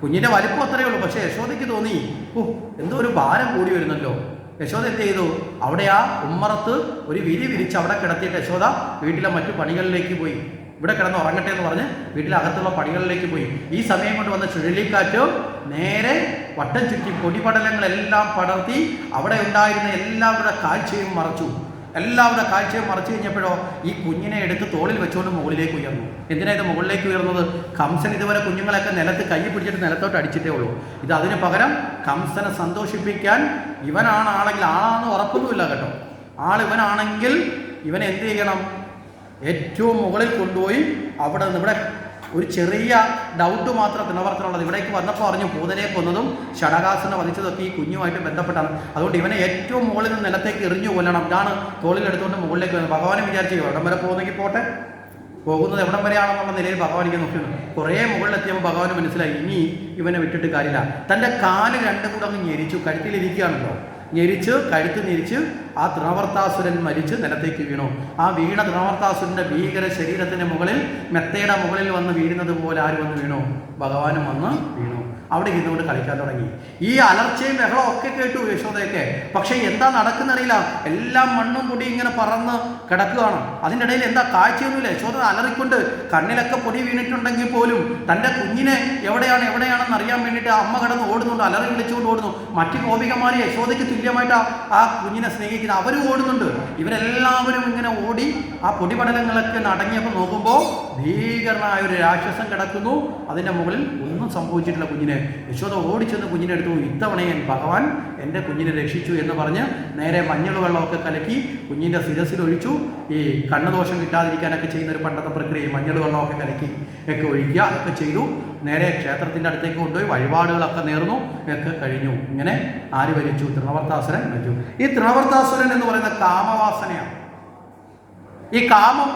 കുഞ്ഞിൻ്റെ വലിപ്പം അത്രയേ ഉള്ളൂ. പക്ഷേ യശോദയ്ക്ക് തോന്നി എന്തോ ഒരു ഭാരം കൂടി വരുന്നല്ലോ. യശോദ എന്ത് ചെയ്തു? അവിടെ ആ ഉമ്മറത്ത് ഒരു വിരിച്ച് അവിടെ കിടത്തിയിട്ട് യശോദ വീട്ടിലെ മറ്റു പണികളിലേക്ക് പോയി. ഇവിടെ കിടന്ന് ഉറങ്ങട്ടെ എന്ന് പറഞ്ഞ് വീട്ടിലകത്തുള്ള പണികളിലേക്ക് പോയി. ഈ സമയം കൊണ്ട് വന്ന ചുഴലിക്കാറ്റ് നേരെ വട്ടം ചുറ്റി പൊടിപടലങ്ങളെല്ലാം പടർത്തി അവിടെ ഉണ്ടായിരുന്ന എല്ലാവരുടെ കാഴ്ചയും മറച്ചു. കഴിഞ്ഞപ്പോഴോ ഈ കുഞ്ഞിനെ എടുത്ത് തോളിൽ വെച്ചുകൊണ്ട് മുകളിലേക്ക് ഉയർന്നു. എന്തിനാ ഇത് മുകളിലേക്ക് ഉയർന്നത്? കംസൻ ഇതുവരെ കുഞ്ഞുങ്ങളെയൊക്കെ നിലത്ത് കൈ പിടിച്ചിട്ട് നിലത്തോട്ട് അടിച്ചിട്ടേ ഉള്ളൂ. ഇത് അതിന് പകരം കംസനെ സന്തോഷിപ്പിക്കാൻ ഇവനാണ് ആളെങ്കിൽ, ആളാണെന്ന് ഉറപ്പൊന്നുമില്ല കേട്ടോ, ഇവനാണെങ്കിൽ ഇവനെ എന്ത് ചെയ്യണം? ഏറ്റവും മുകളിൽ കൊണ്ടുപോയി അവിടെ നിന്ന് ഇവിടെ ഒരു ചെറിയ ഡൗട്ട് മാത്രം തൃണവർത്തനുള്ളത്. ഇവിടേക്ക് വന്നപ്പോൾ അറിഞ്ഞു പൂതനയെ കൊന്നതും ഷഡകാസുരനെ വധിച്ചതൊക്കെ ഈ കുഞ്ഞുമായിട്ട് ബന്ധപ്പെട്ടാണ്. അതുകൊണ്ട് ഇവനെ ഏറ്റവും മുകളിൽ നിന്ന് നിലത്തേക്ക് എറിഞ്ഞു കൊല്ലണം. ഇതാണ് തോളിൽ എടുത്തുകൊണ്ട് മുകളിലേക്ക് വരുന്നത്. ഭഗവാനെ വിചാരിച്ചു ഇവിടം വരെ പോകുന്നെങ്കിൽ പോട്ടെ, പോകുന്നത് എവിടം വരെയാണെന്നുള്ള നിലയിൽ ഭഗവാൻ ഇങ്ങനെ നോക്കിയാണ്. കുറേ മുകളിലെത്തിയപ്പോൾ ഭഗവാന് മനസ്സിലായി ഇനി ഇവനെ വിട്ടിട്ട് കാര്യമില്ല. തൻ്റെ കാല് രണ്ടും കൂടെ അങ്ങ് ഞെരിച്ചു, കഴുത്തിലിരിക്കുകയാണല്ലോ, ഞെരിച്ച് കഴുത്ത് ഞെരിച്ച് ആ തൃണവർത്താസുരൻ മരിച്ച് നിലത്തേക്ക് വീണു. ആ വീണ തൃണവർത്താസുരൻ്റെ ഭീകര ശരീരത്തിൻ്റെ മുകളിൽ മെത്തയുടെ മുകളിൽ വന്ന് വീഴുന്നത് പോലെ ആര് വന്ന് വീണു? ഭഗവാനും വന്ന് വീണു. അവിടെ ഇരുന്നുകൊണ്ട് കളിക്കാൻ തുടങ്ങി. ഈ അലർച്ചയും ബഹളവും ഒക്കെ കേട്ടു യശോദയൊക്കെ. പക്ഷേ എന്താ നടക്കുന്നറിയില്ല. എല്ലാം മണ്ണും പൊടി ഇങ്ങനെ പറന്ന് കിടക്കുകയാണ്. അതിൻ്റെ ഇടയിൽ എന്താ കാഴ്ചയൊന്നുമില്ല. യശോദ അലറിക്കൊണ്ട് കണ്ണിലൊക്കെ പൊടി വീണിട്ടുണ്ടെങ്കിൽ പോലും തൻ്റെ കുഞ്ഞിനെ എവിടെയാണെന്ന് അറിയാൻ വേണ്ടിയിട്ട് അമ്മ കിടന്ന് ഓടുന്നുണ്ട്, അലറി വിളിച്ചുകൊണ്ട് ഓടുന്നു. മറ്റു ഗോപികമാർ യശോദയ്ക്ക് തുല്യമായിട്ട് ആ കുഞ്ഞിനെ സ്നേഹിക്കുന്ന അവരും ഓടുന്നുണ്ട്. ഇവരെല്ലാവരും ഇങ്ങനെ ഓടി ആ പൊടിപടലങ്ങളൊക്കെ നടങ്ങിയപ്പോൾ നോക്കുമ്പോൾ ഭീകരനായ ഒരു രാക്ഷസൻ കിടക്കുന്നു. അതിൻ്റെ മുകളിൽ ഒന്നും സംഭവിച്ചിട്ടില്ല കുഞ്ഞിനെ. യശോദ ഓടിച്ചെന്ന് കുഞ്ഞിനെ എടുത്തു. ഇത്തവണയൻ ഭഗവാൻ എൻ്റെ കുഞ്ഞിനെ രക്ഷിച്ചു എന്ന് പറഞ്ഞ് നേരെ മഞ്ഞൾ വെള്ളമൊക്കെ കലക്കി കുഞ്ഞിൻ്റെ ശിരസിലൊഴിച്ചു. ഈ കണ്ണുദോഷം കിട്ടാതിരിക്കാനൊക്കെ ചെയ്യുന്ന ഒരു പണ്ടത്തെ പ്രക്രിയ, മഞ്ഞൾ വെള്ളമൊക്കെ കലക്കി ഒക്കെ ഒഴിക്കുക, അതൊക്കെ ചെയ്തു. നേരെ ക്ഷേത്രത്തിൻ്റെ അടുത്തേക്ക് കൊണ്ടുപോയി വഴിപാടുകളൊക്കെ നേർന്നു ഒക്കെ കഴിഞ്ഞു. ഇങ്ങനെ ആര് മരിച്ചു? തൃണവർത്താസുരൻ മരിച്ചു. ഈ തൃണവർത്താസുരൻ എന്ന് പറയുന്ന കാമവാസനയാണ്. ഈ കാമം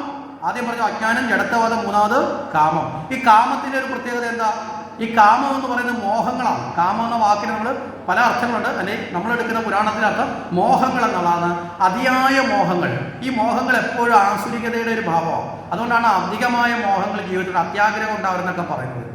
ആദ്യം പറഞ്ഞു അജ്ഞാനം, ജഡത്വവാദം, മൂന്നാമത് കാമം. ഈ കാമത്തിൻ്റെ ഒരു പ്രത്യേകത എന്താ? ഈ കാമം എന്ന് പറയുന്നത് മോഹങ്ങളാണ്. കാമം എന്ന വാക്കിന് നമ്മൾ പല അർത്ഥങ്ങളുണ്ട്. അല്ലെങ്കിൽ നമ്മളെടുക്കുന്ന പുരാണത്തിൻ്റെ അർത്ഥം മോഹങ്ങൾ എന്നുള്ളതാണ്. അതിയായ മോഹങ്ങൾ. ഈ മോഹങ്ങൾ എപ്പോഴും ആസുരികതയുടെ ഒരു ഭാവമാണ്. അതുകൊണ്ടാണ് അധികമായ മോഹങ്ങൾ ജീവിതത്തിൽ അത്യാഗ്രഹം ഉണ്ടാവുമെന്നൊക്കെ പറയുന്നത്.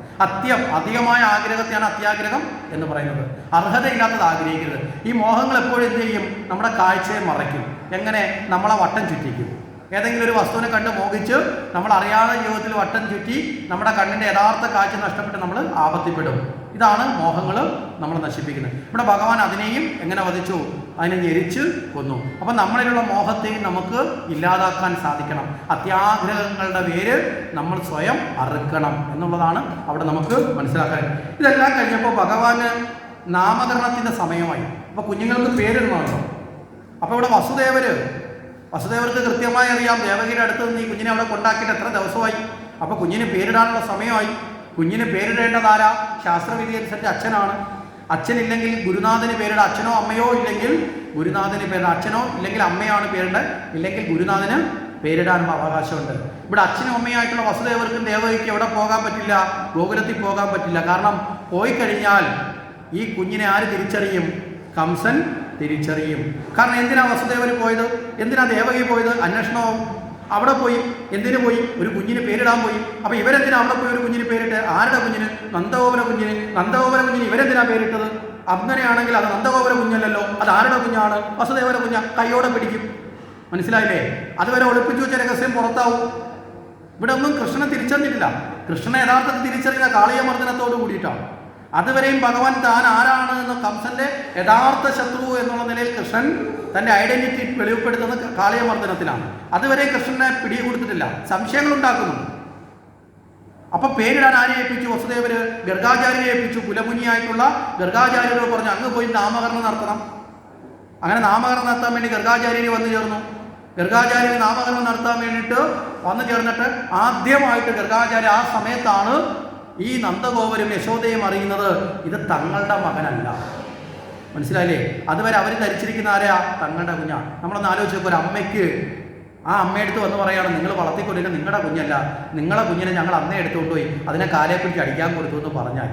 അധികമായ ആഗ്രഹത്തെയാണ് അത്യാഗ്രഹം എന്ന് പറയുന്നത്. അർഹതയില്ലാത്തത് ആഗ്രഹിക്കരുത്. ഈ മോഹങ്ങൾ എപ്പോഴും എന്ത് ചെയ്യും? നമ്മുടെ കാഴ്ചയെ മറയ്ക്കും. എങ്ങനെ? നമ്മളെ വട്ടം ചുറ്റിക്കും. ഏതെങ്കിലും ഒരു വസ്തുവിനെ കണ്ട് മോഹിച്ച് നമ്മൾ അറിയാതെ ജീവിതത്തിൽ വട്ടം ചുറ്റി നമ്മുടെ കണ്ണിൻ്റെ യഥാർത്ഥ കാഴ്ച നഷ്ടപ്പെട്ട് നമ്മൾ ആപത്തിപ്പെടും. ഇതാണ് മോഹങ്ങൾ നമ്മൾ നശിപ്പിക്കുന്നത്. ഇവിടെ ഭഗവാൻ അതിനെയും എങ്ങനെ വധിച്ചു? അതിനെ ഞെരിച്ച് കൊന്നു. അപ്പം നമ്മളിലുള്ള മോഹത്തെയും നമുക്ക് ഇല്ലാതാക്കാൻ സാധിക്കണം. അത്യാഗ്രഹങ്ങളുടെ വേര് നമ്മൾ സ്വയം അറുക്കണം എന്നുള്ളതാണ് അവിടെ നമുക്ക് മനസ്സിലാക്കാൻ. ഇതെല്ലാം കഴിഞ്ഞപ്പോൾ ഭഗവാന് നാമകരണത്തിൻ്റെ സമയമായി. അപ്പോൾ കുഞ്ഞുങ്ങൾക്ക് പേരിടണമല്ലോ. അപ്പോൾ ഇവിടെ വസുദേവർക്ക് കൃത്യമായി അറിയാം ദേവകിയുടെ അടുത്ത് നിന്ന് ഈ കുഞ്ഞിനെ അവിടെ കൊണ്ടാക്കിയിട്ട് എത്ര ദിവസമായി. അപ്പോൾ കുഞ്ഞിന് പേരിടാനുള്ള സമയമായി. കുഞ്ഞിന് പേരിടേണ്ടതാരാ? ശാസ്ത്രവിധി അനുസരിച്ച് അച്ഛനാണ്. അച്ഛനില്ലെങ്കിൽ ഗുരുനാഥന് പേരിട. അച്ഛനോ അമ്മയോ ഇല്ലെങ്കിൽ ഗുരുനാഥന് പേരിട. അച്ഛനോ ഇല്ലെങ്കിൽ അമ്മയാണ് പേരിടേണ്ടത്. ഇല്ലെങ്കിൽ ഗുരുനാഥന് പേരിടാനുള്ള അവകാശമുണ്ട്. ഇവിടെ അച്ഛനും അമ്മയായിട്ടുള്ള വസുദേവർക്കും ദേവകിക്ക് എവിടെ പോകാൻ പറ്റില്ല? ഗോകുലത്തിൽ പോകാൻ പറ്റില്ല. കാരണം പോയി കഴിഞ്ഞാൽ ഈ കുഞ്ഞിനെ ആര് തിരിച്ചറിയും? കംസൻ തിരിച്ചറിയും. കാരണം എന്തിനാ വസുദേവന് പോയത്? എന്തിനാ ദേവകി പോയത്? അന്വേഷണവും. അവിടെ പോയി എന്തിനു പോയി? ഒരു കുഞ്ഞിന് പേരിടാൻ പോയി. അപ്പോൾ ഇവരെന്തിനാ അവിടെ പോയി ഒരു കുഞ്ഞിന് പേരിട്ട്? ആരുടെ കുഞ്ഞിന്? നന്ദഗോപുര കുഞ്ഞിന് ഇവരെന്തിനാ പേരിട്ടത്? അങ്ങനെയാണെങ്കിൽ അത് നന്ദഗോപുര കുഞ്ഞല്ലല്ലോ, അത് ആരുടെ കുഞ്ഞാണ്? വസുദേവര കുഞ്ഞ. കൈയോടെ പിടിക്കും. മനസ്സിലായില്ലേ? അതുവരെ ഒളിപ്പിച്ചു വെച്ച രഹസ്യം പുറത്താവും. ഇവിടെ ഒന്നും കൃഷ്ണനെ തിരിച്ചറിഞ്ഞിട്ടില്ല. കൃഷ്ണനെ യഥാർത്ഥത്തിൽ തിരിച്ചറിയുന്ന കാളിയമർദ്ദനത്തോട് കൂടിയിട്ടാണ്. അതുവരെയും ഭഗവാൻ താൻ ആരാണ് എന്ന് കംസന്റെ യഥാർത്ഥ ശത്രു എന്നുള്ള നിലയിൽ കൃഷ്ണൻ തൻ്റെ ഐഡന്റിറ്റി വെളിപ്പെടുത്തുന്നത് കാളിയമർദ്ദനത്തിലാണ്. അതുവരെ കൃഷ്ണനെ പിടിയെ കൊടുത്തിട്ടില്ല. സംശയങ്ങൾ ഉണ്ടാക്കുന്നുണ്ട്. അപ്പം പേരിടാൻ ആരെ ഏൽപ്പിച്ചു? വസുദേവര് ഗർഗാചാര്യരെ ഏൽപ്പിച്ചു. കുലമുനിയായിട്ടുള്ള ഗർഗാചാര്യരോട് പറഞ്ഞു അങ്ങ് പോയി നാമകരണം നടത്തണം. അങ്ങനെ നാമകരണം നടത്താൻ വേണ്ടി ഗർഗാചാര്യർ വന്നു ചേർന്നു. ഗർഗാചാര്യർ നാമകരണം നടത്താൻ വേണ്ടിയിട്ട് വന്നു ചേർന്നിട്ട് ആദ്യമായിട്ട് ഗർഗാചാര്യ ആ സമയത്താണ് ഈ നന്ദഗോപരും യശോദയും അറിയുന്നത് ഇത് തങ്ങളുടെ മകനല്ല. മനസ്സിലായില്ലേ? അതുവരെ അവർ ധരിച്ചിരിക്കുന്ന ആരെയാ? തങ്ങളുടെ കുഞ്ഞാ. നമ്മളൊന്ന് ആലോചിച്ച് നോക്കുക. ഒരു അമ്മയ്ക്ക് ആ അമ്മയെടുത്ത് വന്ന് പറയുകയാണ് നിങ്ങൾ വളർത്തിക്കൊണ്ടിരിക്കുന്ന നിങ്ങളുടെ കുഞ്ഞല്ല, നിങ്ങളുടെ കുഞ്ഞിനെ ഞങ്ങൾ അന്നേ എടുത്തുകൊണ്ടുപോയി അതിനെ കാലയെ പിടിച്ച് അടിക്കാൻ കൊടുത്തു എന്ന് പറഞ്ഞാൽ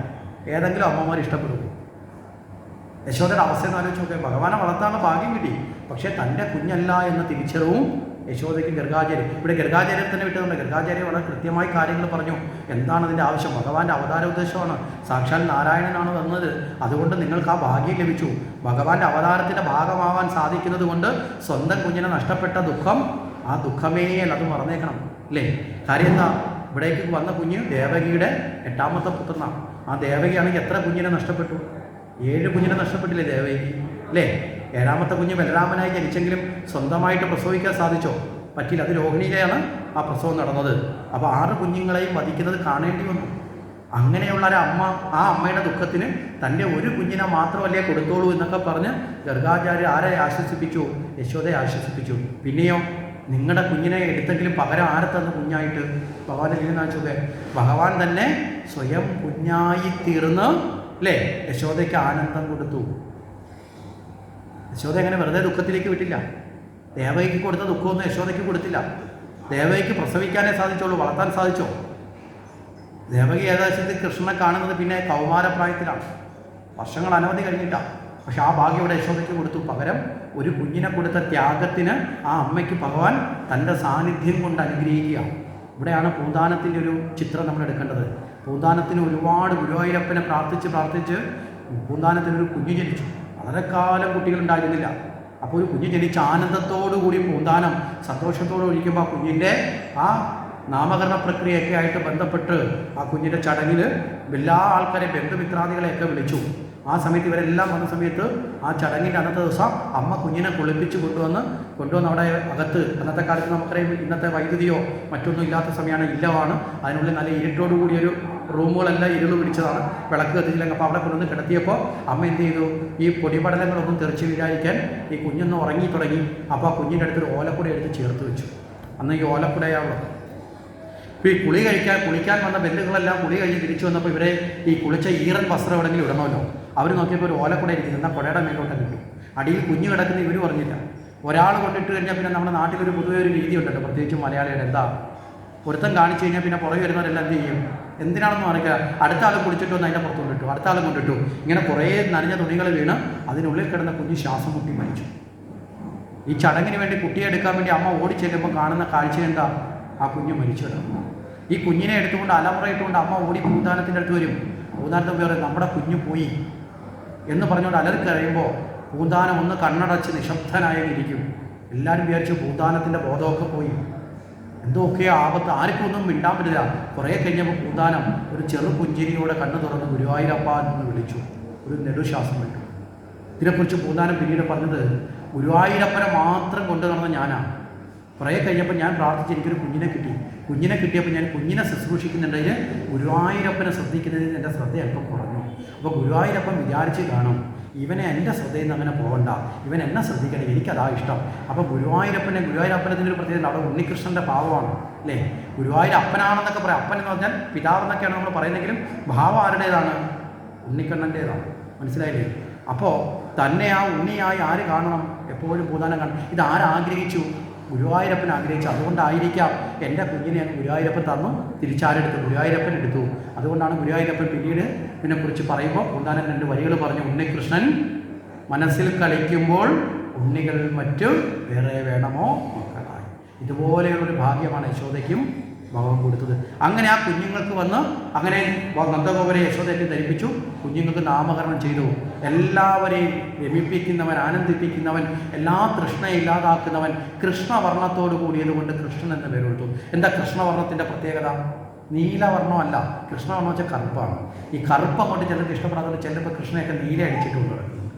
ഏതെങ്കിലും അമ്മമാർ ഇഷ്ടപ്പെടും? യശോദയുടെ അവസ്ഥയെന്ന് ആലോചിച്ച് നോക്കുക. ഭഗവാനെ വളർത്താനുള്ള ഭാഗ്യം കിട്ടി, പക്ഷേ തൻ്റെ കുഞ്ഞല്ല എന്ന തിരിച്ചറിവും യശോദയ്ക്ക് ഗർഗാചാര്യ. ഇവിടെ ഗർഗാചാര്യർ തന്നെ വിട്ടതുകൊണ്ട് ഗർഗാചാര്യ വളരെ കൃത്യമായി കാര്യങ്ങൾ പറഞ്ഞു. എന്താണ് ഇതിൻ്റെ ആവശ്യം? ഭഗവാന്റെ അവതാര ഉദ്ദേശമാണ്. സാക്ഷാൽ നാരായണനാണ് വന്നത്. അതുകൊണ്ട് നിങ്ങൾക്ക് ആ ഭാഗ്യം ലഭിച്ചു. ഭഗവാന്റെ അവതാരത്തിൻ്റെ ഭാഗമാവാൻ സാധിക്കുന്നത് കൊണ്ട് സ്വന്തം കുഞ്ഞിനെ നഷ്ടപ്പെട്ട ദുഃഖം ആ ദുഃഖമേ അല്ല, അത് മറന്നേക്കണം അല്ലേ? കാര്യം എന്താ? ഇവിടേക്ക് വന്ന കുഞ്ഞ് ദേവകിയുടെ 8ാമത്തെ പുത്രനാണ്. ആ ദേവകിയാണെങ്കിൽ എത്ര കുഞ്ഞിനെ നഷ്ടപ്പെട്ടു? 7 കുഞ്ഞിനെ നഷ്ടപ്പെട്ടില്ലേ ദേവകി അല്ലേ? 7ാമത്തെ കുഞ്ഞ് ബലരാമനായി ജനിച്ചെങ്കിലും സ്വന്തമായിട്ട് പ്രസവിക്കാൻ സാധിച്ചോ? പറ്റില്ല. അത് രോഹിണിയിലെയാണ് ആ പ്രസവം നടന്നത്. അപ്പോൾ 6 കുഞ്ഞുങ്ങളെയും വധിക്കുന്നത് കാണേണ്ടി വന്നു. അങ്ങനെയുള്ള ഒരു അമ്മ, ആ അമ്മയുടെ ദുഃഖത്തിന് തൻ്റെ ഒരു കുഞ്ഞിനെ മാത്രമല്ലേ കൊടുത്തോളൂ എന്നൊക്കെ പറഞ്ഞ് ഗർഗാചാര്യ ആരെ ആശ്വസിപ്പിച്ചു? യശോദയെ ആശ്വസിപ്പിച്ചു. പിന്നെയോ നിങ്ങളുടെ കുഞ്ഞിനെ എടുത്തെങ്കിലും പകരം ആരെ തന്ന കുഞ്ഞായിട്ട്? ഭഗവാന്റെ ലീലനാച്ചൊക്കെ ഭഗവാൻ തന്നെ സ്വയം കുഞ്ഞായി തീർന്ന് അല്ലേ യശോദയ്ക്ക് ആനന്ദം കൊടുത്തു. യശോദ എങ്ങനെ വെറുതെ ദുഃഖത്തിലേക്ക് വിട്ടില്ല. ദേവകിക്ക് കൊടുത്ത ദുഃഖമൊന്നും യശോദയ്ക്ക് കൊടുത്തില്ല. ദേവകിക്ക് പ്രസവിക്കാനേ സാധിച്ചുള്ളൂ, വളർത്താൻ സാധിച്ചോ? ദേവകി ഏകദേശത്തിൽ കൃഷ്ണനെ കാണുന്നത് പിന്നെ കൗമാരപ്രായത്തിലാണ്, വർഷങ്ങൾ അനവധി കഴിഞ്ഞിട്ടാണ്. പക്ഷെ ആ ഭാഗ്യം ഇവിടെ യശോദയ്ക്ക് കൊടുത്തു. പകരം ഒരു കുഞ്ഞിനെ കൊടുത്ത ത്യാഗത്തിന് ആ അമ്മയ്ക്ക് ഭഗവാൻ തൻ്റെ സാന്നിധ്യം കൊണ്ട് അനുഗ്രഹിക്കുക. ഇവിടെയാണ് പൂന്താനത്തിൻ്റെ ഒരു ചിത്രം നമ്മൾ എടുക്കേണ്ടത്. പൂന്താനത്തിന് ഒരുപാട് ഗുരുവായൂരപ്പനെ പ്രാർത്ഥിച്ച് പൂന്താനത്തിനൊരു കുഞ്ഞ് ജനിച്ചു. വളരെ കാലം കുട്ടികളുണ്ടായിരുന്നില്ല. അപ്പോൾ ഒരു കുഞ്ഞ് ജനിച്ച ആനന്ദത്തോടു കൂടി പൂന്താനം സന്തോഷത്തോടെ ഇരിക്കുമ്പോൾ ആ കുഞ്ഞിൻ്റെ ആ നാമകരണ പ്രക്രിയയൊക്കെ ആയിട്ട് ബന്ധപ്പെട്ട് ആ കുഞ്ഞിൻ്റെ ചടങ്ങിൽ എല്ലാ ആൾക്കാരെ ബന്ധുമിത്രാദികളെയൊക്കെ വിളിച്ചു. ആ സമയത്ത് ഇവരെല്ലാം വന്ന സമയത്ത് ആ ചടങ്ങിൻ്റെ അന്നത്തെ ദിവസം അമ്മ കുഞ്ഞിനെ കുളിപ്പിച്ച് കൊണ്ടുവന്ന് അവിടെ അകത്ത്, അന്നത്തെ കാലത്ത് നമുക്കറിയാം ഇന്നത്തെ വൈദ്യുതിയോ മറ്റൊന്നും ഇല്ലാത്ത സമയമാണ്, ഇല്ലമാണ്. അതിനുള്ളിൽ നല്ല ഇരുട്ടോടു കൂടിയൊരു റൂമുകളെല്ലാം ഇരുള് പിടിച്ചതാണ്, വിളക്ക് കത്തിച്ചില്ലെങ്കിൽ. അപ്പോൾ അവിടെ കൊണ്ടുവന്ന് കിടത്തിയപ്പോൾ അമ്മ എന്ത് ചെയ്തു, ഈ പൊടിപടലങ്ങളൊന്നും തെറിച്ച് വീഴാതിരിക്കാൻ ഈ കുഞ്ഞൊന്ന് ഉറങ്ങി തുടങ്ങി. അപ്പോൾ ആ കുഞ്ഞിൻ്റെ അടുത്തൊരു ഓലക്കുട എടുത്ത് ചേർത്ത് വെച്ചു. അന്ന് ഈ ഓലക്കുടയാവുള്ളത്. ഇപ്പോൾ ഈ കുളിക്കാൻ വന്ന ബന്ധുക്കളെല്ലാം കുളി കഴിഞ്ഞ് തിരിച്ചു വന്നപ്പോൾ ഇവരെ ഈ കുളിച്ച ഈറൻ വസ്ത്രം എവിടെയെങ്കിലും ഇടണമല്ലോ. അവർ നോക്കിയപ്പോൾ ഒരു ഓലക്കുട ഇരിക്കുന്നു. എന്നാൽ കുടയുടെ മേലോട്ട് കിട്ടും. അടിയിൽ കുഞ്ഞ് കിടക്കുന്ന ഇവർ പറഞ്ഞില്ല. ഒരാൾ കൊണ്ടിട്ട് കഴിഞ്ഞാൽ പിന്നെ നമ്മുടെ നാട്ടിലൊരു പൊതുവെ ഒരു രീതി ഉണ്ടല്ലോ, പ്രത്യേകിച്ച് മലയാളിയുടെ. എന്താ, ഒരുത്തം കാണിച്ചു കഴിഞ്ഞാൽ പിന്നെ പുറകെ വരുന്നവരെല്ലാം എന്ത് ചെയ്യും, എന്തിനാണെന്ന് അറിയിക്കുക, അടുത്ത ആൾ കുളിച്ചിട്ട് വന്ന് അതിൻ്റെ പുറത്തുകൊണ്ടിട്ടു, അടുത്ത ആൾ കൊണ്ടിട്ടു. ഇങ്ങനെ കുറേ നനഞ്ഞ തുണികൾ വീണ് അതിനുള്ളിൽ കിടന്ന കുഞ്ഞ് ശ്വാസം മുട്ടി മരിച്ചു. ഈ ചടങ്ങിന് വേണ്ടി കുട്ടിയെ എടുക്കാൻ വേണ്ടി അമ്മ ഓടിച്ചെല്ലുമ്പോൾ കാണുന്ന കാഴ്ച എന്താ, ആ കുഞ്ഞ് മരിച്ചു കിടന്നു. ഈ കുഞ്ഞിനെ എടുത്തുകൊണ്ട് അലമുറയിട്ടുകൊണ്ട് അമ്മ ഓടി പൂന്താനത്തിൻ്റെ അടുത്ത് വരും. പൂന്താനത്ത് പറയും നമ്മുടെ കുഞ്ഞ് പോയി എന്ന് പറഞ്ഞുകൊണ്ട് അലറി കഴിയുമ്പോൾ പൂന്താനം ഒന്ന് കണ്ണടച്ച് നിശബ്ദനായിരിക്കും. എല്ലാവരും വിചാരിച്ചു പൂന്താനത്തിൻ്റെ ബോധമൊക്കെ പോയി, എന്തൊക്കെ ആപത്ത്, ആർക്കും ഒന്നും മിണ്ടാൻ പറ്റില്ല. കുറേ കഴിഞ്ഞപ്പോൾ പൂന്താനം ഒരു ചെറു പുഞ്ചിരിയോടെ കണ്ണു തുറന്ന് ഗുരുവായൂരപ്പ എന്ന് വിളിച്ചു. ഒരു നെടുശ്വാസം വിട്ടു. ഇതിനെക്കുറിച്ച് പൂന്താനം പിന്നീട് പറഞ്ഞത്, ഗുരുവായൂരപ്പനെ മാത്രം കൊണ്ടു നടന്ന ഞാനാണ്. കുറേ കഴിഞ്ഞപ്പോൾ ഞാൻ പ്രാർത്ഥിച്ച് എനിക്കൊരു കുഞ്ഞിനെ കിട്ടിയപ്പോൾ ഞാൻ കുഞ്ഞിനെ ശുശ്രൂഷിക്കുന്നുണ്ടെങ്കിൽ ഗുരുവായൂരപ്പനെ ശ്രദ്ധിക്കുന്നതിന് എൻ്റെ ശ്രദ്ധ അല്പം കുറഞ്ഞു. അപ്പോൾ ഗുരുവായൂരപ്പൻ വിചാരിച്ച് കാണും, ഇവനെ എൻ്റെ ശ്രദ്ധയിൽ നിന്ന് അങ്ങനെ പോകണ്ട, ഇവൻ എന്നെ ശ്രദ്ധിക്കണം, എനിക്കതാ ഇഷ്ടം. അപ്പോൾ ഗുരുവായൂരപ്പനത്തിൻ്റെ ഒരു പ്രത്യേകത, അവിടെ ഉണ്ണികൃഷ്ണൻ്റെ ഭാവമാണ് അല്ലേ. ഗുരുവായൂരപ്പനാണെന്നൊക്കെ പറയാം. അപ്പൻ എന്ന് പറഞ്ഞാൽ പിതാവെന്നൊക്കെയാണ് നമ്മൾ പറയുന്നെങ്കിലും ഭാവം ആരുടേതാണ്, ഉണ്ണിക്കണ്ണൻ്റേതാണ്. മനസ്സിലായില്ലേ? അപ്പോൾ തന്നെ ആ ഉണ്ണിയായി ആര് കാണണം, എപ്പോഴും പൂന്താനം കാണണം. ഇത് ആരാഗ്രഹിച്ചു, ഗുരുവായൂരപ്പൻ ആഗ്രഹിച്ചു. അതുകൊണ്ടായിരിക്കാം എൻ്റെ കുഞ്ഞിനെ ഗുരുവായൂരപ്പൻ തന്നു, തിരിച്ചാരെടുത്തു, ഗുരുവായൂരപ്പൻ എടുത്തു. അതുകൊണ്ടാണ് ഗുരുവായൂരപ്പൻ പിന്നീട് ഇതിനെക്കുറിച്ച് പറയുമ്പോൾ പൂന്താനം 2 വരികൾ പറഞ്ഞു, ഉണ്ണികൃഷ്ണൻ മനസ്സിൽ കളിക്കുമ്പോൾ ഉണ്ണികൾ മറ്റു വേറെ വേണമോ മക്കളായി. ഇതുപോലെയുള്ളൊരു ഭാഗ്യമാണ് യശോദയ്ക്കും ഭഗവാൻ കൊടുത്തത്. അങ്ങനെ ആ കുഞ്ഞുങ്ങൾക്ക് വന്ന് അങ്ങനെ നന്ദഗോപരെ യശോദയ്ക്ക് ധരിപ്പിച്ചു. കുഞ്ഞുങ്ങൾക്ക് നാമകരണം ചെയ്തു. എല്ലാവരെയും രമിപ്പിക്കുന്നവൻ, ആനന്ദിപ്പിക്കുന്നവൻ, എല്ലാ തൃഷ്ണയെ ഇല്ലാതാക്കുന്നവൻ, കൃഷ്ണവർണ്ണത്തോട് കൂടിയതുകൊണ്ട് കൃഷ്ണൻ എന്ന പേര് കൊടുത്തു. എന്താ കൃഷ്ണവർണ്ണത്തിൻ്റെ പ്രത്യേകത? നീലവർണ്ണമല്ല, കൃഷ്ണവർണ്ണം വെച്ചാൽ കറുപ്പാണ്. ഈ കറുപ്പ് അങ്ങോട്ട് ചിലർക്ക് ഇഷ്ടപ്പെടാത്തത് ചിലപ്പോൾ കൃഷ്ണയൊക്കെ നീല അടിച്ചിട്ടുണ്ട്.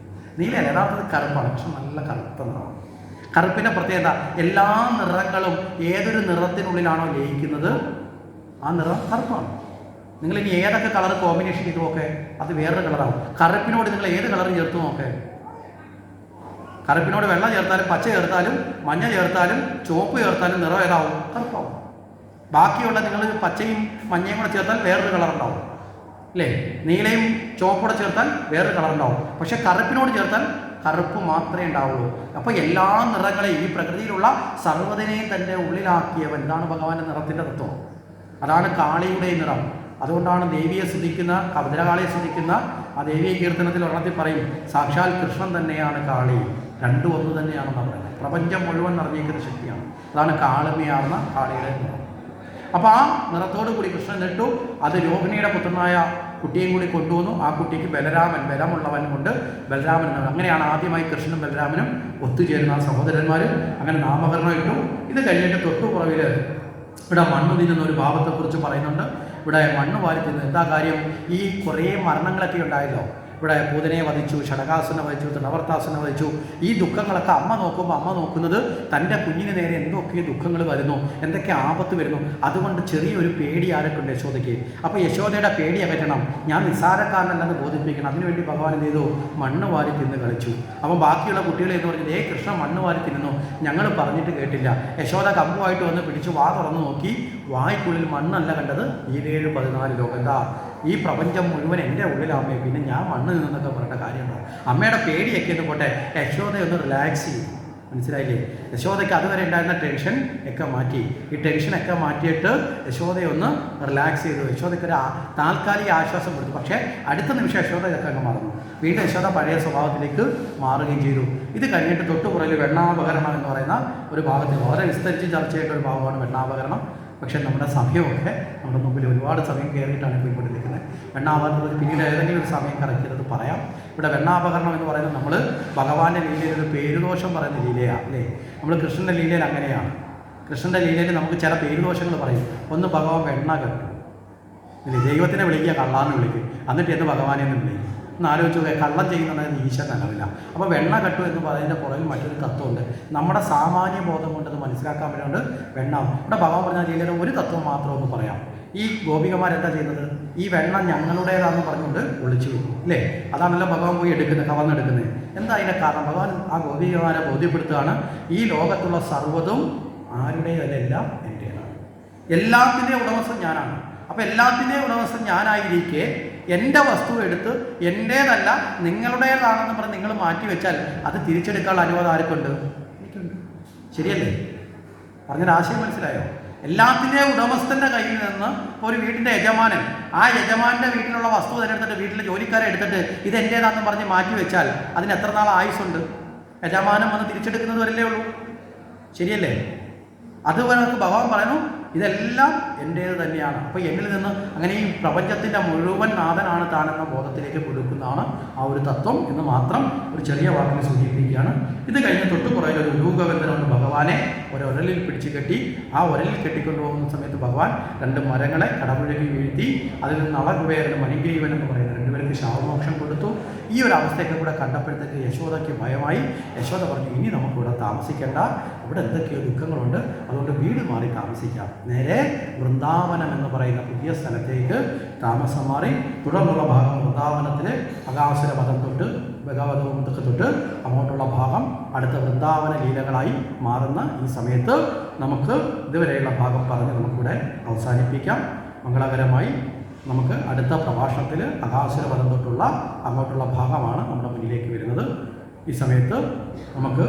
നീലയല്ല, യഥാർത്ഥത്തിൽ കറുപ്പാണ്. കൃഷ്ണൻ നല്ല കറുത്ത നിറമാണ്. കറുപ്പിൻ്റെ പ്രത്യേകത, എല്ലാ നിറങ്ങളും ഏതൊരു നിറത്തിനുള്ളിലാണോ ലയിക്കുന്നത് ആ നിറം കറുപ്പാണ്. നിങ്ങളിനി ഏതൊക്കെ കളർ കോമ്പിനേഷൻ ചെയ്തു നോക്കെ അത് വേറൊരു കളറാവും. കറുപ്പിനോട് നിങ്ങൾ ഏത് കളർ ചേർത്ത് നോക്കെ, കറുപ്പിനോട് വെള്ള ചേർത്താലും പച്ച ചേർത്താലും മഞ്ഞ ചേർത്താലും ചുവപ്പ് ചേർത്താലും നിറം ഏതാവും, കറുപ്പാവും. ബാക്കിയുള്ള നിങ്ങൾ പച്ചയും മഞ്ഞയും കൂടെ ചേർത്താൽ വേറൊരു കളർ ഉണ്ടാവും അല്ലേ. നീലയും ചുവപ്പോടെ ചേർത്താൽ വേറൊരു കളർ ഉണ്ടാവും. പക്ഷെ കറുപ്പിനോട് ചേർത്താൽ കറുപ്പ് മാത്രമേ ഉണ്ടാവുള്ളൂ. അപ്പോൾ എല്ലാ നിറങ്ങളെയും, ഈ പ്രകൃതിയിലുള്ള സർവ്വതിനെയും തൻ്റെ ഉള്ളിലാക്കിയവൻ, ഇതാണ് ഭഗവാന്റെ നിറത്തിൻ്റെ തത്വം. അതാണ് കാളിയുടെ നിറം. അതുകൊണ്ടാണ് ദേവിയെ സ്തുതിക്കുന്ന, ഭദ്രകാളിയെ സ്തുതിക്കുന്ന ആ ദേവീയ കീർത്തനത്തിൽ ഒരെണ്ണത്തിൽ പറയും, സാക്ഷാൽ കൃഷ്ണൻ തന്നെയാണ് കാളി, രണ്ടും ഒന്ന് തന്നെയാണെന്ന് പറയുന്നത്. പ്രപഞ്ചം മുഴുവൻ നിറഞ്ഞിരിക്കുന്ന ശക്തിയാണ്. അതാണ് കാളിമയാർന്ന കാളിയുടെ നിറം. അപ്പോൾ ആ നിറത്തോടു കൂടി കൃഷ്ണൻ ഇട്ടു. അത് രോഹിണിയുടെ പുത്രനായ കുട്ടിയും കൂടി കൊണ്ടുവന്നു. ആ കുട്ടിക്ക് ബലരാമൻ, ബലമുള്ളവൻ കൊണ്ട് ബലരാമൻ എന്നാണ്. അങ്ങനെയാണ് ആദ്യമായി കൃഷ്ണനും ബലരാമനും ഒത്തുചേരുന്ന ആ സഹോദരന്മാർ. അങ്ങനെ നാമകരണം ഇട്ടു. ഇത് കഴിഞ്ഞിട്ട് തൊട്ടുപുറവിൽ ഇവിടെ മണ്ണ് തിന്നുന്ന ഒരു ഭാവത്തെക്കുറിച്ച് പറയുന്നുണ്ട്. ഇവിടെ മണ്ണ് വാരി തിന്നുന്നത് എന്താ കാര്യം? ഈ കുറേ മരണങ്ങളൊക്കെ ഉണ്ടായല്ലോ. ഇവിടെ പൂതനയെ വധിച്ചു, ഷടകാസുനെ വധിച്ചു, തൃണവർത്താസുനെ വധിച്ചു. ഈ ദുഃഖങ്ങളൊക്കെ അമ്മ നോക്കുമ്പോൾ അമ്മ നോക്കുന്നത് തൻ്റെ കുഞ്ഞിന് നേരെ എന്തൊക്കെ ദുഃഖങ്ങൾ വരുന്നു, എന്തൊക്കെ ആപത്ത് വരുന്നു. അതുകൊണ്ട് ചെറിയൊരു പേടി ആരൊക്കെയുണ്ട് യശോദയ്ക്ക്. അപ്പോൾ യശോദയുടെ പേടി അകറ്റണം, ഞാൻ നിസ്സാരക്കാരനല്ലെന്ന് ബോധിപ്പിക്കണം. അതിനുവേണ്ടി ഭഗവാൻ എന്ത് ചെയ്തു? മണ്ണ് വാരി തിന്ന് കളിച്ചു. അപ്പോൾ ബാക്കിയുള്ള കുട്ടികളെ എന്ന് പറഞ്ഞത്, കൃഷ്ണ മണ്ണ് വാരി തിന്നുന്നു, ഞങ്ങൾ പറഞ്ഞിട്ട് കേട്ടില്ല. യശോദ കമ്പുമായിട്ട് വന്ന് പിടിച്ച് വാ തുറന്ന് നോക്കി, വായ്ക്കുള്ളിൽ മണ്ണല്ല കണ്ടത്, 14 ലോകം. എന്താ, ഈ പ്രപഞ്ചം മുഴുവൻ എൻ്റെ ഉള്ളിലാമേ, പിന്നെ ഞാൻ മണ്ണ് നിന്നൊക്കെ പറയേണ്ട കാര്യമുണ്ടോ? അമ്മയുടെ പേടിയൊക്കെ എന്ന് പോട്ടെ, യശോദയൊന്ന് റിലാക്സ് ചെയ്യും. മനസ്സിലായില്ലേ? യശോദയ്ക്ക് അതുവരെ ഉണ്ടായിരുന്ന ടെൻഷൻ ഒക്കെ മാറ്റി. ഈ ടെൻഷനൊക്കെ മാറ്റിയിട്ട് യശോദയൊന്ന് റിലാക്സ് ചെയ്തു. യശോദയ്ക്ക് ഒരു താൽക്കാലിക ആശ്വാസം കൊടുത്തു. പക്ഷേ അടുത്ത നിമിഷം യശോദ ഇതൊക്കെ അങ്ങ് മറന്നു. വീണ്ടും യശോദ പഴയ സ്വഭാവത്തിലേക്ക് മാറുകയും ചെയ്തു. ഇത് കഴിഞ്ഞിട്ട് തൊട്ടുപുറകിൽ വെണ്ണാപകരണം എന്ന് പറയുന്ന ഒരു ഭാഗത്തിൽ വളരെ വിസ്തരിച്ച് ചർച്ച ചെയ്യേണ്ട ഒരു ഭാഗമാണ് വെണ്ണാപകരണം. പക്ഷേ നമ്മുടെ സമയമൊക്കെ നമ്മുടെ മുമ്പിൽ ഒരുപാട് സമയം കയറിയിട്ടാണ് പോയിക്കൊണ്ടിരിക്കുന്നത്. വെണ്ണാപകരണം പിന്നീട് ഏതെങ്കിലും ഒരു സമയം കറക്റ്റ് ചെയ്തത് പറയാം. ഇവിടെ വെണ്ണാപകരണം എന്ന് പറയുന്നത് നമ്മൾ ഭഗവാന്റെ ലീലയിൽ ഒരു പേരുദോഷം പറയുന്ന ലീലയാണ് അല്ലേ? നമ്മൾ കൃഷ്ണൻ്റെ ലീലയിൽ അങ്ങനെയാണ്. കൃഷ്ണൻ്റെ ലീലയിൽ നമുക്ക് ചില പേരുദോഷങ്ങൾ പറയും. ഒന്ന് ഭഗവാൻ വെണ്ണ കെട്ടും ഇല്ലേ? ദൈവത്തിനെ വിളിക്കുക കള്ളാന്ന് വിളിക്കും, എന്നിട്ട് എന്ന് ഭഗവാനെ എന്ന് വിളിക്കും. ഒന്ന് ആലോചിച്ച് നോക്കുക, കള്ളം ചെയ്യുന്നുണ്ടെങ്കിൽ ഈശ്വരൻ നനവില്ല. അപ്പോൾ വെണ്ണ കെട്ടു എന്ന് പറയുന്നതിൻ്റെ പുറകിൽ മറ്റൊരു തത്വമുണ്ട്. നമ്മുടെ സാമാന്യ ബോധം കൊണ്ടത് മനസ്സിലാക്കാൻ വേണ്ടിയുണ്ട് വെണ്ണ. ഇവിടെ ഭഗവാൻ പറഞ്ഞ ലീലയുടെ ഒരു തത്വം മാത്രം ഒന്ന് പറയാം. ഈ ഗോപികമാരെന്താ ചെയ്യുന്നത്? ഈ വെണ്ണ ഞങ്ങളുടേതാണെന്ന് പറഞ്ഞുകൊണ്ട് ഒളിച്ചു വെക്കും അല്ലേ? അതാണല്ലോ ഭഗവാൻ പോയി എടുക്കുന്നത്, കവർന്നെടുക്കുന്നത്. എന്താ അതിൻ്റെ കാരണം? ഭഗവാൻ ആ ഗോപികമാരെ ബോധ്യപ്പെടുത്തുകയാണ്, ഈ ലോകത്തുള്ള സർവ്വതും ആരുടേതല്ല, എല്ലാം എൻ്റേതാണ്. എല്ലാത്തിൻ്റെയും ഉടമസ്ഥൻ ഞാനാണ്. അപ്പോൾ എല്ലാത്തിൻ്റെയും ഉടമസ്ഥൻ ഞാനായിരിക്കെ എൻ്റെ വസ്തു എടുത്ത് എൻ്റേതല്ല നിങ്ങളുടേതാണെന്ന് പറഞ്ഞ് നിങ്ങൾ മാറ്റി വെച്ചാൽ അത് തിരിച്ചെടുക്കാനുള്ള അനുവാദം ആർക്കുണ്ട്? എനിക്കുണ്ട്. ശരിയല്ലേ? പറഞ്ഞൊരു ആശയം മനസ്സിലായോ? എല്ലാത്തിൻ്റെയും ഉടമസ്ഥൻ്റെ കയ്യിൽ നിന്ന് ഇപ്പോൾ ഒരു വീട്ടിൻ്റെ യജമാനൻ ആ യജമാൻ്റെ വീട്ടിലുള്ള വസ്തു തിരഞ്ഞെടുത്തിട്ട് വീട്ടിലെ ജോലിക്കാരെ എടുത്തിട്ട് ഇത് എൻ്റേതാണെന്ന് പറഞ്ഞ് മാറ്റി വെച്ചാൽ അതിന് എത്ര നാൾ ആയുസുണ്ട്? യജമാനം വന്ന് തിരിച്ചെടുക്കുന്നത് വരല്ലേ ഉള്ളൂ. ശരിയല്ലേ? അതുപോലെ ഭഗവാൻ പറയുന്നു ഇതെല്ലാം എൻ്റേത് തന്നെയാണ്. അപ്പോൾ എന്നിൽ നിന്ന് അങ്ങനെ ഈ പ്രപഞ്ചത്തിൻ്റെ മുഴുവൻ നാഥനാണ് താനെന്ന ബോധത്തിലേക്ക് കൊടുക്കുന്നതാണ് ആ ഒരു തത്വം എന്ന് മാത്രം ഒരു ചെറിയ വാക്കിനെ സൂചിപ്പിക്കുകയാണ്. ഇത് കഴിഞ്ഞ് തൊട്ടുപുറകിൽ ഒരു ഉലൂകബന്ധനമുണ്ട്. ഭഗവാനെ ഒരൊരലിൽ പിടിച്ചു കെട്ടി ആ ഒരലിൽ കെട്ടിക്കൊണ്ടുപോകുന്ന സമയത്ത് ഭഗവാൻ രണ്ട് മരങ്ങളെ കടപുഴകി വീഴ്ത്തി അതിൽ നിന്ന് നളകുബേരനും മണിഗ്രീവൻ എന്ന് പറയുന്ന രണ്ടുപേർക്ക് ശാപമോക്ഷം കൊടുത്തു. ഈ ഒരു അവസ്ഥയൊക്കെ കൂടെ കണ്ടപ്പോഴത്തേക്ക് യശോദയ്ക്ക് ഭയമായി. യശോദ പറഞ്ഞു, ഇനി നമുക്കിവിടെ താമസിക്കേണ്ട, ഇവിടെ എന്തൊക്കെയോ ദുഃഖങ്ങളുണ്ട്, അതുകൊണ്ട് വീട് മാറി താമസിക്കാം. നേരെ വൃന്ദാവനം എന്ന് പറയുന്ന പുതിയ സ്ഥലത്തേക്ക് താമസം മാറി. തുടർന്നുള്ള ഭാഗം വൃന്ദാവനത്തിൽ അഗാസുര വധം തൊട്ട് ഭഗവതവും ഇതൊക്കെ തൊട്ട് അങ്ങോട്ടുള്ള ഭാഗം അടുത്ത വൃന്ദാവന ലീലകളായി മാറുന്ന ഈ സമയത്ത് നമുക്ക് ഇതുവരെയുള്ള ഭാഗം പറഞ്ഞ് നമുക്കിവിടെ അവസാനിപ്പിക്കാം. മംഗളകരമായി നമുക്ക് അടുത്ത പ്രഭാഷണത്തിൽ അഗാസുര വധം തൊട്ടുള്ള അങ്ങോട്ടുള്ള ഭാഗമാണ് നമ്മുടെ മുന്നിലേക്ക് വരുന്നത്. ഈ സമയത്ത് നമുക്ക്